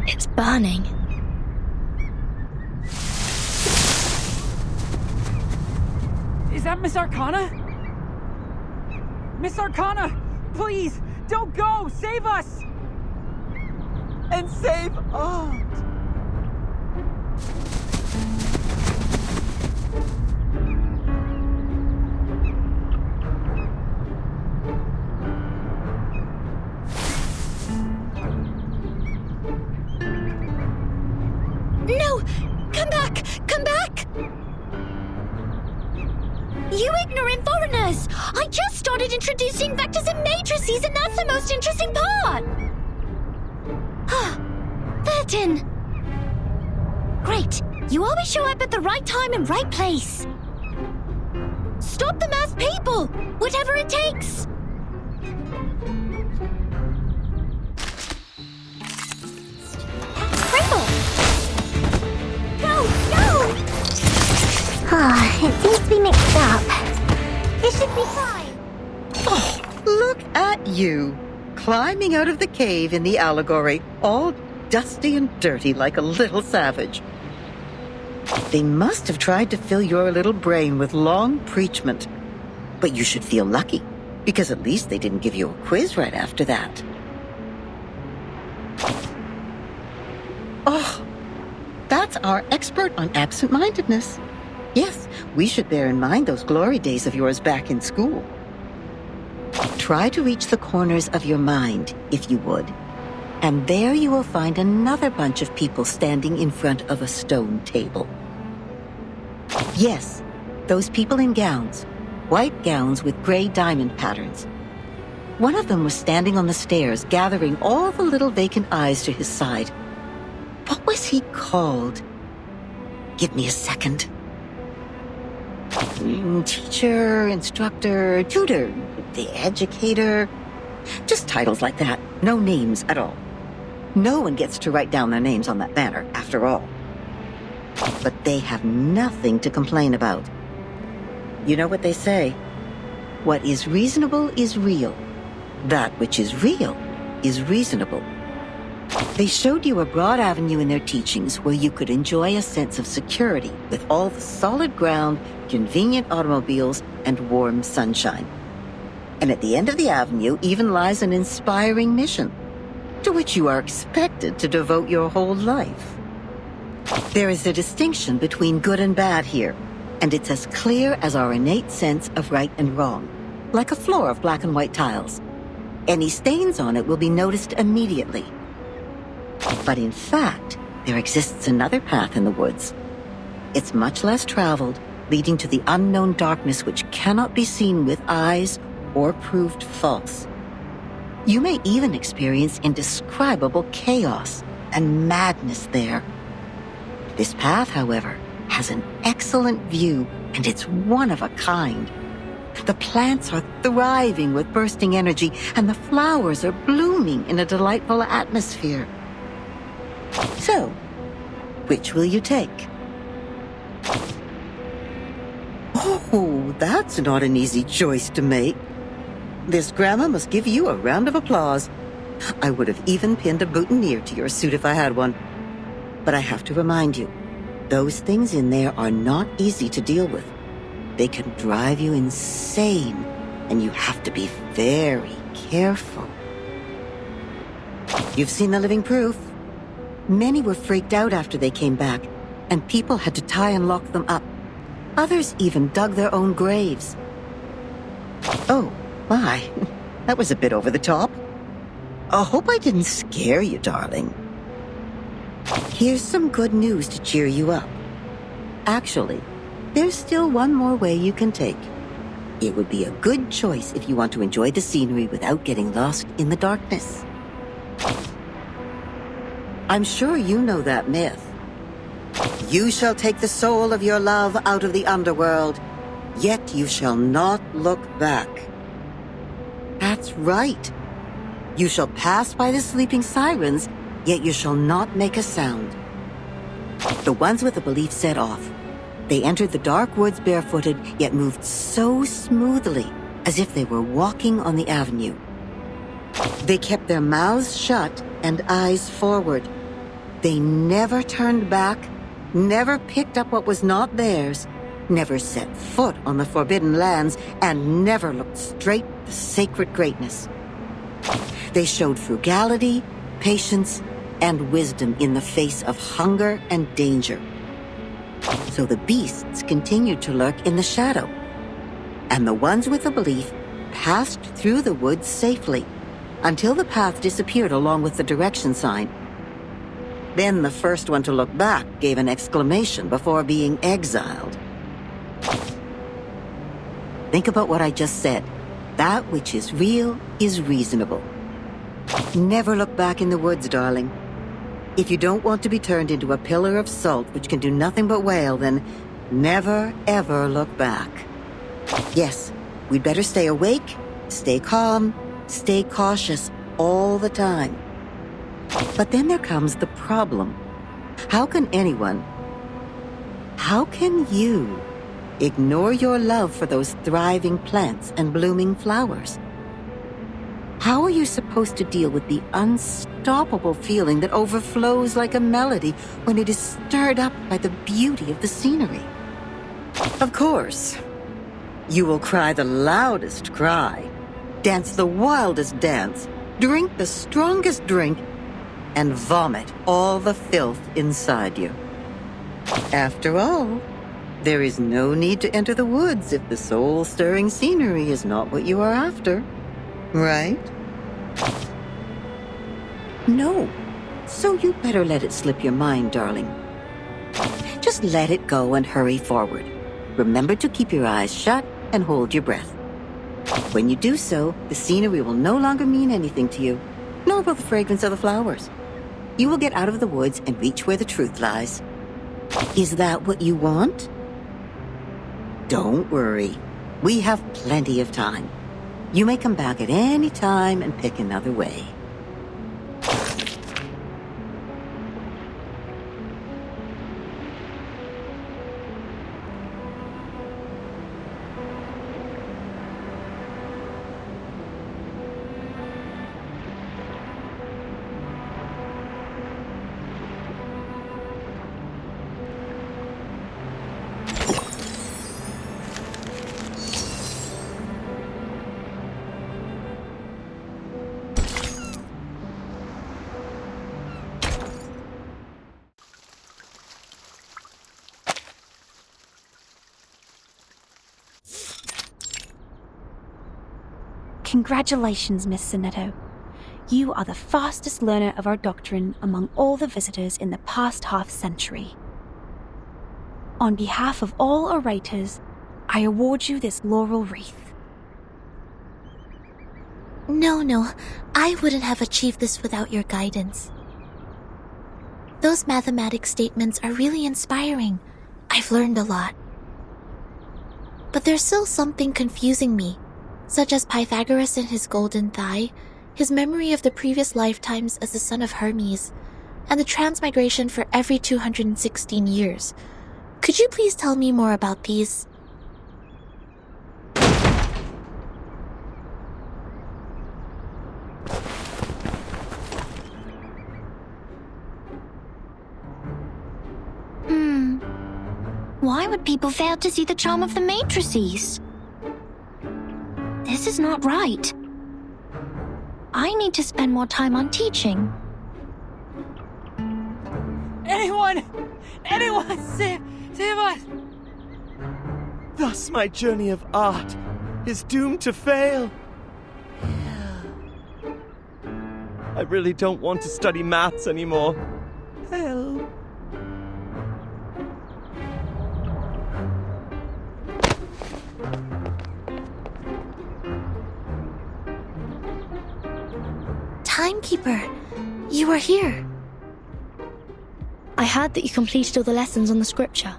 It's burning. Is that Miss Arcana? Miss Arcana, please, don't go! Save us! And save us! No! Come back! Come back! You ignorant foreigners! I just started introducing vectors and matrices, and that's the most interesting part! Vertin! Great! You always show up at the right time and right place. Stop the masked people! Whatever it takes! Sprinkle! Go! Go! It seems to be mixed up. It should be fine. Oh, look at you, climbing out of the cave in the allegory, all dusty and dirty like a little savage. They must have tried to fill your little brain with long preachment. But you should feel lucky, because at least they didn't give you a quiz right after that. Oh, that's our expert on absent-mindedness. Yes, we should bear in mind those glory days of yours back in school. Try to reach the corners of your mind, if you would. And there you will find another bunch of people standing in front of a stone table. Yes, those people in gowns. White gowns with gray diamond patterns. One of them was standing on the stairs, gathering all the little vacant eyes to his side. What was he called? Give me a second. Teacher, instructor, tutor, the educator. Just titles like that. No names at all. No one gets to write down their names on that banner, after all. But they have nothing to complain about. You know what they say? What is reasonable is real. That which is real is reasonable. They showed you a broad avenue in their teachings where you could enjoy a sense of security with all the solid ground, convenient automobiles, and warm sunshine. And at the end of the avenue even lies an inspiring mission, to which you are expected to devote your whole life. There is a distinction between good and bad here, and it's as clear as our innate sense of right and wrong, like a floor of black and white tiles. Any stains on it will be noticed immediately. But in fact, there exists another path in the woods. It's much less traveled, leading to the unknown darkness which cannot be seen with eyes or proved false. You may even experience indescribable chaos and madness there. This path, however, has an excellent view, and it's one of a kind. The plants are thriving with bursting energy, and the flowers are blooming in a delightful atmosphere. So, which will you take? Oh, that's not an easy choice to make. This grandma must give you a round of applause. I would have even pinned a boutonniere to your suit if I had one. But I have to remind you, those things in there are not easy to deal with. They can drive you insane, and you have to be very careful. You've seen the living proof. Many were freaked out after they came back, and people had to tie and lock them up. Others even dug their own graves. Oh, my. That was a bit over the top. I hope I didn't scare you, darling. Here's some good news to cheer you up. Actually, there's still one more way you can take. It would be a good choice if you want to enjoy the scenery without getting lost in the darkness. I'm sure you know that myth. You shall take the soul of your love out of the underworld, yet you shall not look back. That's right. You shall pass by the sleeping sirens, yet you shall not make a sound. The ones with the belief set off. They entered the dark woods barefooted, yet moved so smoothly, as if they were walking on the avenue. They kept their mouths shut and eyes forward. They never turned back, never picked up what was not theirs, never set foot on the forbidden lands, and never looked straight at the sacred greatness. They showed frugality, patience, and wisdom in the face of hunger and danger. So the beasts continued to lurk in the shadow, and the ones with the belief passed through the woods safely until the path disappeared along with the direction sign. Then the first one to look back gave an exclamation before being exiled. Think about what I just said. That which is real is reasonable. Never look back in the woods, darling. If you don't want to be turned into a pillar of salt which can do nothing but wail, then never, ever look back. Yes, we'd better stay awake, stay calm, stay cautious all the time. But then there comes the problem. How can you ignore your love for those thriving plants and blooming flowers? How are you supposed to deal with the unstoppable feeling that overflows like a melody when it is stirred up by the beauty of the scenery? Of course, you will cry the loudest cry, dance the wildest dance, drink the strongest drink, and vomit all the filth inside you. After all, there is no need to enter the woods if the soul-stirring scenery is not what you are after. Right? No. So you better let it slip your mind, darling. Just let it go and hurry forward. Remember to keep your eyes shut and hold your breath. When you do so, the scenery will no longer mean anything to you, nor will the fragrance of the flowers. You will get out of the woods and reach where the truth lies. Is that what you want? Don't worry. We have plenty of time. You may come back at any time and pick another way. Congratulations, Miss Sonetto. You are the fastest learner of our doctrine among all the visitors in the past half-century. On behalf of all orators, I award you this laurel wreath. No, I wouldn't have achieved this without your guidance. Those mathematic statements are really inspiring. I've learned a lot. But there's still something confusing me, such as Pythagoras and his golden thigh, his memory of the previous lifetimes as the son of Hermes, and the transmigration for every 216 years. Could you please tell me more about these? Why would people fail to see the charm of the matrices? This is not right. I need to spend more time on teaching. Anyone, save us! Thus my journey of art is doomed to fail. I really don't want to study maths anymore. Help. Timekeeper, you are here. I heard that you completed all the lessons on the scripture.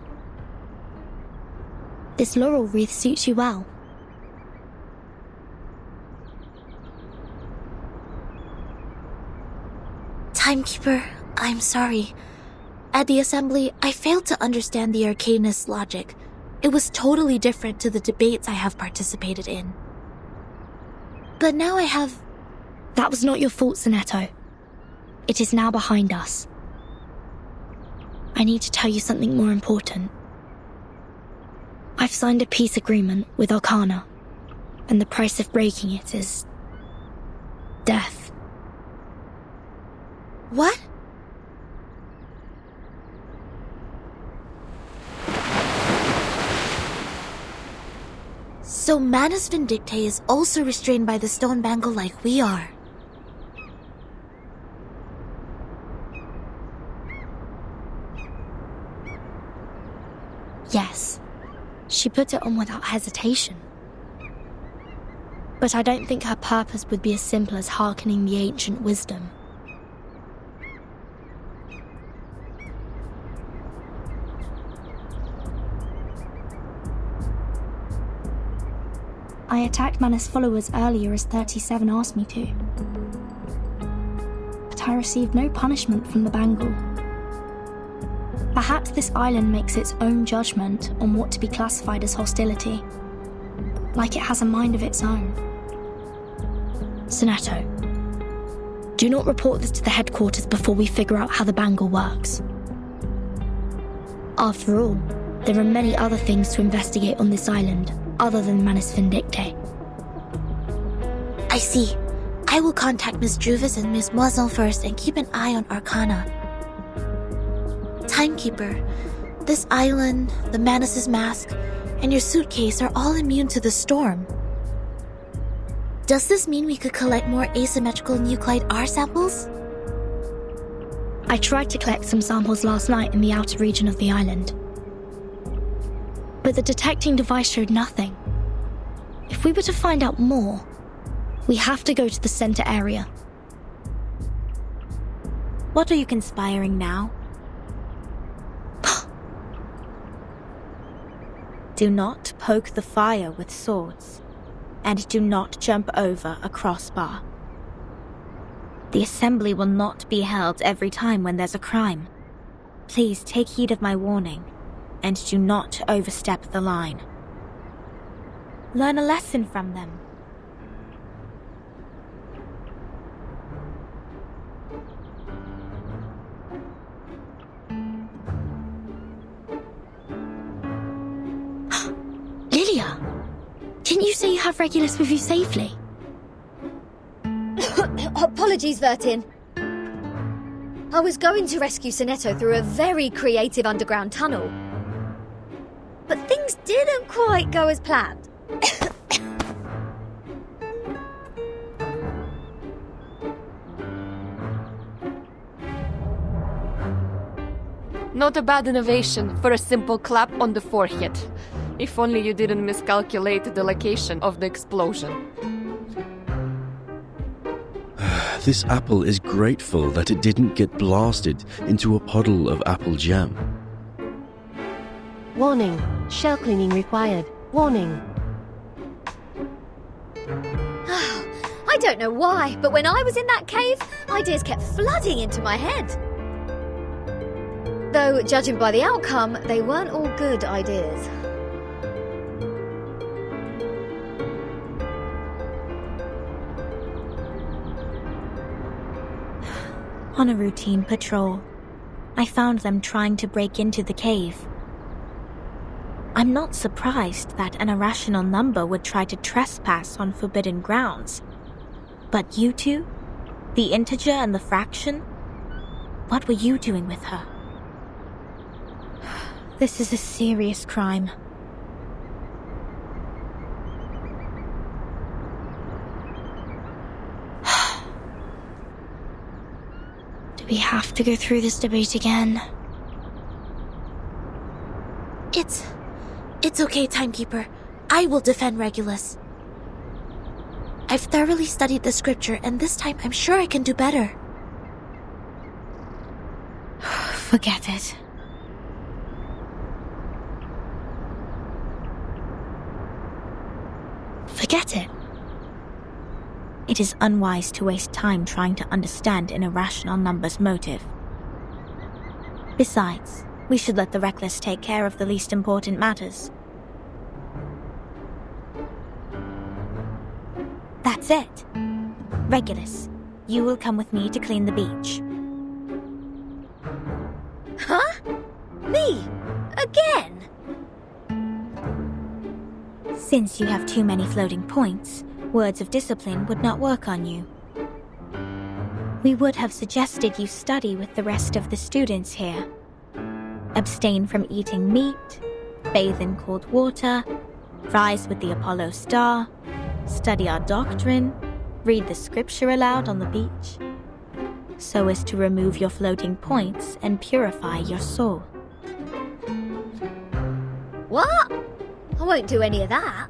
This laurel wreath suits you well. Timekeeper, I'm sorry. At the assembly, I failed to understand the arcanist's logic. It was totally different to the debates I have participated in. But now I have... That was not your fault, Sonetto. It is now behind us. I need to tell you something more important. I've signed a peace agreement with Arcana, and the price of breaking it is... death. What? So Manus Vindictae is also restrained by the stone bangle like we are. Yes, she put it on without hesitation. But I don't think her purpose would be as simple as hearkening the ancient wisdom. I attacked Manus' followers earlier as 37 asked me to. But I received no punishment from the Bangle. Perhaps this island makes its own judgment on what to be classified as hostility, like it has a mind of its own. Soneto, do not report this to the headquarters before we figure out how the Bangle works. After all, there are many other things to investigate on this island other than Manus Vindicte. I see. I will contact Miss Juvis and Miss Moisson first and keep an eye on Arcana. Timekeeper, this island, the Manus' mask, and your suitcase are all immune to the storm. Does this mean we could collect more asymmetrical nuclide R samples? I tried to collect some samples last night in the outer region of the island, but the detecting device showed nothing. If we were to find out more, we have to go to the center area. What are you conspiring now? Do not poke the fire with swords, and do not jump over a crossbar. The assembly will not be held every time when there's a crime. Please take heed of my warning, and do not overstep the line. Learn a lesson from them. Lilia, didn't you say you have Regulus with you safely? Apologies, Vertin. I was going to rescue Soneto through a very creative underground tunnel. But things didn't quite go as planned. Not a bad innovation for a simple clap on the forehead. If only you didn't miscalculate the location of the explosion. This apple is grateful that it didn't get blasted into a puddle of apple jam. Warning, shell cleaning required. Warning. I don't know why, but when I was in that cave, ideas kept flooding into my head. Though, judging by the outcome, they weren't all good ideas. On a routine patrol, I found them trying to break into the cave. I'm not surprised that an irrational number would try to trespass on forbidden grounds. But you two? The integer and the fraction? What were you doing with her? This is a serious crime. Do we have to go through this debate again? It's okay, Timekeeper. I will defend Regulus. I've thoroughly studied the scripture, and this time I'm sure I can do better. Forget it. Forget it. It is unwise to waste time trying to understand an irrational number's motive. Besides, we should let the reckless take care of the least important matters. That's it. Regulus, you will come with me to clean the beach. Huh? Me? Again? Since you have too many floating points, words of discipline would not work on you. We would have suggested you study with the rest of the students here. Abstain from eating meat, bathe in cold water, rise with the Apollo star, study our doctrine, read the scripture aloud on the beach, so as to remove your floating points and purify your soul. What? I won't do any of that.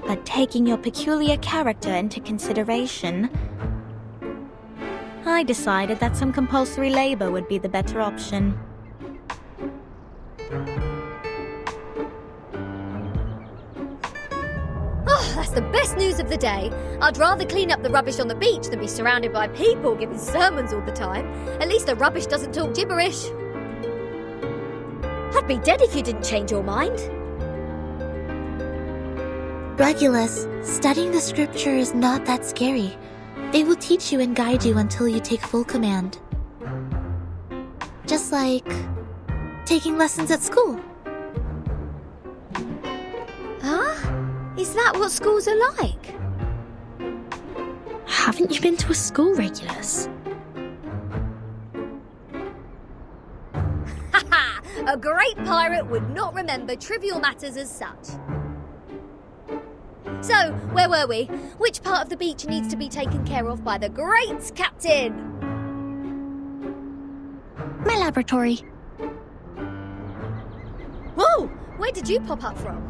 But taking your peculiar character into consideration, I decided that some compulsory labor would be the better option. Oh, that's That's the best news of the day. I'd rather clean up the rubbish on the beach than be surrounded by people giving sermons all the time. At least the rubbish doesn't talk gibberish. I'd be dead if you didn't change your mind. Regulus, studying the scripture is not that scary. They will teach you and guide you until you take full command. Just like taking lessons at school. Huh? Is that what schools are like? Haven't you been to a school, Regulus? Haha! A great pirate would not remember trivial matters as such. So, where were we? Which part of the beach needs to be taken care of by the great captain? My laboratory. Whoa! Where did you pop up from?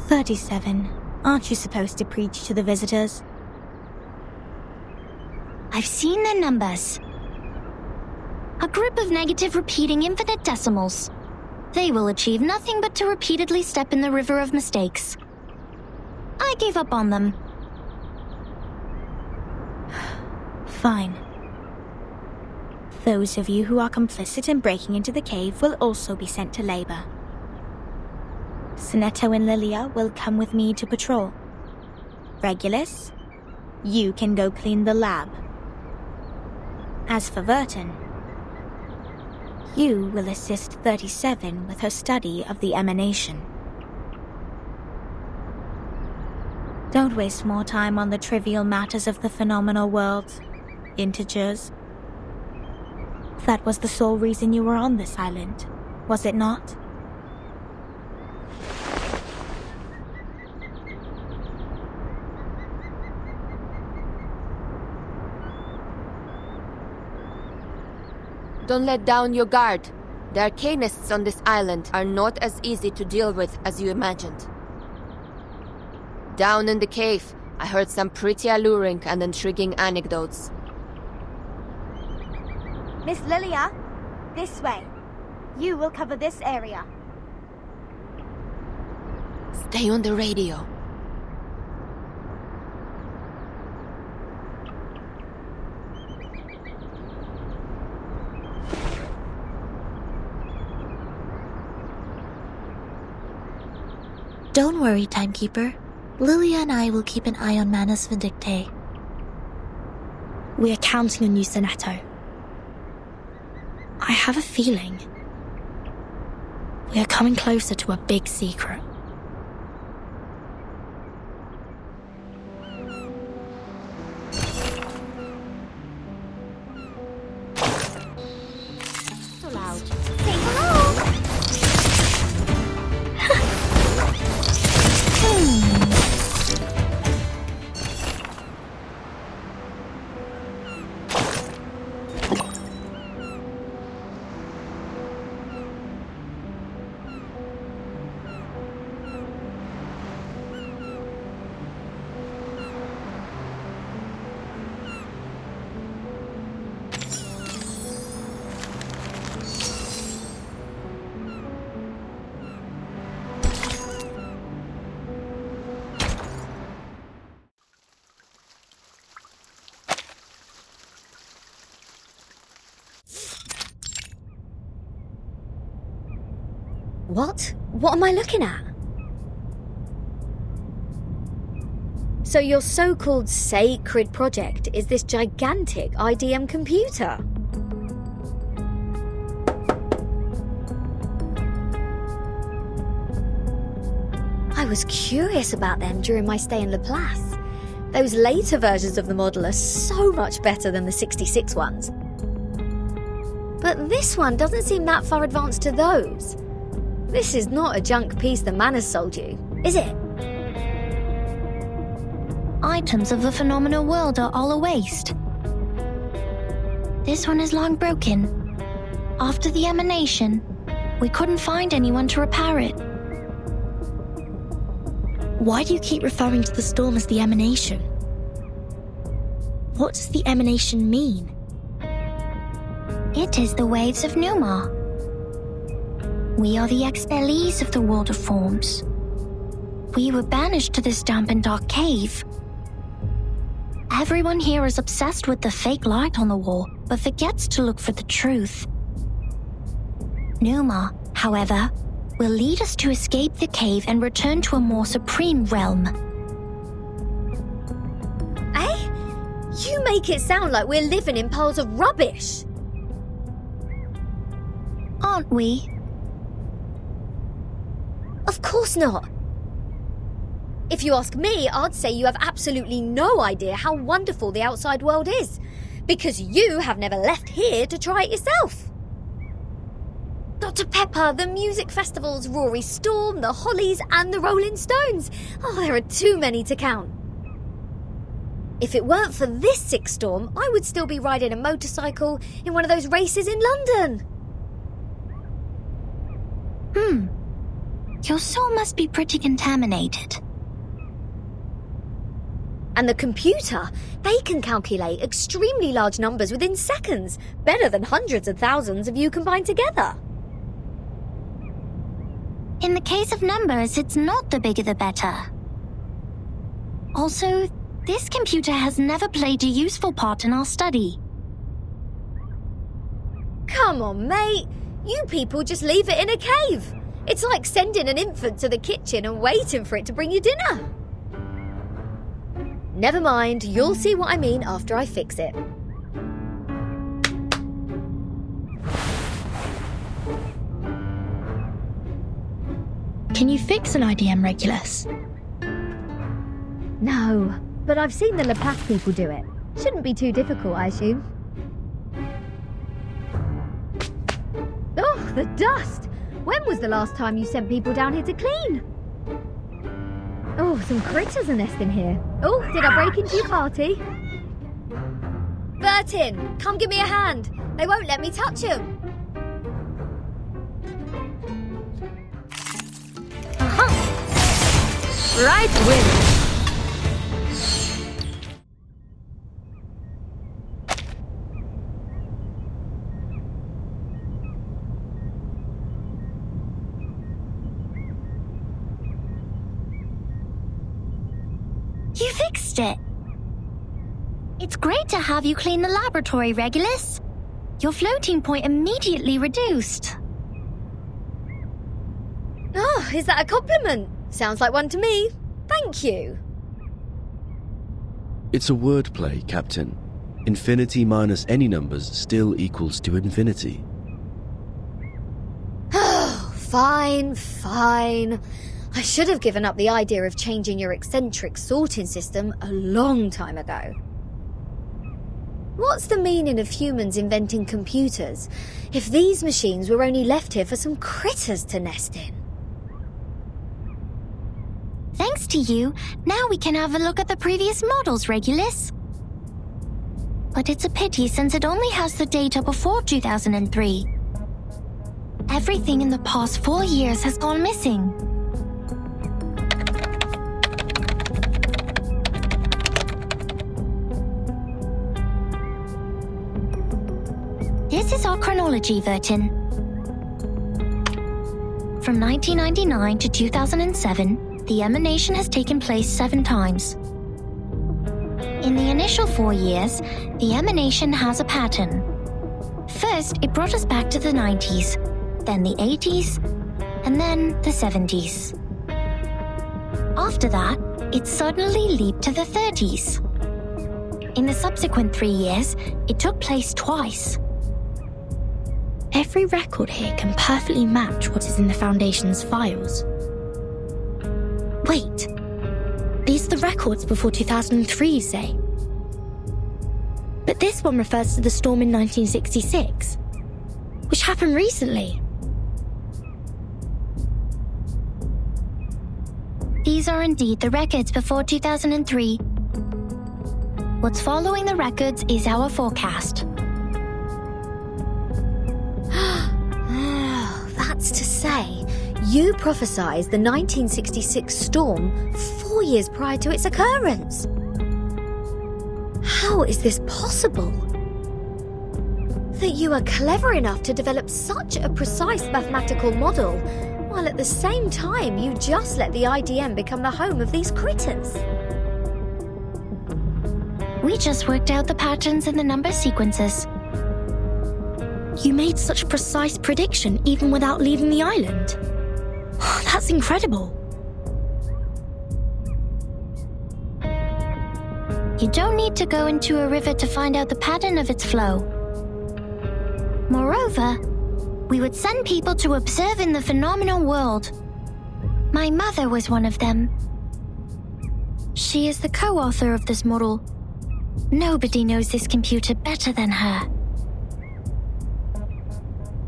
"37. Aren't you supposed to preach to the visitors?" I've seen their numbers. A group of negative repeating infinite decimals. They will achieve nothing but to repeatedly step in the river of mistakes. I gave up on them. Fine. Those of you who are complicit in breaking into the cave will also be sent to labor. Sonetto and Lilia will come with me to patrol. Regulus, you can go clean the lab. As for Verton, you will assist 37 with her study of the emanation. Don't waste more time on the trivial matters of the phenomenal world. Integers. That was the sole reason you were on this island, was it not? Don't let down your guard. The arcanists on this island are not as easy to deal with as you imagined. Down in the cave, I heard some pretty alluring and intriguing anecdotes. Miss Lilia, this way. You will cover this area. Stay on the radio. Don't worry, Timekeeper. Lilia and I will keep an eye on Manus Vindictae. We are counting on you, Sonetto. I have a feeling we are coming closer to a big secret. So loud. Say hello! What? What am I looking at? So your so-called sacred project is this gigantic IDM computer? I was curious about them during my stay in Laplace. Those later versions of the model are so much better than the 66 ones. But this one doesn't seem that far advanced to those. This is not a junk piece the man has sold you, is it? Items of the phenomenal world are all a waste. This one is long broken. After the emanation, we couldn't find anyone to repair it. Why do you keep referring to the storm as the emanation? What does the emanation mean? It is the waves of Numa. We are the expellees of the world of forms. We were banished to this damp and dark cave. Everyone here is obsessed with the fake light on the wall, but forgets to look for the truth. Numa, however, will lead us to escape the cave and return to a more supreme realm. Eh? You make it sound like we're living in piles of rubbish. Aren't we? Of course not. If you ask me, I'd say you have absolutely no idea how wonderful the outside world is, because you have never left here to try it yourself. Dr. Pepper, the music festivals, Rory Storm, the Hollies, and the Rolling Stones. Oh, there are too many to count. If it weren't for this sick storm, I would still be riding a motorcycle in one of those races in London. Your soul must be pretty contaminated. And the computer, they can calculate extremely large numbers within seconds, better than hundreds of thousands of you combined together. In the case of numbers, it's not the bigger the better. Also, this computer has never played a useful part in our study. Come on, mate. You people just leave it in a cave. It's like sending an infant to the kitchen and waiting for it to bring you dinner. Never mind, you'll see what I mean after I fix it. Can you fix an IDM, Regulus? No, but I've seen the Bluepoch people do it. Shouldn't be too difficult, I assume. Oh, the dust! When was the last time you sent people down here to clean? Oh, some critters are nesting here. Oh, did I break into your party? Bertin, come give me a hand. They won't let me touch them. Right wind. You fixed it. It's great to have you clean the laboratory, Regulus. Your floating point immediately reduced. Oh, is that a compliment? Sounds like one to me. Thank you. It's a wordplay, Captain. Infinity minus any numbers still equals to infinity. Oh, fine. I should have given up the idea of changing your eccentric sorting system a long time ago. What's the meaning of humans inventing computers if these machines were only left here for some critters to nest in? Thanks to you, now we can have a look at the previous models, Regulus. But it's a pity since it only has the data before 2003. Everything in the past 4 years has gone missing. This is our chronology, Vertin. From 1999 to 2007, the emanation has taken place 7 times. In the initial 4 years, the emanation has a pattern. First, it brought us back to the 90s, then the 80s, and then the 70s. After that, it suddenly leaped to the 30s. In the subsequent 3 years, it took place twice. Every record here can perfectly match what is in the Foundation's files. Wait, these are the records before 2003, you say? But this one refers to the storm in 1966, which happened recently. These are indeed the records before 2003. What's following the records is our forecast. That's to say, you prophesied the 1966 storm 4 years prior to its occurrence. How is this possible? that you are clever enough to develop such a precise mathematical model, while at the same time you just let the IDM become the home of these critters. We just worked out the patterns in the number sequences. You made such precise prediction even without leaving the island. That's incredible. You don't need to go into a river to find out the pattern of its flow. Moreover, we would send people to observe in the phenomenal world. My mother was one of them. She is the co-author of this model. Nobody knows this computer better than her.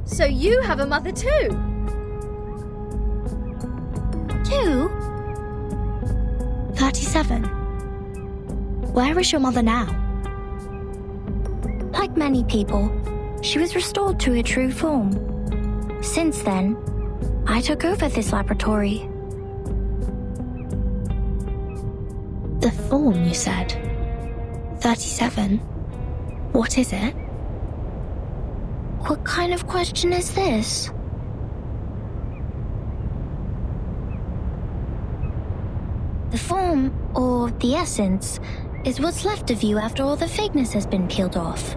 So you have a mother too? Two? 37. Where is your mother now? Like many people, she was restored to her true form. Since then, I took over this laboratory. The form, you said? 37? What is it? What kind of question is this? The form, or the essence, is what's left of you after all the fakeness has been peeled off.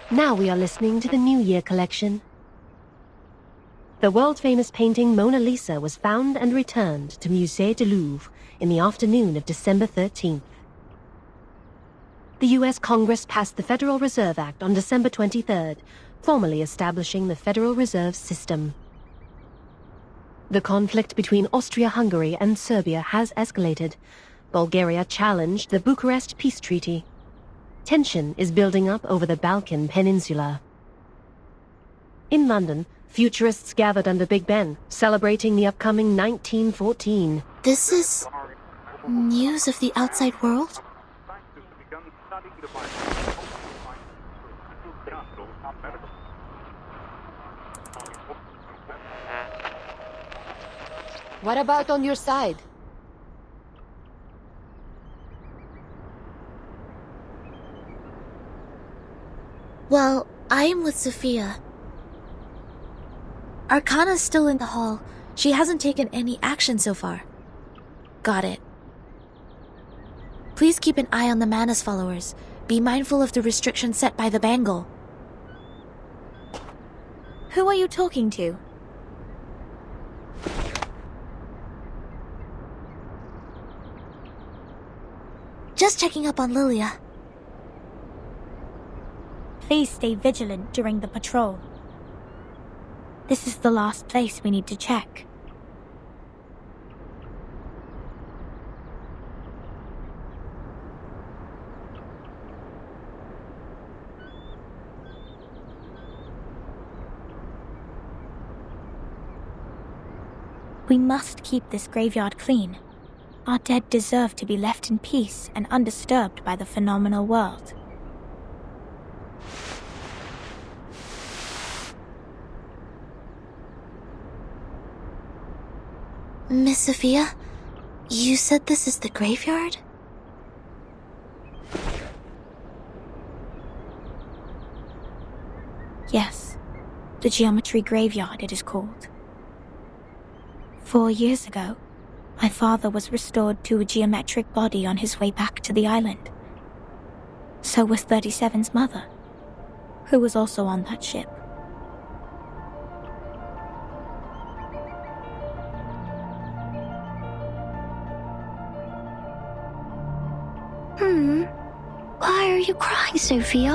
Now we are listening to the New Year collection. The world-famous painting Mona Lisa was found and returned to Musée du Louvre in the afternoon of December 13th. The U.S. Congress passed the Federal Reserve Act on December 23rd, formally establishing the Federal Reserve System. The conflict between Austria-Hungary and Serbia has escalated. Bulgaria challenged the Bucharest Peace Treaty. Tension is building up over the Balkan Peninsula. In London, futurists gathered under Big Ben, celebrating the upcoming 1914. This is news of the outside world? What about on your side? Well, I am with Sophia. Arcana's still in the hall. She hasn't taken any action so far. Got it. Please keep an eye on the Manus followers. Be mindful of the restrictions set by the Bangle. Who are you talking to? Just checking up on Lilia. Please stay vigilant during the patrol. This is the last place we need to check. We must keep this graveyard clean. Our dead deserve to be left in peace and undisturbed by the phenomenal world. Miss Sophia, you said this is the graveyard? Yes, the geometry graveyard it is called. 4 years ago, my father was restored to a geometric body on his way back to the island. So was 37's mother, who was also on that ship. Why are you crying, Sophia?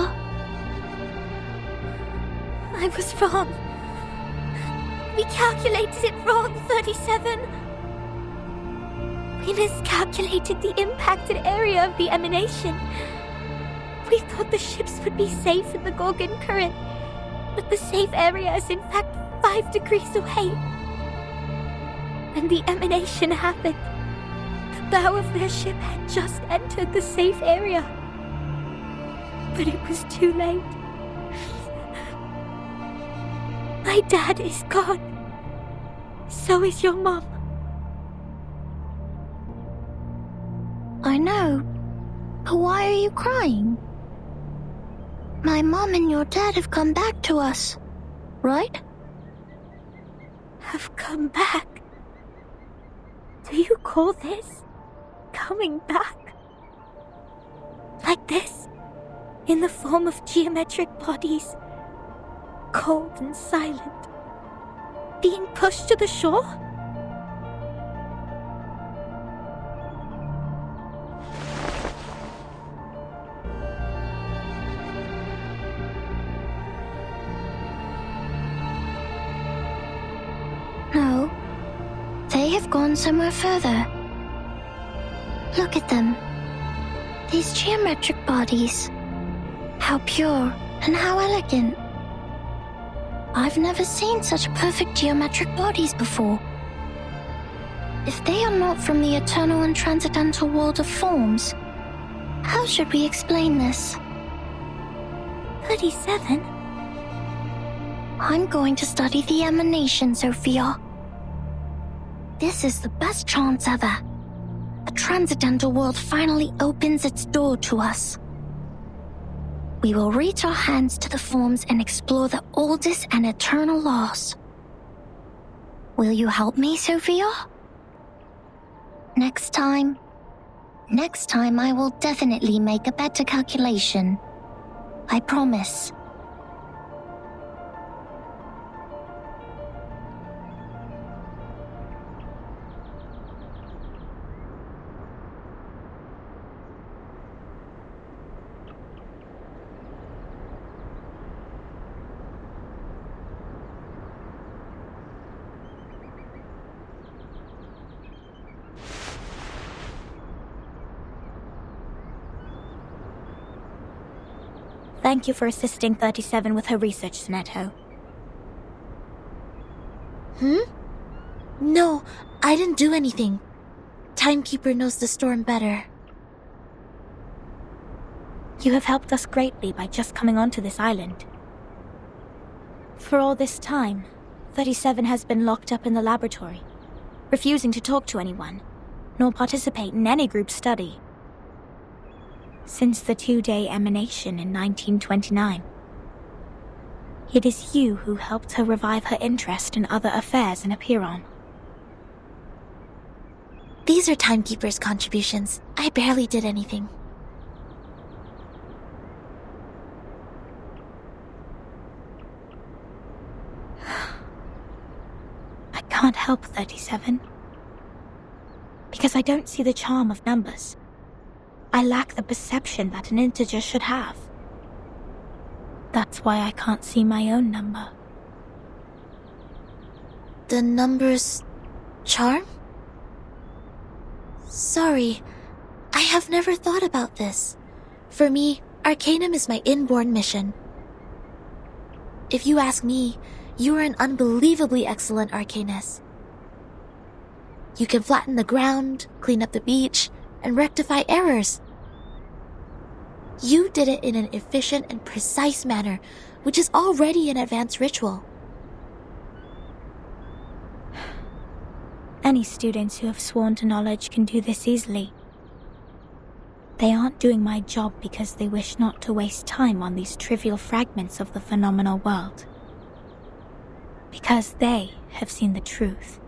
I was wrong. We calculated it wrong, 37. We miscalculated the impacted area of the emanation. We thought the ships would be safe in the Gorgon current, but the safe area is in fact 5 degrees away. When the emanation happened, the bow of their ship had just entered the safe area. But it was too late. My dad is gone. So is your mom. I know. But why are you crying? My mom and your dad have come back to us, right? Have come back? Do you call this coming back? Like this? In the form of geometric bodies, cold and silent, being pushed to the shore? No, they have gone somewhere further. Look at them. These geometric bodies. How pure and how elegant. I've never seen such perfect geometric bodies before. If they are not from the eternal and transcendental world of forms, how should we explain this? 37? I'm going to study the emanation, Sophia. This is the best chance ever. The transcendental world finally opens its door to us. We will reach our hands to the forms and explore the oldest and eternal laws. Will you help me, Sophia? Next time I will definitely make a better calculation. I promise. Thank you for assisting 37 with her research, Sonetto. No, I didn't do anything. Timekeeper knows the storm better. You have helped us greatly by just coming onto this island. For all this time, 37 has been locked up in the laboratory, refusing to talk to anyone, nor participate in any group study. Since the 2-day emanation in 1929. It is you who helped her revive her interest in other affairs in Apeiron. These are Timekeeper's contributions. I barely did anything. I can't help 37. Because I don't see the charm of numbers. I lack the perception that an integer should have. That's why I can't see my own number. The number's charm? Sorry, I have never thought about this. For me, Arcanum is my inborn mission. If you ask me, you are an unbelievably excellent Arcanist. You can flatten the ground, clean up the beach, and rectify errors. You did it in an efficient and precise manner, which is already an advanced ritual. Any students who have sworn to knowledge can do this easily. They aren't doing my job because they wish not to waste time on these trivial fragments of the phenomenal world. Because they have seen the truth.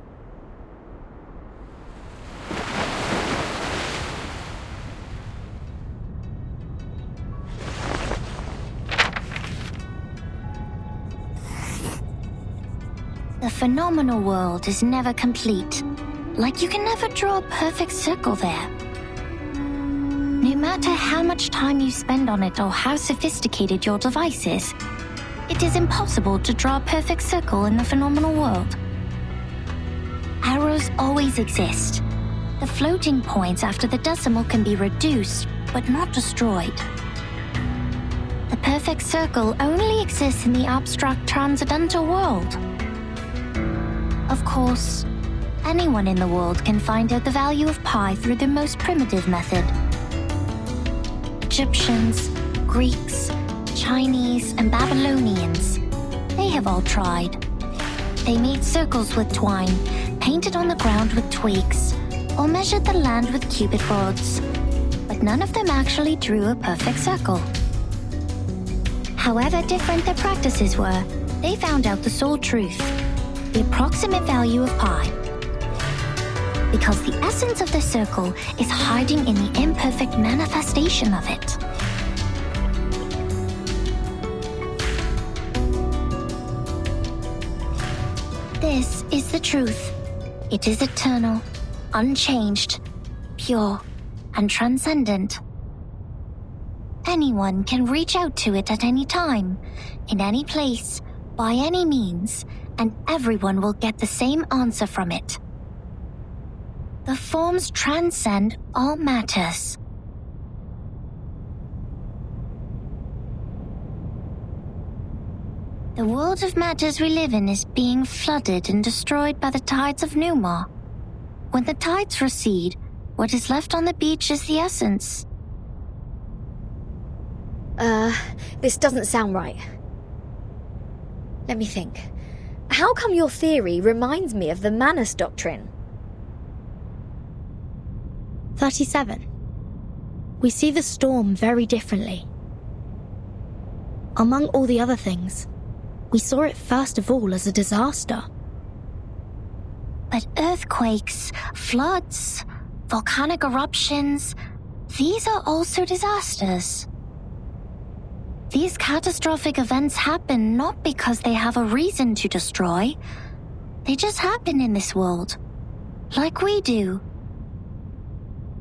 The phenomenal world is never complete. Like you can never draw a perfect circle there. No matter how much time you spend on it or how sophisticated your device is, it is impossible to draw a perfect circle in the phenomenal world. Errors always exist. The floating points after the decimal can be reduced, but not destroyed. The perfect circle only exists in the abstract transcendental world. Of course, anyone in the world can find out the value of pi through the most primitive method. Egyptians, Greeks, Chinese, and Babylonians, they have all tried. They made circles with twine, painted on the ground with twigs, or measured the land with cubit rods, but none of them actually drew a perfect circle. However different their practices were, they found out the sole truth, the approximate value of pi. Because the essence of the circle is hiding in the imperfect manifestation of it. This is the truth. It is eternal, unchanged, pure, and transcendent. Anyone can reach out to it at any time, in any place, by any means, and everyone will get the same answer from it. The forms transcend all matters. The world of matters we live in is being flooded and destroyed by the tides of Numa. When the tides recede, what is left on the beach is the essence. This doesn't sound right. Let me think. How come your theory reminds me of the Manus doctrine? 37. We see the storm very differently. Among all the other things, we saw it first of all as a disaster. But earthquakes, floods, volcanic eruptions, these are also disasters. These catastrophic events happen not because they have a reason to destroy. They just happen in this world, like we do.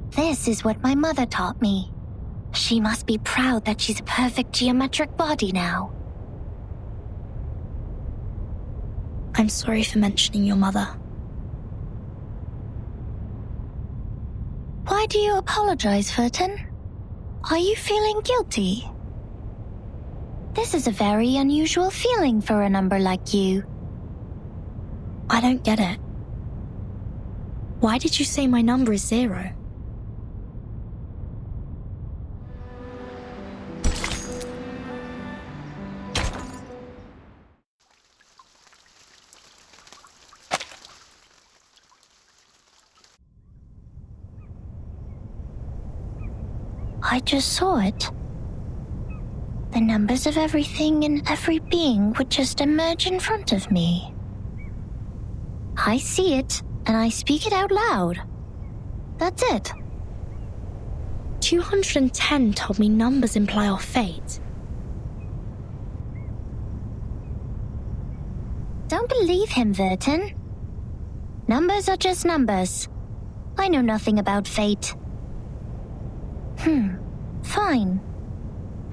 This is what my mother taught me. She must be proud that she's a perfect geometric body now. I'm sorry for mentioning your mother. Why do you apologize, Furton? Are you feeling guilty? This is a very unusual feeling for a number like you. I don't get it. Why did you say my number is 0? I just saw it. The numbers of everything and every being would just emerge in front of me. I see it, and I speak it out loud. That's it. 210 told me numbers imply our fate. Don't believe him, Verton. Numbers are just numbers. I know nothing about fate. Fine.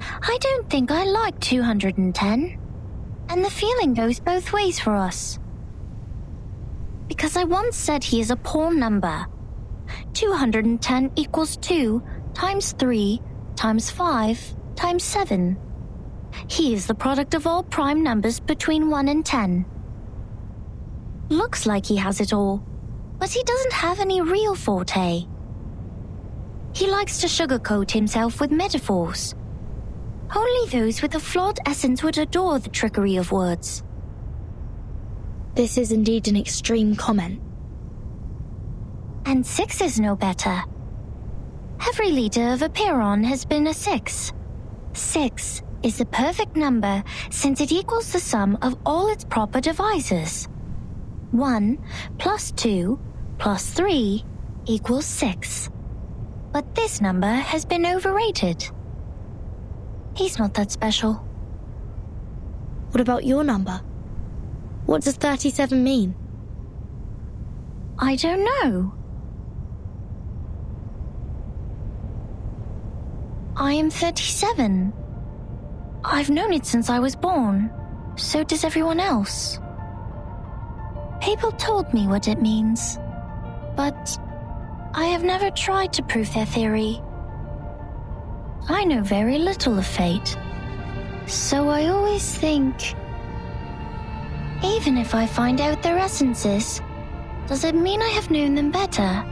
I don't think I like 210. And the feeling goes both ways for us. Because I once said he is a poor number. 210 equals 2 times 3 times 5 times 7. He is the product of all prime numbers between 1 and 10. Looks like he has it all, but he doesn't have any real forte. He likes to sugarcoat himself with metaphors. Only those with a flawed essence would adore the trickery of words. This is indeed an extreme comment. And 6 is no better. Every leader of Apeiron has been a 6. 6 is the perfect number since it equals the sum of all its proper divisors. 1 plus 2 plus 3 equals 6. But this number has been overrated. He's not that special. What about your number? What does 37 mean? I don't know. I am 37. I've known it since I was born. so does everyone else. People told me what it means, but I have never tried to prove their theory. I know very little of fate, so I always think, even if I find out their essences, does it mean I have known them better?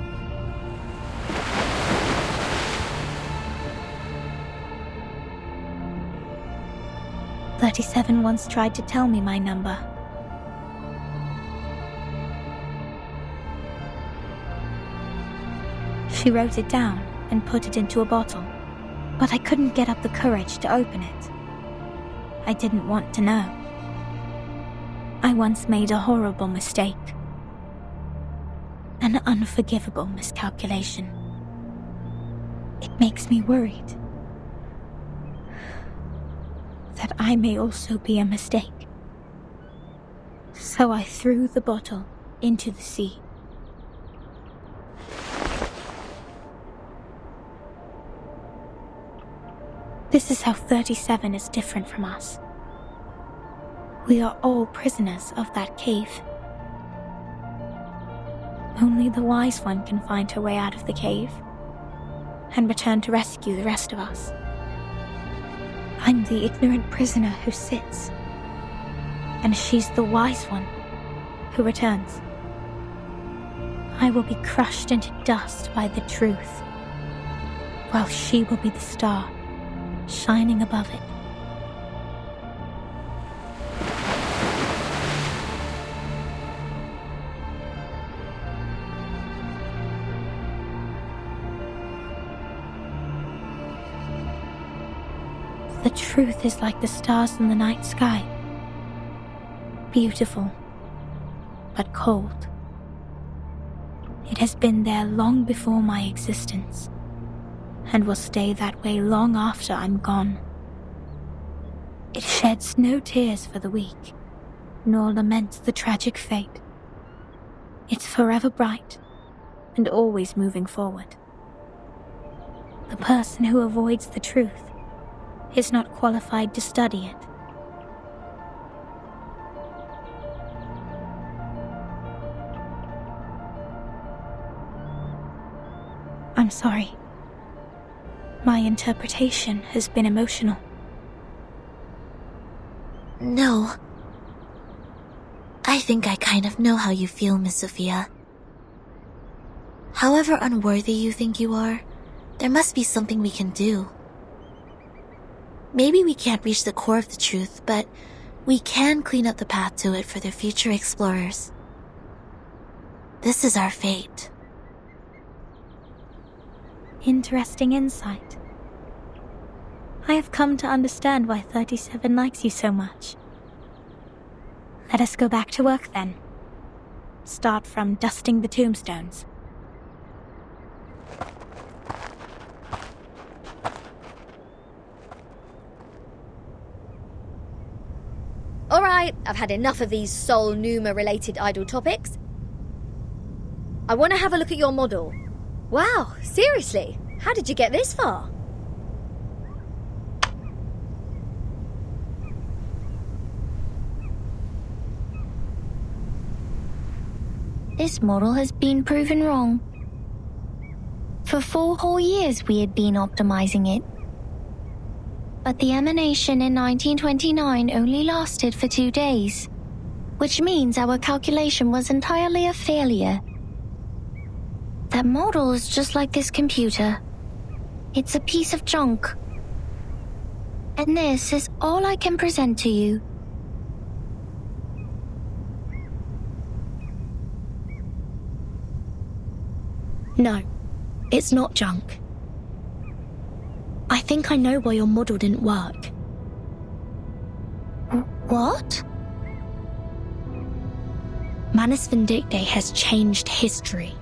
"37 once tried to tell me my number. She wrote it down and put it into a bottle, but I couldn't get up the courage to open it. I didn't want to know. I once made a horrible mistake. An unforgivable miscalculation. It makes me worried that I may also be a mistake. So I threw the bottle into the sea. This is how 37 is different from us. We are all prisoners of that cave. Only the wise one can find her way out of the cave and return to rescue the rest of us. I'm the ignorant prisoner who sits, and she's the wise one who returns. I will be crushed into dust by the truth, while she will be the star shining above it. The truth is like the stars in the night sky. Beautiful, but cold. It has been there long before my existence, and will stay that way long after I'm gone. It sheds no tears for the weak, nor laments the tragic fate. It's forever bright, and always moving forward. The person who avoids the truth is not qualified to study it. I'm sorry. My interpretation has been emotional. No. I think I kind of know how you feel, Miss Sophia. However unworthy you think you are, there must be something we can do. Maybe we can't reach the core of the truth, but we can clean up the path to it for the future explorers. This is our fate. Interesting insight. I have come to understand why 37 likes you so much. Let us go back to work then. Start from dusting the tombstones. Alright, I've had enough of these Sol Numa related idle topics. I want to have a look at your model. Wow, seriously? How did you get this far? This model has been proven wrong. For 4 whole years we had been optimizing it. But the emanation in 1929 only lasted for 2 days, which means our calculation was entirely a failure. That model is just like this computer. It's a piece of junk. And this is all I can present to you. No, it's not junk. I think I know why your model didn't work. What? Manus Vindictae has changed history.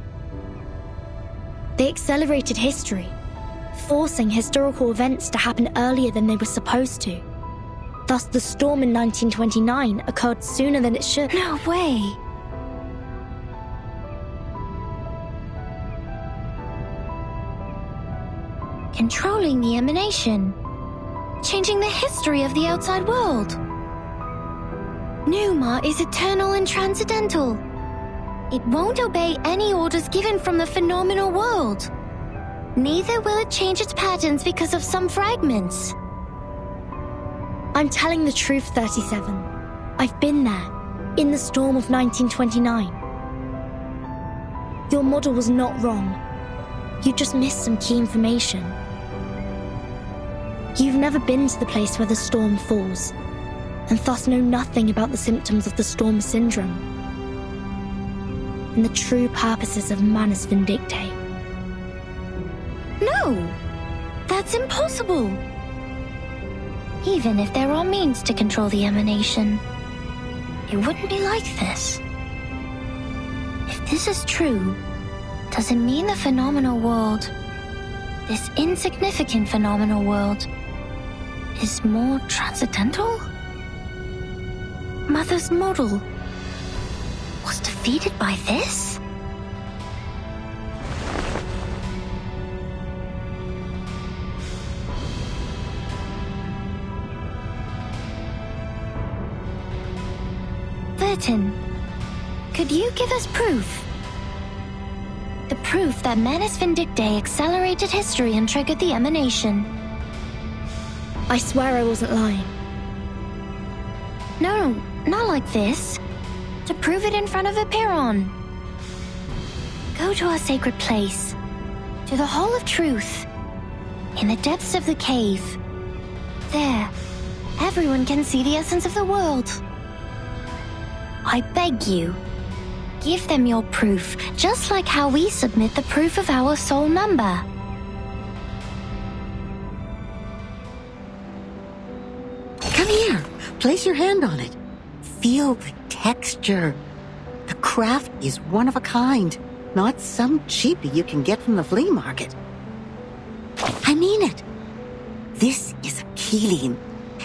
They accelerated history, forcing historical events to happen earlier than they were supposed to. Thus, the storm in 1929 occurred sooner than it should. No way! Controlling the emanation. Changing the history of the outside world. Numa is eternal and transcendental. It won't obey any orders given from the phenomenal world. Neither will it change its patterns because of some fragments. I'm telling the truth, 37. I've been there, in the storm of 1929. Your model was not wrong. You just missed some key information. You've never been to the place where the storm falls, and thus know nothing about the symptoms of the storm syndrome and the true purposes of Manus Vindictae. No! That's impossible! Even if there are means to control the emanation, it wouldn't be like this. If this is true, does it mean the phenomenal world, this insignificant phenomenal world, is more transcendental? Mother's model was defeated by this? Vertin, could you give us proof? The proof that Manus Vindictae accelerated history and triggered the emanation. I swear I wasn't lying. No, not like this. To prove it in front of Apeiron. Go to our sacred place, to the Hall of Truth, in the depths of the cave. There, everyone can see the essence of the world. I beg you, give them your proof, just like how we submit the proof of our soul number. Come here. Place your hand on it. Feel the texture. The craft is one of a kind, not some cheapie you can get from the flea market. I mean it. This is a keeling,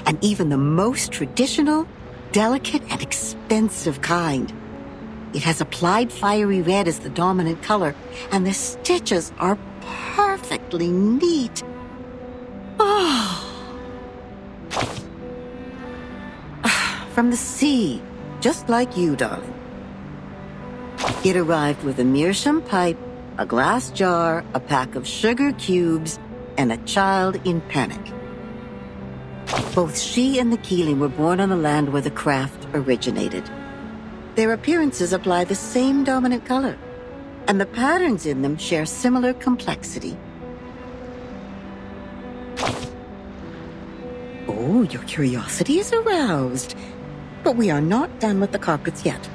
and even the most traditional, delicate, and expensive kind. It has applied fiery red as the dominant color, and the stitches are perfectly neat. Oh. From the sea, just like you, darling. It arrived with a meerschaum pipe, a glass jar, a pack of sugar cubes, and a child in panic. Both she and the Keeling were born on the land where the craft originated. Their appearances apply the same dominant color, and the patterns in them share similar complexity. Oh, your curiosity is aroused. But we are not done with the carpets yet.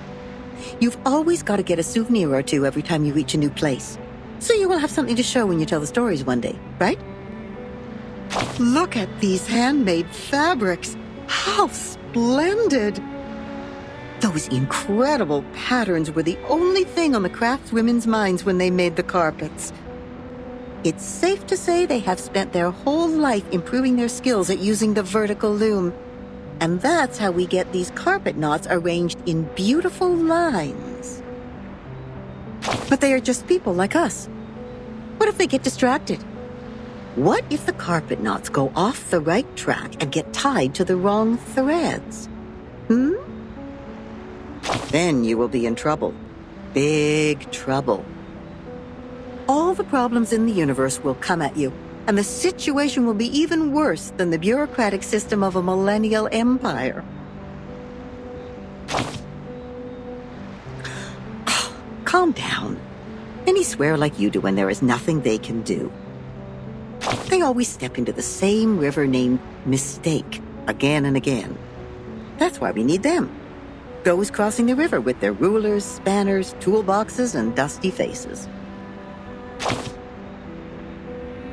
You've always got to get a souvenir or two every time you reach a new place, so you will have something to show when you tell the stories one day, right? Look at these handmade fabrics. How splendid! Those incredible patterns were the only thing on the craftswomen's minds when they made the carpets. It's safe to say they have spent their whole life improving their skills at using the vertical loom. And that's how we get these carpet knots arranged in beautiful lines. But they are just people like us. What if they get distracted? What if the carpet knots go off the right track and get tied to the wrong threads? Then you will be in trouble. Big trouble. All the problems in the universe will come at you, and the situation will be even worse than the bureaucratic system of a millennial empire. Calm down. Many swear like you do when there is nothing they can do. They always step into the same river named mistake again and again. That's why we need them. Those crossing the river with their rulers, spanners, toolboxes, and dusty faces.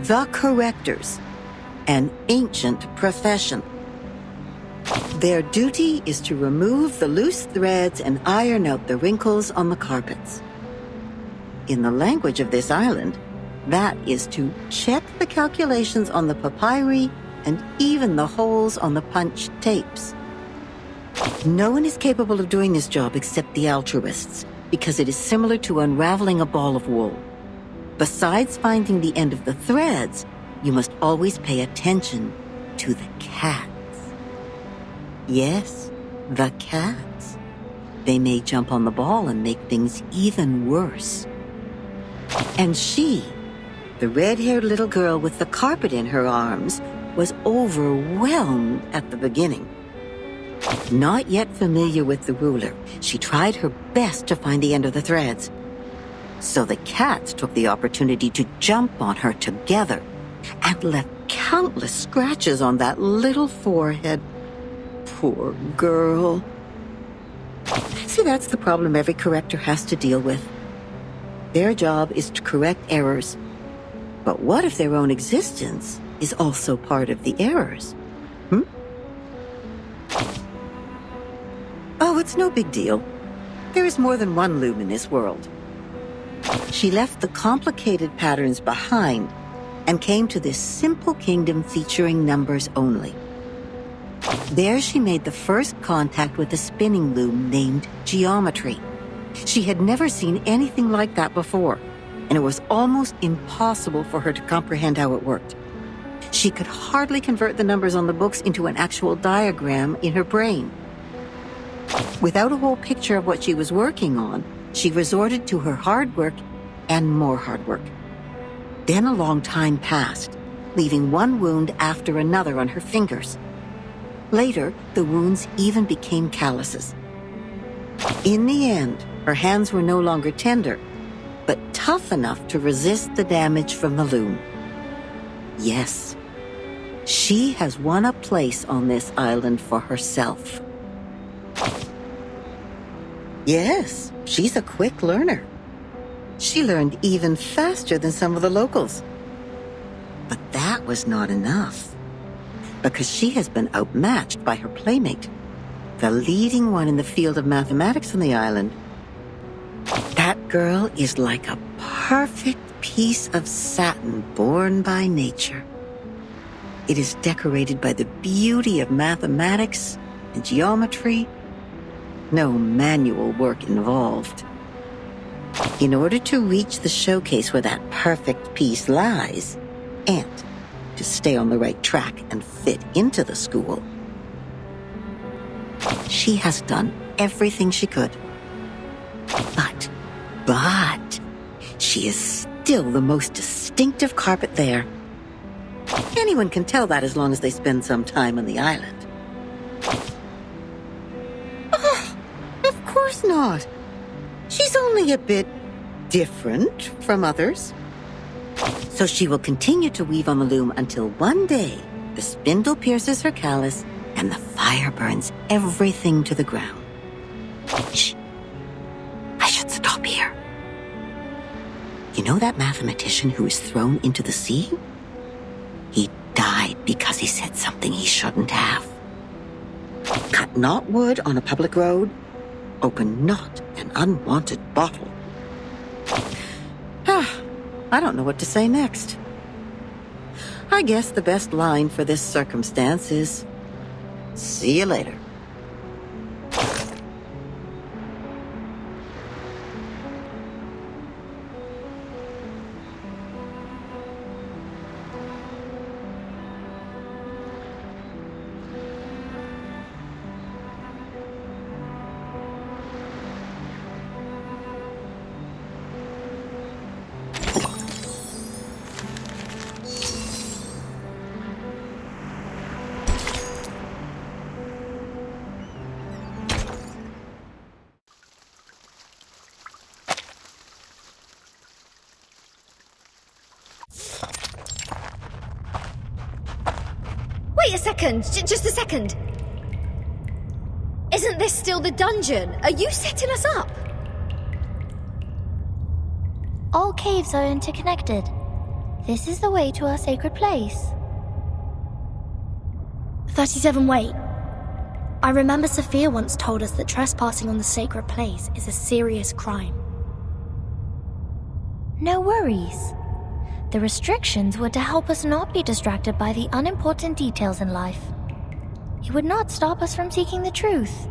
The correctors, an ancient profession. Their duty is to remove the loose threads and iron out the wrinkles on the carpets. In the language of this island, that is to check the calculations on the papyri and even the holes on the punched tapes. No one is capable of doing this job except the altruists, because it is similar to unraveling a ball of wool. Besides finding the end of the threads, you must always pay attention to the cats. Yes, The cats. They may jump on the ball and make things even worse. And she, the red-haired little girl with the carpet in her arms, was overwhelmed at the beginning. Not yet familiar with the ruler, she tried her best to find the end of the threads. So the cats took the opportunity to jump on her together and left countless scratches on that little forehead. Poor girl. See, that's the problem every corrector has to deal with. Their job is to correct errors. But what if their own existence is also part of the errors? Oh, it's no big deal. There is more than one loom in this world. She left the complicated patterns behind and came to this simple kingdom featuring numbers only. There she made the first contact with a spinning loom named geometry. She had never seen anything like that before, and it was almost impossible for her to comprehend how it worked. She could hardly convert the numbers on the books into an actual diagram in her brain. Without a whole picture of what she was working on, she resorted to her hard work and more hard work. Then a long time passed, leaving one wound after another on her fingers. Later, the wounds even became calluses. In the end, her hands were no longer tender, but tough enough to resist the damage from the loom. Yes, she has won a place on this island for herself. Yes, she's a quick learner. She learned even faster than some of the locals. But that was not enough, because she has been outmatched by her playmate, the leading one in the field of mathematics on the island. That girl is like a perfect piece of satin born by nature. It is decorated by the beauty of mathematics and geometry. No manual work involved. In order to reach the showcase where that perfect piece lies, and to stay on the right track and fit into the school, she has done everything she could. But, she is still the most distinctive carpet there. Anyone can tell that as long as they spend some time on the island. Oh, of course not. She's only a bit different from others. So she will continue to weave on the loom until one day the spindle pierces her callus and the fire burns everything to the ground. Shh. I should stop here. You know that mathematician who was thrown into the sea? He died because he said something he shouldn't have. Cut not wood on a public road. Open not an unwanted bottle. I don't know what to say next. I guess the best line for this circumstance is, see you later. Wait a second, just a second. Isn't this still the dungeon? Are you setting us up? All caves are interconnected. This is the way to our sacred place. 37, wait. I remember Sophia once told us that trespassing on the sacred place is a serious crime. No worries. The restrictions were to help us not be distracted by the unimportant details in life. It would not stop us from seeking the truth.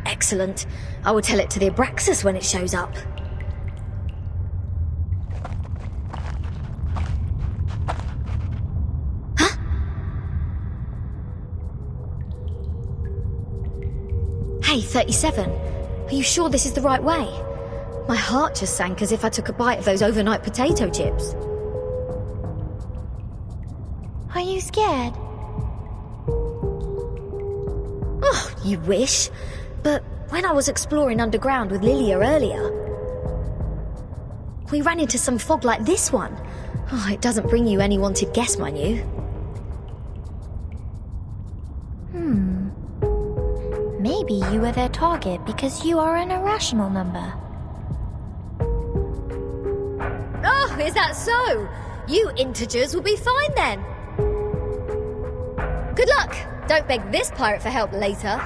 Excellent. I will tell it to the Abraxas when it shows up. Hey, 37. Are you sure this is the right way? My heart just sank as if I took a bite of those overnight potato chips. Are you scared? Oh, you wish. But when I was exploring underground with Lilia earlier, we ran into some fog like this one. Oh, it doesn't bring you any wanted guess, mind you. Maybe you were their target because you are an irrational number. Oh, is that so? You integers will be fine then. Good luck. Don't beg this pirate for help later.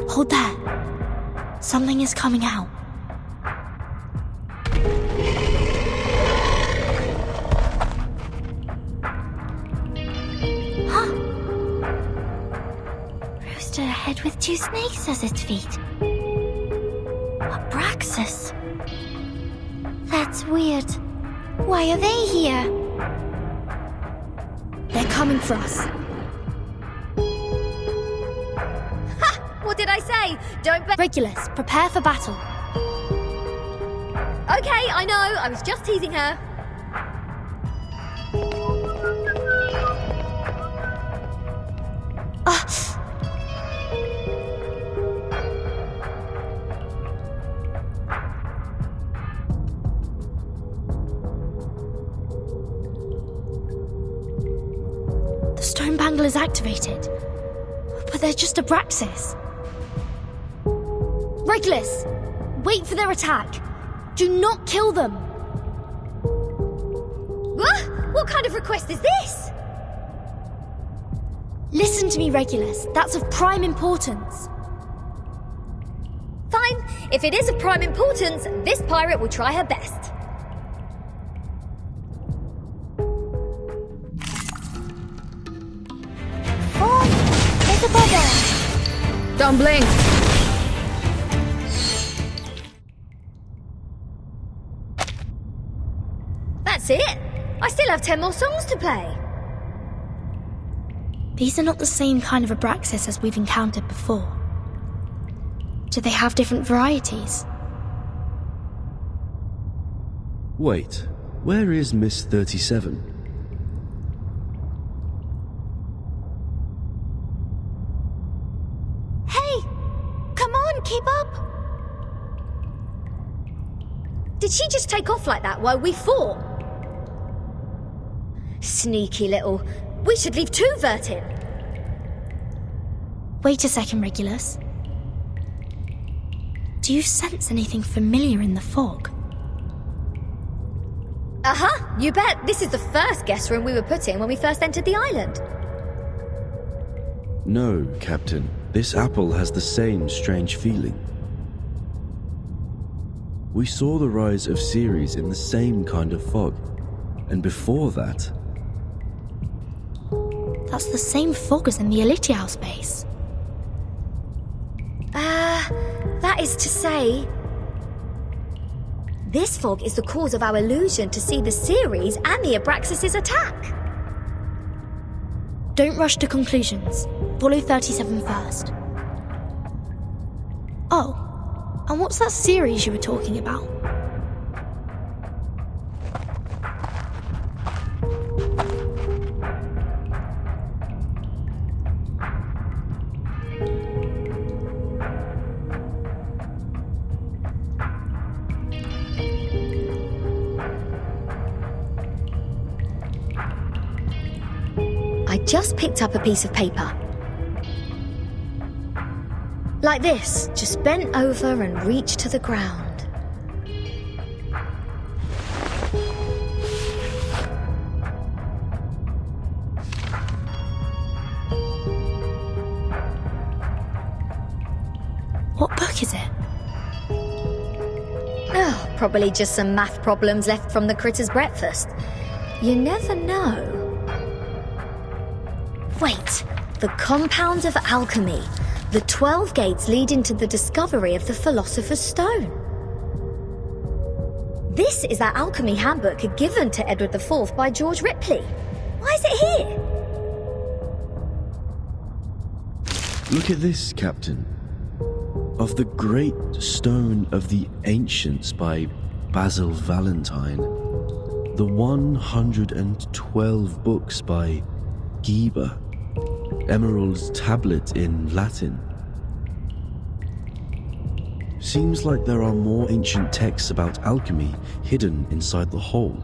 Hold that. Something is coming out. Rooster head with 2 snakes as its feet. Abraxas. That's weird. Why are they here? They're coming for us. Ha! What did I say? Don't bet. Regulus, prepare for battle. Okay, I know. I was just teasing her. The stone bangle is activated. But they're just Abraxas. Regulus, wait for their attack. Do not kill them. What kind of request is this? Listen to me, Regulus. That's of prime importance. Fine. If it is of prime importance, this pirate will try her best. There's a bubble. Don't blink. That's it. I still have 10 more songs to play. These are not the same kind of Abraxas as we've encountered before. Do they have different varieties? Wait, where is Miss 37? Hey! Come on, keep up! Did she just take off like that while we fought? Sneaky little. We should leave 2 Vert in. Wait a second, Regulus. Do you sense anything familiar in the fog? Uh-huh, you bet. This is the first guest room we were put in when we first entered the island. No, Captain. This apple has the same strange feeling. We saw the rise of Ceres in the same kind of fog. And before that... That's the same fog as in the Elitial space. That is to say... This fog is the cause of our illusion to see the Ceres and the Abraxas' attack. Don't rush to conclusions. Follow 37 first. Oh, and what's that series you were talking about? I just picked up a piece of paper. Like this, just bent over and reached to the ground. What book is it? Oh, probably just some math problems left from the critter's breakfast. You never know. Wait, the compound of alchemy. The 12 gates leading to the discovery of the Philosopher's Stone. This is that alchemy handbook given to Edward IV by George Ripley. Why is it here? Look at this, Captain. Of the Great Stone of the Ancients by Basil Valentine. The 112 books by Geber. Emerald's Tablet in Latin. Seems like there are more ancient texts about alchemy hidden inside the whole,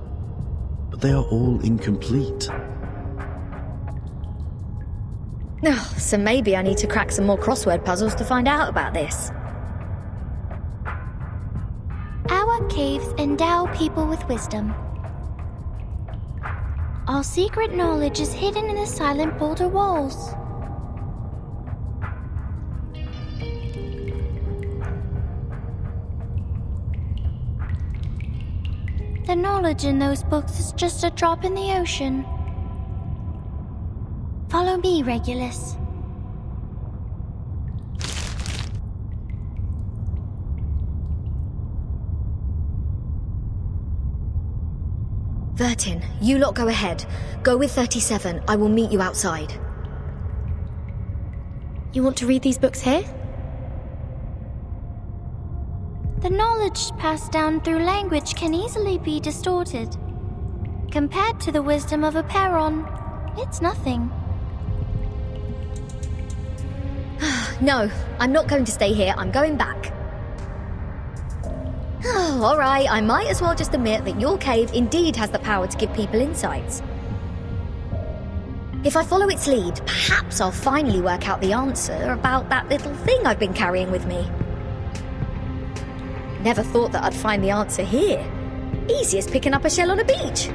but they are all incomplete. So maybe I need to crack some more crossword puzzles to find out about this. Our caves endow people with wisdom. Our secret knowledge is hidden in the silent boulder walls. The knowledge in those books is just a drop in the ocean. Follow me, Regulus. Vertin, you lot go ahead. Go with 37. I will meet you outside. You want to read these books here? The knowledge passed down through language can easily be distorted. Compared to the wisdom of Apeiron, it's nothing. No, I'm not going to stay here. I'm going back. Oh, alright, I might as well just admit that your cave indeed has the power to give people insights. If I follow its lead, perhaps I'll finally work out the answer about that little thing I've been carrying with me. Never thought that I'd find the answer here. Easy as picking up a shell on a beach.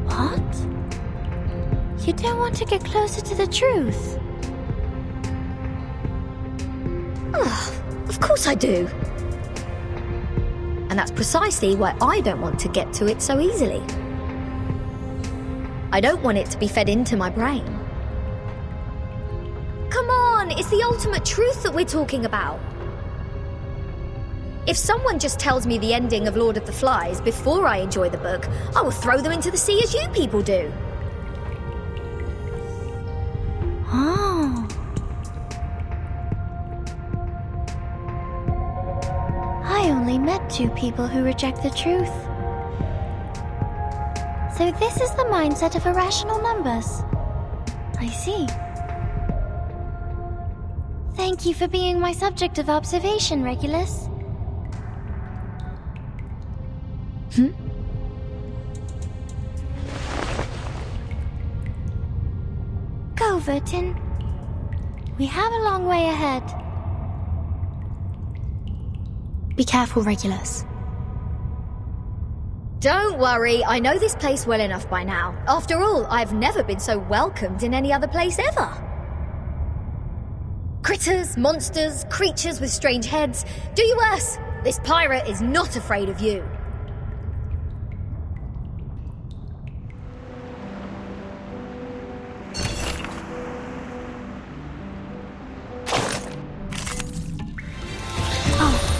What? You don't want to get closer to the truth? Of course I do. And that's precisely why I don't want to get to it so easily. I don't want it to be fed into my brain. Come on, it's the ultimate truth that we're talking about. If someone just tells me the ending of Lord of the Flies before I enjoy the book, I will throw them into the sea as you people do. Oh. I only met 2 people who reject the truth. So this is the mindset of irrational numbers. I see. Thank you for being my subject of observation, Regulus. Go, Vertin. We have a long way ahead. Be careful, Regulus. Don't worry, I know this place well enough by now. After all, I've never been so welcomed in any other place ever. Critters, monsters, creatures with strange heads. Do you worse. This pirate is not afraid of you.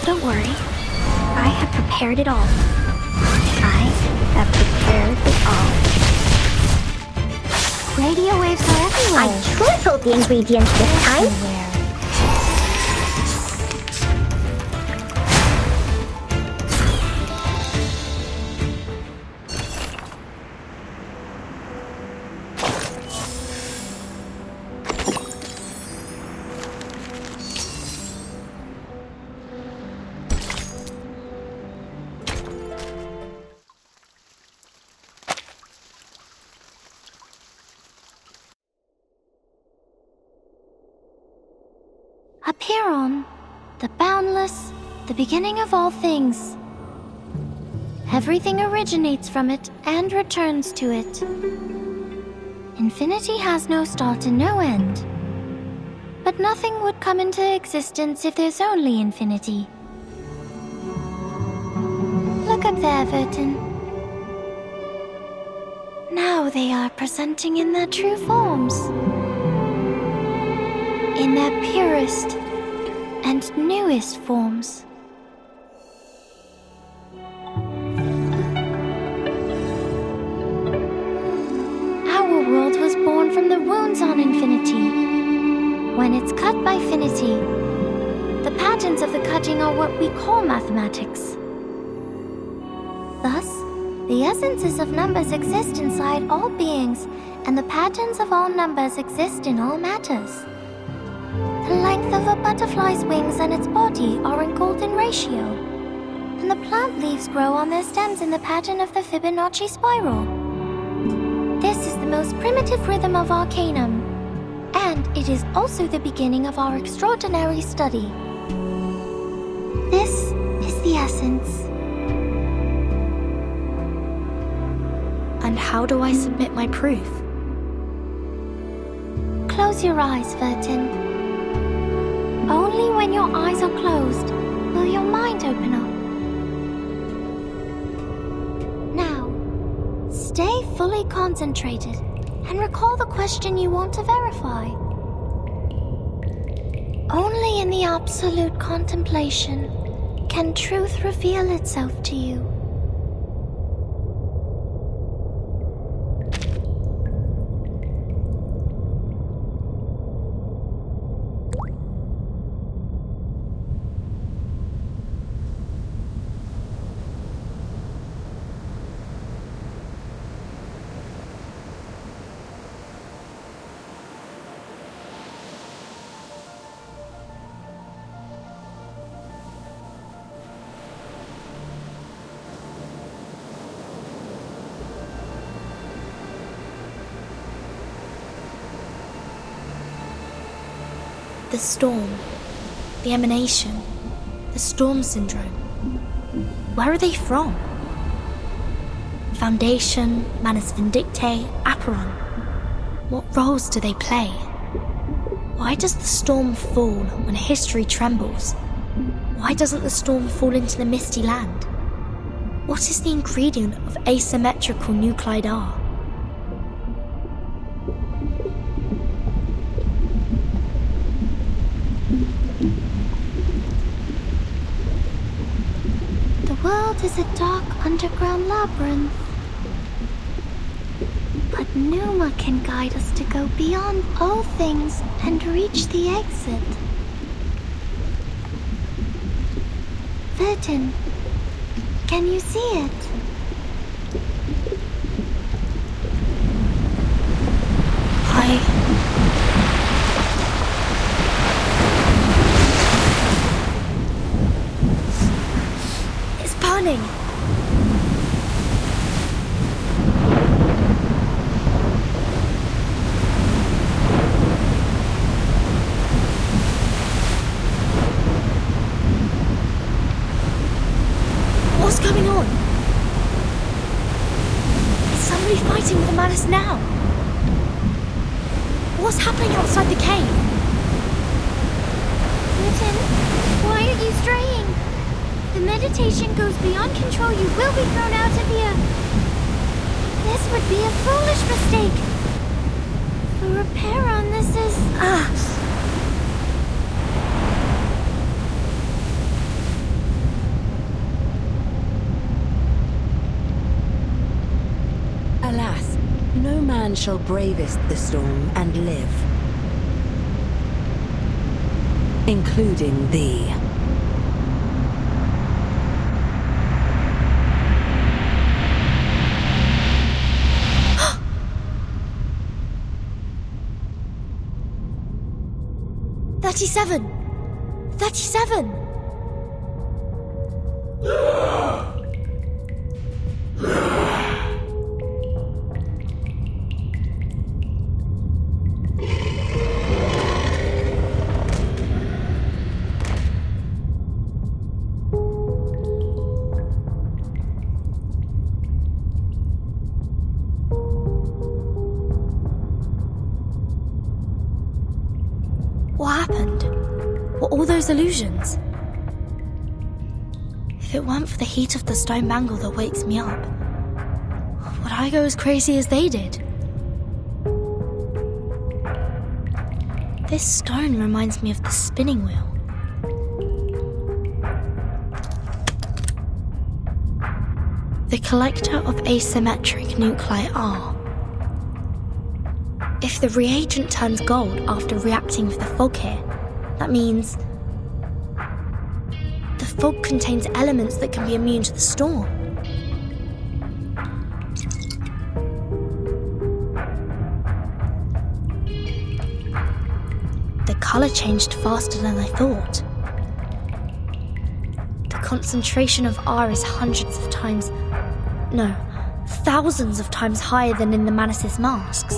Don't worry. I have prepared it all. I have prepared it all. Radio waves are everywhere. I tripled the ingredients this time. Apeiron, the boundless, the beginning of all things. Everything originates from it and returns to it. Infinity has no start and no end. But nothing would come into existence if there's only infinity. Look up there, Vertin. Now they are presenting in their true forms. In their purest and newest forms. from the wounds on infinity. When it's cut by finity, the patterns of the cutting are what we call mathematics. Thus, the essences of numbers exist inside all beings, and the patterns of all numbers exist in all matters. The length of a butterfly's wings and its body are in golden ratio, and the plant leaves grow on their stems in the pattern of the Fibonacci spiral. This is the most primitive rhythm of Arcanum, and it is also the beginning of our extraordinary study. This is the essence. And how do I submit my proof? Close your eyes, Vertin. Only when your eyes are closed will your mind open up. Now, stay fully concentrated and recall the question you want to verify. Only in the absolute contemplation can truth reveal itself to you. The storm, the emanation, the storm syndrome. Where are they from? Foundation, Manus Vindictae, Apeiron. What roles do they play? Why does the storm fall when history trembles? Why doesn't the storm fall into the misty land? What is the ingredient of asymmetrical nuclide R? The world is a dark underground labyrinth. But Numa can guide us to go beyond all things and reach the exit. Vertin, can you see it? It's burning! What's going on? Is somebody fighting with the Manus now? What's happening outside the cave? Vertin, why are you straying? The meditation goes beyond control. You will be thrown out of here. This would be a foolish mistake. For Apeiron, this is... Alas, no man shall bravest the storm and live. Including thee. '37! What happened? Were all those illusions? If it weren't for the heat of the stone bangle that wakes me up, would I go as crazy as they did? This stone reminds me of the spinning wheel. The collector of asymmetric nuclei R. If the reagent turns gold after reacting with the fog here, that means the fog contains elements that can be immune to the storm. The color changed faster than I thought. The concentration of R is hundreds of times, no, thousands of times higher than in the Manus' masks.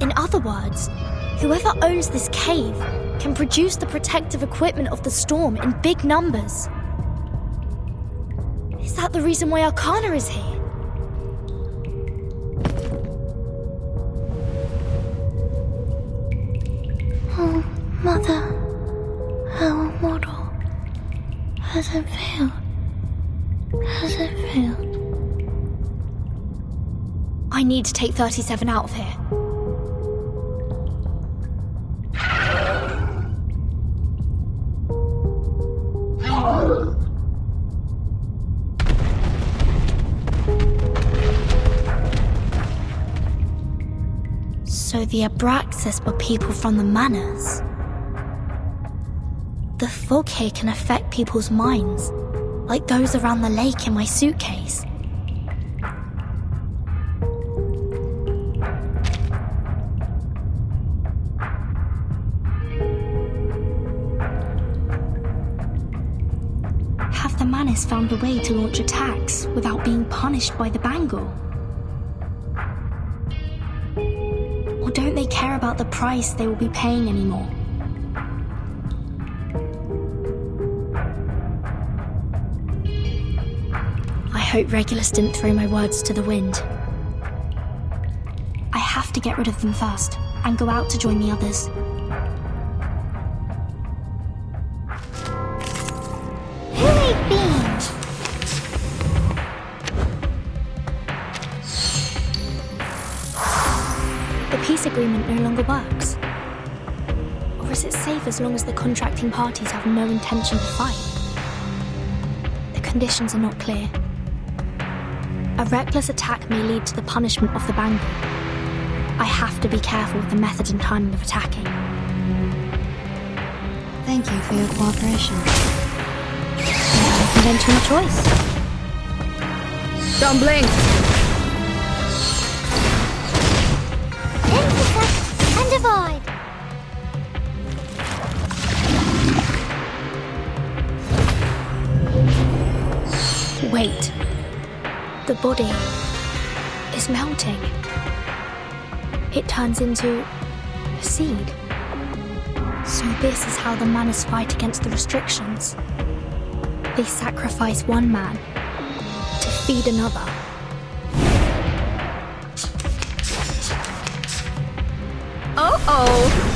In other words, whoever owns this cave can produce the protective equipment of the storm in big numbers. Is that the reason why Arcana is here? Oh, Mother, our model. Has it failed? Has it failed? I need to take 37 out of here. So the Abraxas were people from the Manors. The fog here can affect people's minds, like those around the lake in my suitcase. Have the Manors found a way to launch attacks without being punished by the Bangle? Or don't they care about the price they will be paying anymore? I hope Regulus didn't throw my words to the wind. I have to get rid of them first, and go out to join the others. Who ate beans? The peace agreement no longer works. Or is it safe as long as the contracting parties have no intention to fight? The conditions are not clear. A reckless attack may lead to the punishment of the Bangle. I have to be careful with the method and timing of attacking. Thank you for your cooperation. Unconventional choice. Don't blink! Intersect and divide. Wait. The body is melting. It turns into a seed. So this is how the Manors fight against the restrictions. They sacrifice one man to feed another. Uh-oh!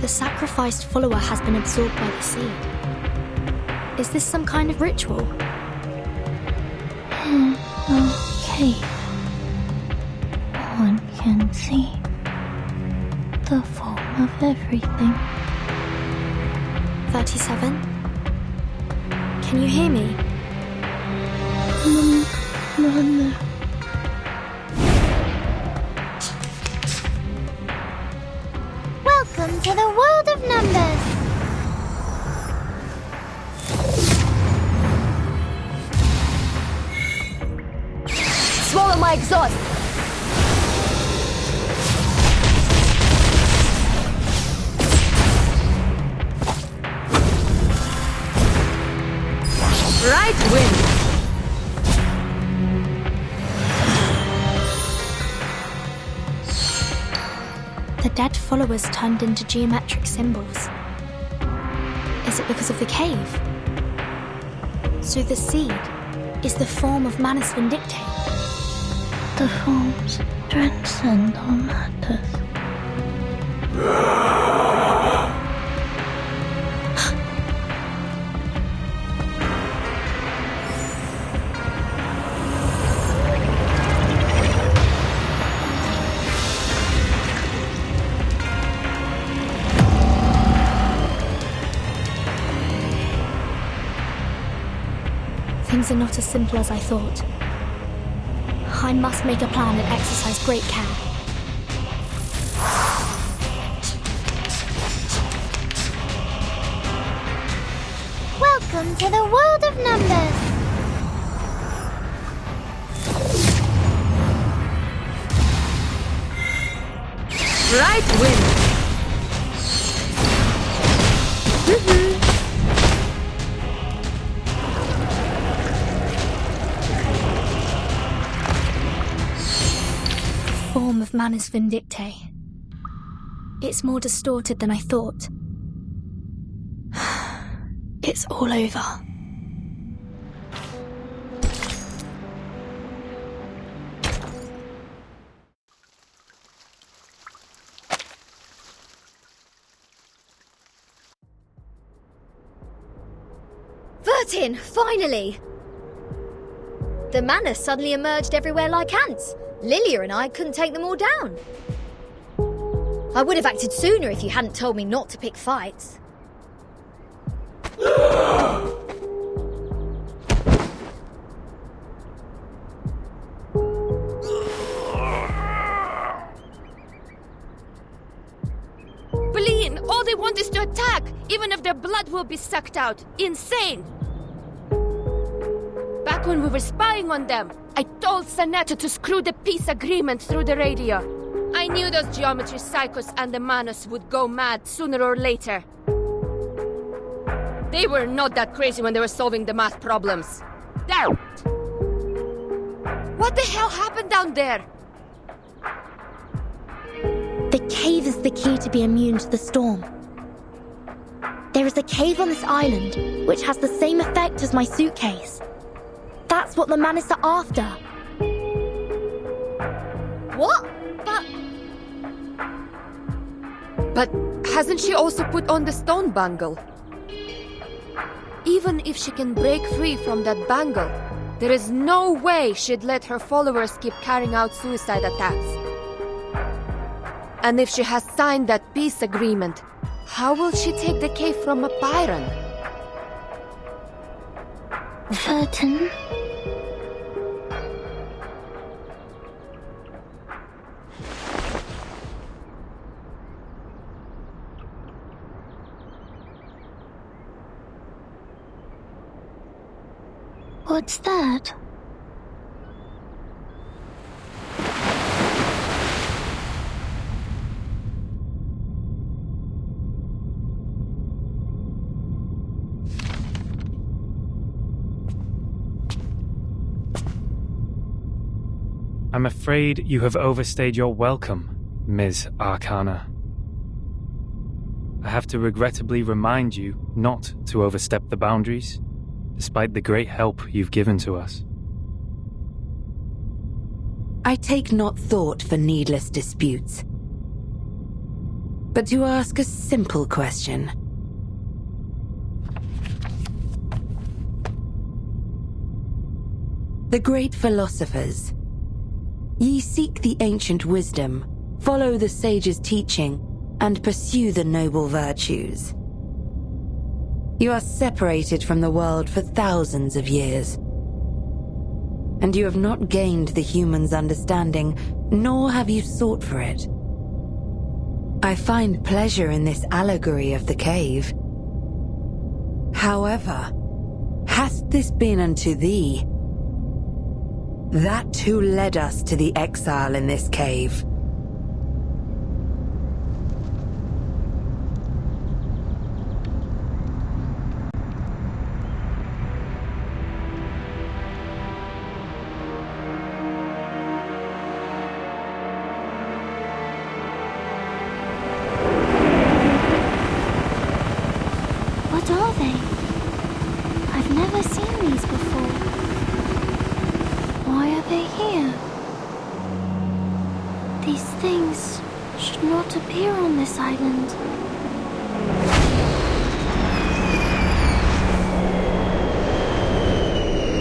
The sacrificed follower has been absorbed by the seed. Is this some kind of ritual? Okay. One can see the form of everything. 37? Can you hear me? Mother. Welcome to the world of numbers. Swallow my exhaust! Right wind! The dead followers turned into geometric symbols. Is it because of the cave? So the seed is the form of Manus Vindictae. The forms transcend all matters. Things are not as simple as I thought. I must make a plan and exercise great care. Welcome to the world of numbers. Right wind. Form of Manus Vindictae. It's more distorted than I thought. It's all over. Vertin, finally! The Manus suddenly emerged everywhere like ants. Lilia and I couldn't take them all down. I would have acted sooner if you hadn't told me not to pick fights. Bleen, all they want is to attack, even if their blood will be sucked out. Insane! Back when we were spying on them, I told Sanetta to screw the peace agreement through the radio. I knew those geometry psychos and the Manus would go mad sooner or later. They were not that crazy when they were solving the math problems. There! What the hell happened down there? The cave is the key to be immune to the storm. There is a cave on this island, which has the same effect as my suitcase. That's what the Manus are after. What? But hasn't she also put on the stone bangle? Even if she can break free from that bangle, there is no way she'd let her followers keep carrying out suicide attacks. And if she has signed that peace agreement, how will she take the cave from Apeiron? Vertin? What's that? I'm afraid you have overstayed your welcome, Ms. Arcana. I have to regrettably remind you not to overstep the boundaries, despite the great help you've given to us. I take not thought for needless disputes. But to ask a simple question. The great philosophers, ye seek the ancient wisdom, follow the sage's teaching, and pursue the noble virtues. You are separated from the world for thousands of years. And you have not gained the human's understanding, nor have you sought for it. I find pleasure in this allegory of the cave. However, hast this been unto thee? That too led us to the exile in this cave. What are they? I've never seen these before. Why are they here? These things should not appear on this island.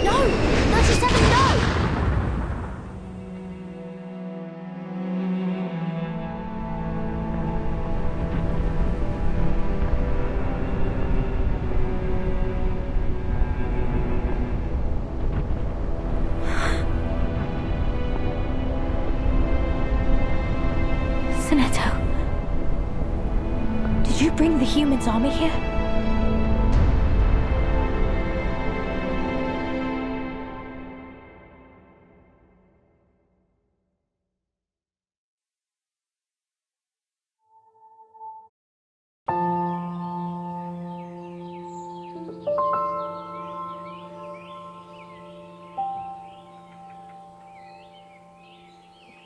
No! 97, no! Incinnato. Did you bring the humans' army here?